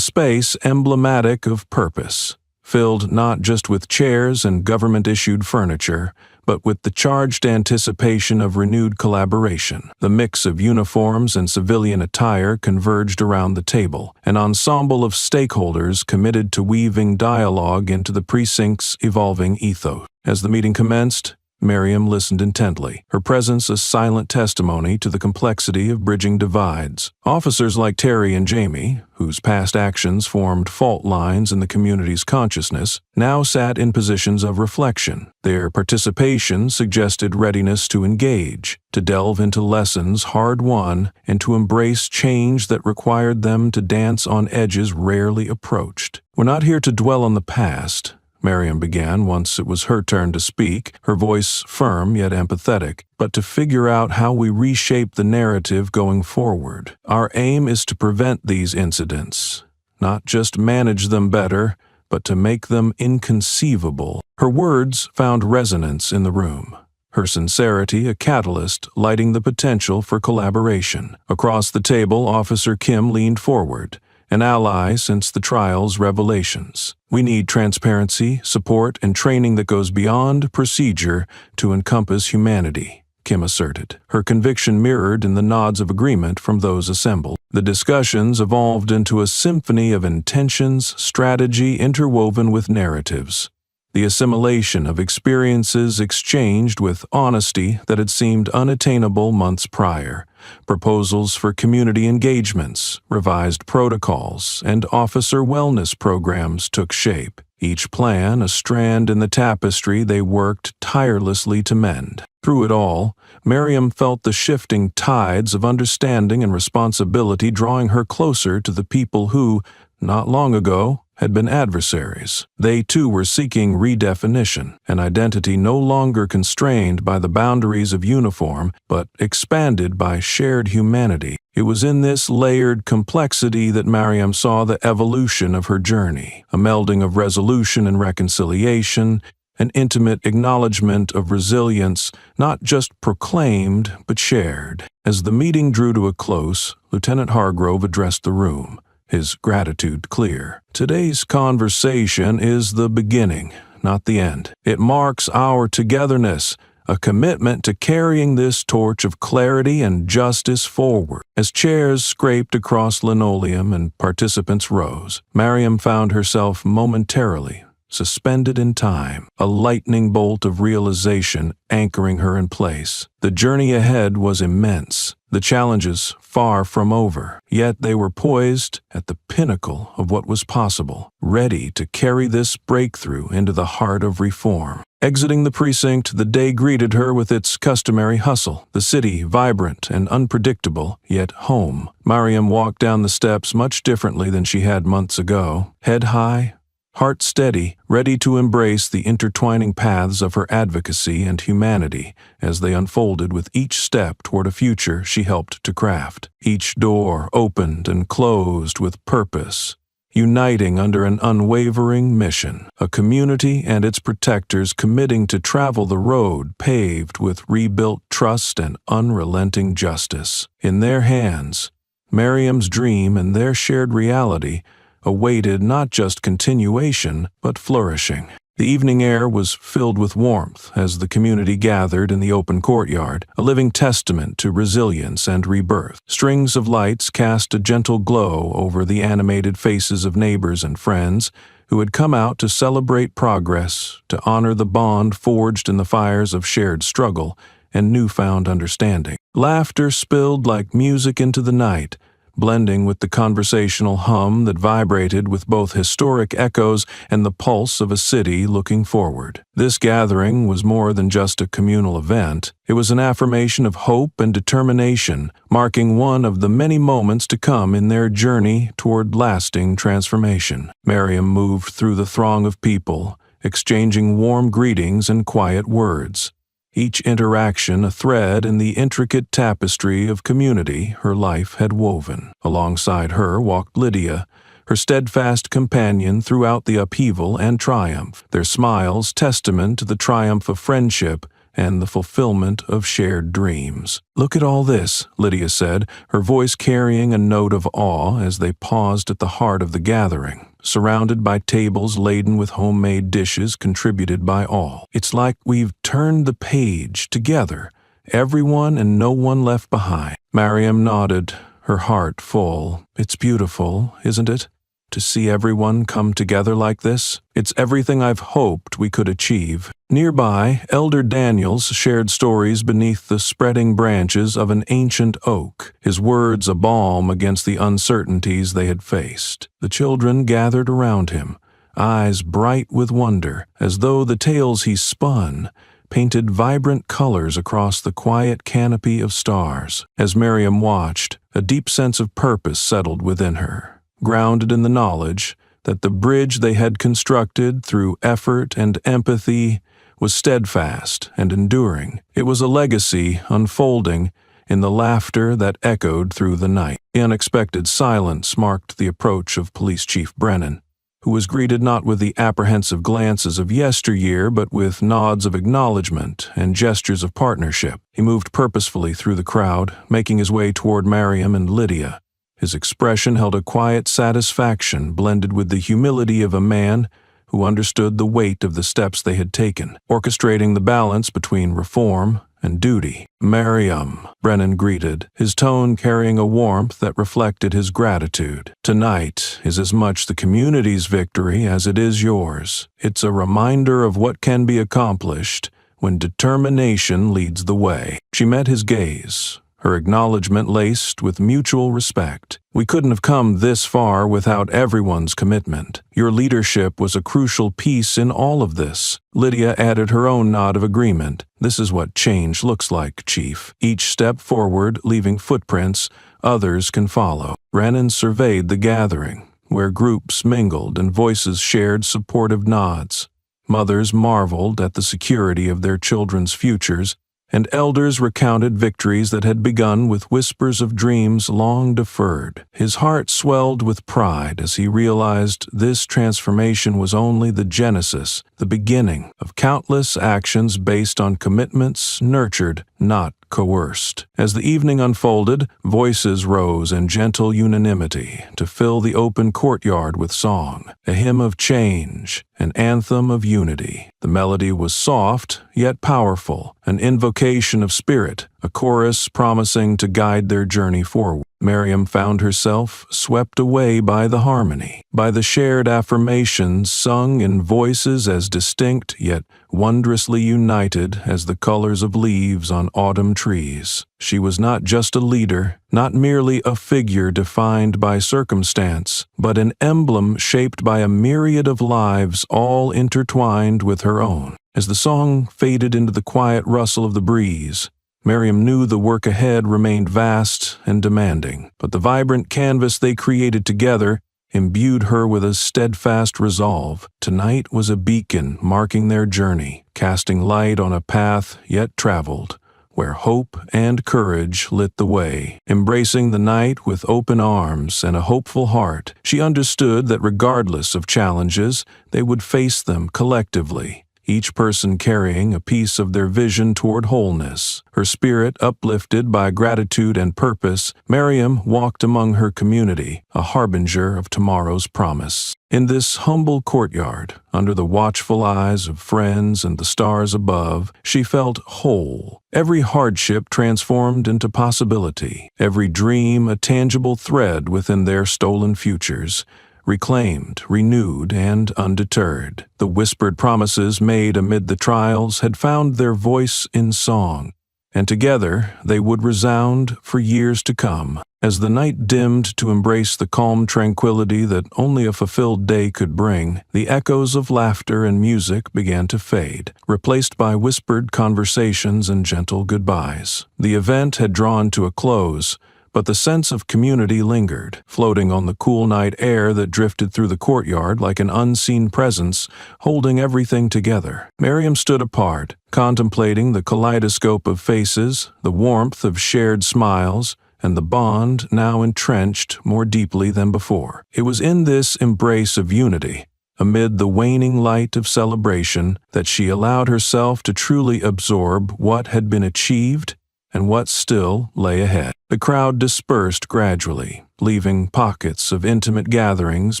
space emblematic of purpose, filled not just with chairs and government-issued furniture, but with the charged anticipation of renewed collaboration. The mix of uniforms and civilian attire converged around the table, an ensemble of stakeholders committed to weaving dialogue into the precinct's evolving ethos. As the meeting commenced, Mariam listened intently, her presence a silent testimony to the complexity of bridging divides. Officers like Terry and Jamie, whose past actions formed fault lines in the community's consciousness, now sat in positions of reflection. Their participation suggested readiness to engage, to delve into lessons hard-won, and to embrace change that required them to dance on edges rarely approached. "We're not here to dwell on the past," Mariam began once it was her turn to speak, her voice firm yet empathetic, "but to figure out how we reshape the narrative going forward. Our aim is to prevent these incidents, not just manage them better, but to make them inconceivable." Her words found resonance in the room, her sincerity a catalyst lighting the potential for collaboration. Across the table, Officer Kim leaned forward, an ally since the trial's revelations. "We need transparency, support, and training that goes beyond procedure to encompass humanity," Kim asserted, her conviction mirrored in the nods of agreement from those assembled. The discussions evolved into a symphony of intentions, strategy interwoven with narratives. the assimilation of experiences exchanged with honesty that had seemed unattainable months prior. Proposals for community engagements, revised protocols, and officer wellness programs took shape, each plan a strand in the tapestry they worked tirelessly to mend. Through it all, Miriam felt the shifting tides of understanding and responsibility drawing her closer to the people who, not long ago, had been adversaries. They too were seeking redefinition, an identity no longer constrained by the boundaries of uniform, but expanded by shared humanity. It was in this layered complexity that Miriam saw the evolution of her journey, a melding of resolution and reconciliation, an intimate acknowledgement of resilience, not just proclaimed, but shared. As the meeting drew to a close, Lieutenant Hargrove addressed the room, his gratitude clear. Today's conversation is the beginning, not the end. It marks our togetherness, a commitment to carrying this torch of clarity and justice forward. As chairs scraped across linoleum and participants rose, Miriam found herself momentarily suspended in time, a lightning bolt of realization anchoring her in place. The journey ahead was immense, the challenges far from over, yet they were poised at the pinnacle of what was possible, ready to carry this breakthrough into the heart of reform. Exiting the precinct, the day greeted her with its customary hustle, the city vibrant and unpredictable, yet home. Miriam walked down the steps much differently than she had months ago, head high, heart steady, ready to embrace the intertwining paths of her advocacy and humanity as they unfolded with each step toward a future she helped to craft. Each door opened and closed with purpose, uniting under an unwavering mission, a community and its protectors committing to travel the road paved with rebuilt trust and unrelenting justice. In their hands, Miriam's dream and their shared reality awaited not just continuation, but flourishing. The evening air was filled with warmth as the community gathered in the open courtyard, a living testament to resilience and rebirth. Strings of lights cast a gentle glow over the animated faces of neighbors and friends who had come out to celebrate progress, to honor the bond forged in the fires of shared struggle and newfound understanding. Laughter spilled like music into the night, blending with the conversational hum that vibrated with both historic echoes and the pulse of a city looking forward. This gathering was more than just a communal event. It was an affirmation of hope and determination, marking one of the many moments to come in their journey toward lasting transformation. Miriam moved through the throng of people, exchanging warm greetings and quiet words, each interaction a thread in the intricate tapestry of community her life had woven. Alongside her walked Lydia, her steadfast companion throughout the upheaval and triumph, their smiles testament to the triumph of friendship and the fulfillment of shared dreams. "Look at all this," Lydia said, her voice carrying a note of awe as they paused at the heart of the gathering, surrounded by tables laden with homemade dishes contributed by all. "It's like we've turned the page together, everyone and no one left behind." Miriam nodded, her heart full. "It's beautiful, isn't it? To see everyone come together like this. It's everything I've hoped we could achieve." Nearby, Elder Daniels shared stories beneath the spreading branches of an ancient oak, his words a balm against the uncertainties they had faced. The children gathered around him, eyes bright with wonder, as though the tales he spun painted vibrant colors across the quiet canopy of stars. As Miriam watched, a deep sense of purpose settled within her, grounded in the knowledge that the bridge they had constructed through effort and empathy was steadfast and enduring. It was a legacy unfolding in the laughter that echoed through the night. The unexpected silence marked the approach of Police Chief Brennan, who was greeted not with the apprehensive glances of yesteryear, but with nods of acknowledgement and gestures of partnership. He moved purposefully through the crowd, making his way toward Miriam and Lydia. His expression held a quiet satisfaction blended with the humility of a man who understood the weight of the steps they had taken, orchestrating the balance between reform and duty. "Miriam," Brennan greeted, his tone carrying a warmth that reflected his gratitude. "Tonight is as much the community's victory as it is yours. It's a reminder of what can be accomplished when determination leads the way." She met his gaze, her acknowledgement laced with mutual respect. "We couldn't have come this far without everyone's commitment. Your leadership was a crucial piece in all of this." Lydia added her own nod of agreement. "This is what change looks like, Chief. Each step forward, leaving footprints others can follow." Brennan surveyed the gathering, where groups mingled and voices shared supportive nods. Mothers marveled at the security of their children's futures, and elders recounted victories that had begun with whispers of dreams long deferred. His heart swelled with pride as he realized this transformation was only the genesis, the beginning of countless actions based on commitments nurtured, not coerced. As the evening unfolded, voices rose in gentle unanimity to fill the open courtyard with song, a hymn of change, an anthem of unity. The melody was soft, yet powerful, an invocation of spirit, a chorus promising to guide their journey forward. Miriam found herself swept away by the harmony, by the shared affirmations sung in voices as distinct yet wondrously united as the colors of leaves on autumn trees. She was not just a leader, not merely a figure defined by circumstance, but an emblem shaped by a myriad of lives all intertwined with her own. As the song faded into the quiet rustle of the breeze, Miriam knew the work ahead remained vast and demanding, but the vibrant canvas they created together imbued her with a steadfast resolve. Tonight was a beacon marking their journey, casting light on a path yet traveled, where hope and courage lit the way. Embracing the night with open arms and a hopeful heart, she understood that regardless of challenges, they would face them collectively, each person carrying a piece of their vision toward wholeness. Her spirit uplifted by gratitude and purpose, Miriam walked among her community, a harbinger of tomorrow's promise. In this humble courtyard, under the watchful eyes of friends and the stars above, she felt whole. Every hardship transformed into possibility, every dream a tangible thread within their stolen futures, reclaimed, renewed, and undeterred. The whispered promises made amid the trials had found their voice in song, and together they would resound for years to come. As the night dimmed to embrace the calm tranquility that only a fulfilled day could bring, the echoes of laughter and music began to fade, replaced by whispered conversations and gentle goodbyes. The event had drawn to a close, but the sense of community lingered, floating on the cool night air that drifted through the courtyard like an unseen presence, holding everything together. Miriam stood apart, contemplating the kaleidoscope of faces, the warmth of shared smiles, and the bond now entrenched more deeply than before. It was in this embrace of unity, amid the waning light of celebration, that she allowed herself to truly absorb what had been achieved and what still lay ahead. The crowd dispersed gradually, leaving pockets of intimate gatherings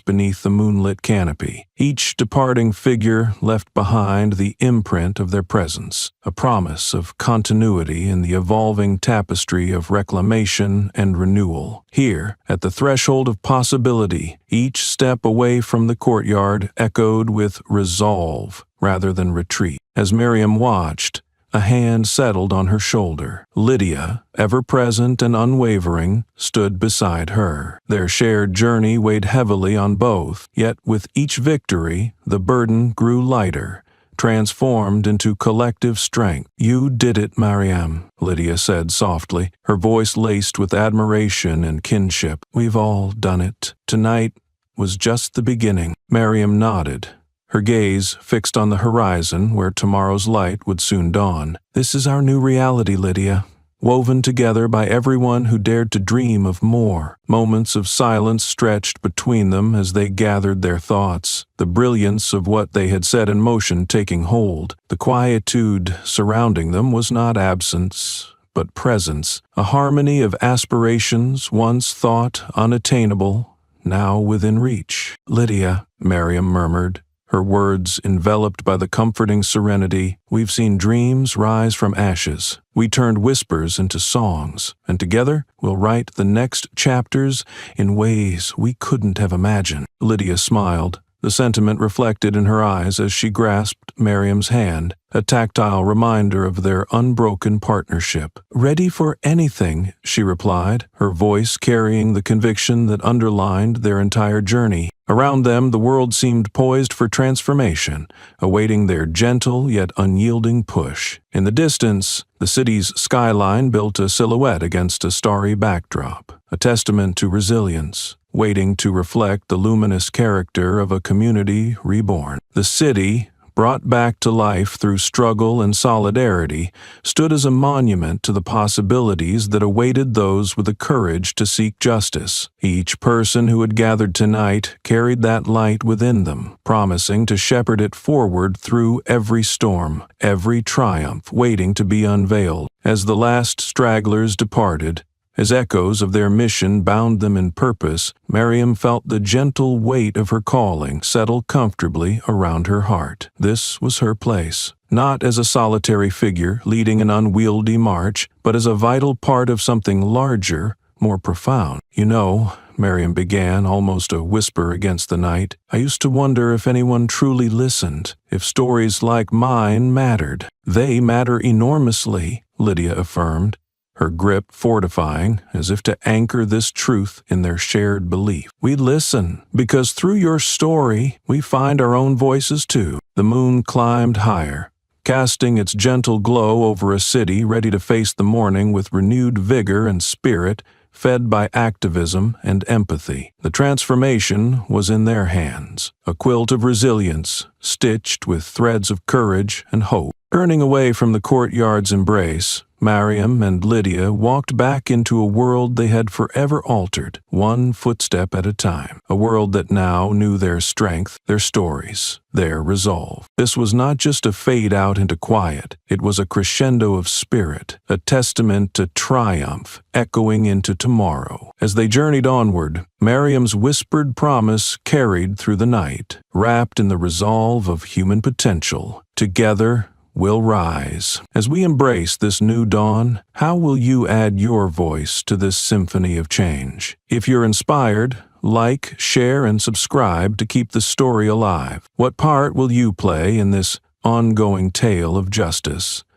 beneath the moonlit canopy. Each departing figure left behind the imprint of their presence, a promise of continuity in the evolving tapestry of reclamation and renewal. Here, at the threshold of possibility, each step away from the courtyard echoed with resolve rather than retreat. As Miriam watched, a hand settled on her shoulder. Lydia, ever present and unwavering, stood beside her. Their shared journey weighed heavily on both, yet with each victory, the burden grew lighter, transformed into collective strength. "You did it, Miriam," Lydia said softly, her voice laced with admiration and kinship. "We've all done it. Tonight was just the beginning." Miriam nodded, her gaze fixed on the horizon where tomorrow's light would soon dawn. "This is our new reality, Lydia, woven together by everyone who dared to dream of more." Moments of silence stretched between them as they gathered their thoughts, the brilliance of what they had set in motion taking hold. The quietude surrounding them was not absence, but presence, a harmony of aspirations once thought unattainable, now within reach. "Lydia," Miriam murmured, her words enveloped by the comforting serenity. We've seen dreams rise from ashes. We turned whispers into songs, and together we'll write the next chapters in ways we couldn't have imagined. Lydia smiled, the sentiment reflected in her eyes as she grasped Miriam's hand, a tactile reminder of their unbroken partnership. "Ready for anything," she replied, her voice carrying the conviction that underlined their entire journey. Around them, the world seemed poised for transformation, awaiting their gentle yet unyielding push. In the distance, the city's skyline built a silhouette against a starry backdrop, a testament to resilience, waiting to reflect the luminous character of a community reborn. The city, brought back to life through struggle and solidarity, stood as a monument to the possibilities that awaited those with the courage to seek justice. Each person who had gathered tonight carried that light within them, promising to shepherd it forward through every storm, every triumph waiting to be unveiled. As the last stragglers departed, as echoes of their mission bound them in purpose, Miriam felt the gentle weight of her calling settle comfortably around her heart. This was her place, not as a solitary figure leading an unwieldy march, but as a vital part of something larger, more profound. "You know," Miriam began, almost a whisper against the night, "I used to wonder if anyone truly listened, if stories like mine mattered." "They matter enormously," Lydia affirmed, her grip fortifying, as if to anchor this truth in their shared belief. "We listen, because through your story, we find our own voices too." The moon climbed higher, casting its gentle glow over a city ready to face the morning with renewed vigor and spirit, fed by activism and empathy. The transformation was in their hands, a quilt of resilience, stitched with threads of courage and hope. Turning away from the courtyard's embrace, Miriam and Lydia walked back into a world they had forever altered, one footstep at a time, a world that now knew their strength, their stories, their resolve. This was not just a fade out into quiet, it was a crescendo of spirit, a testament to triumph, echoing into tomorrow. As they journeyed onward, Miriam's whispered promise carried through the night, wrapped in the resolve of human potential. Together, we'll rise. As we embrace this new dawn, how will you add your voice to this symphony of change? If you're inspired, like, share, and subscribe to keep the story alive. What part will you play in this ongoing tale of justice?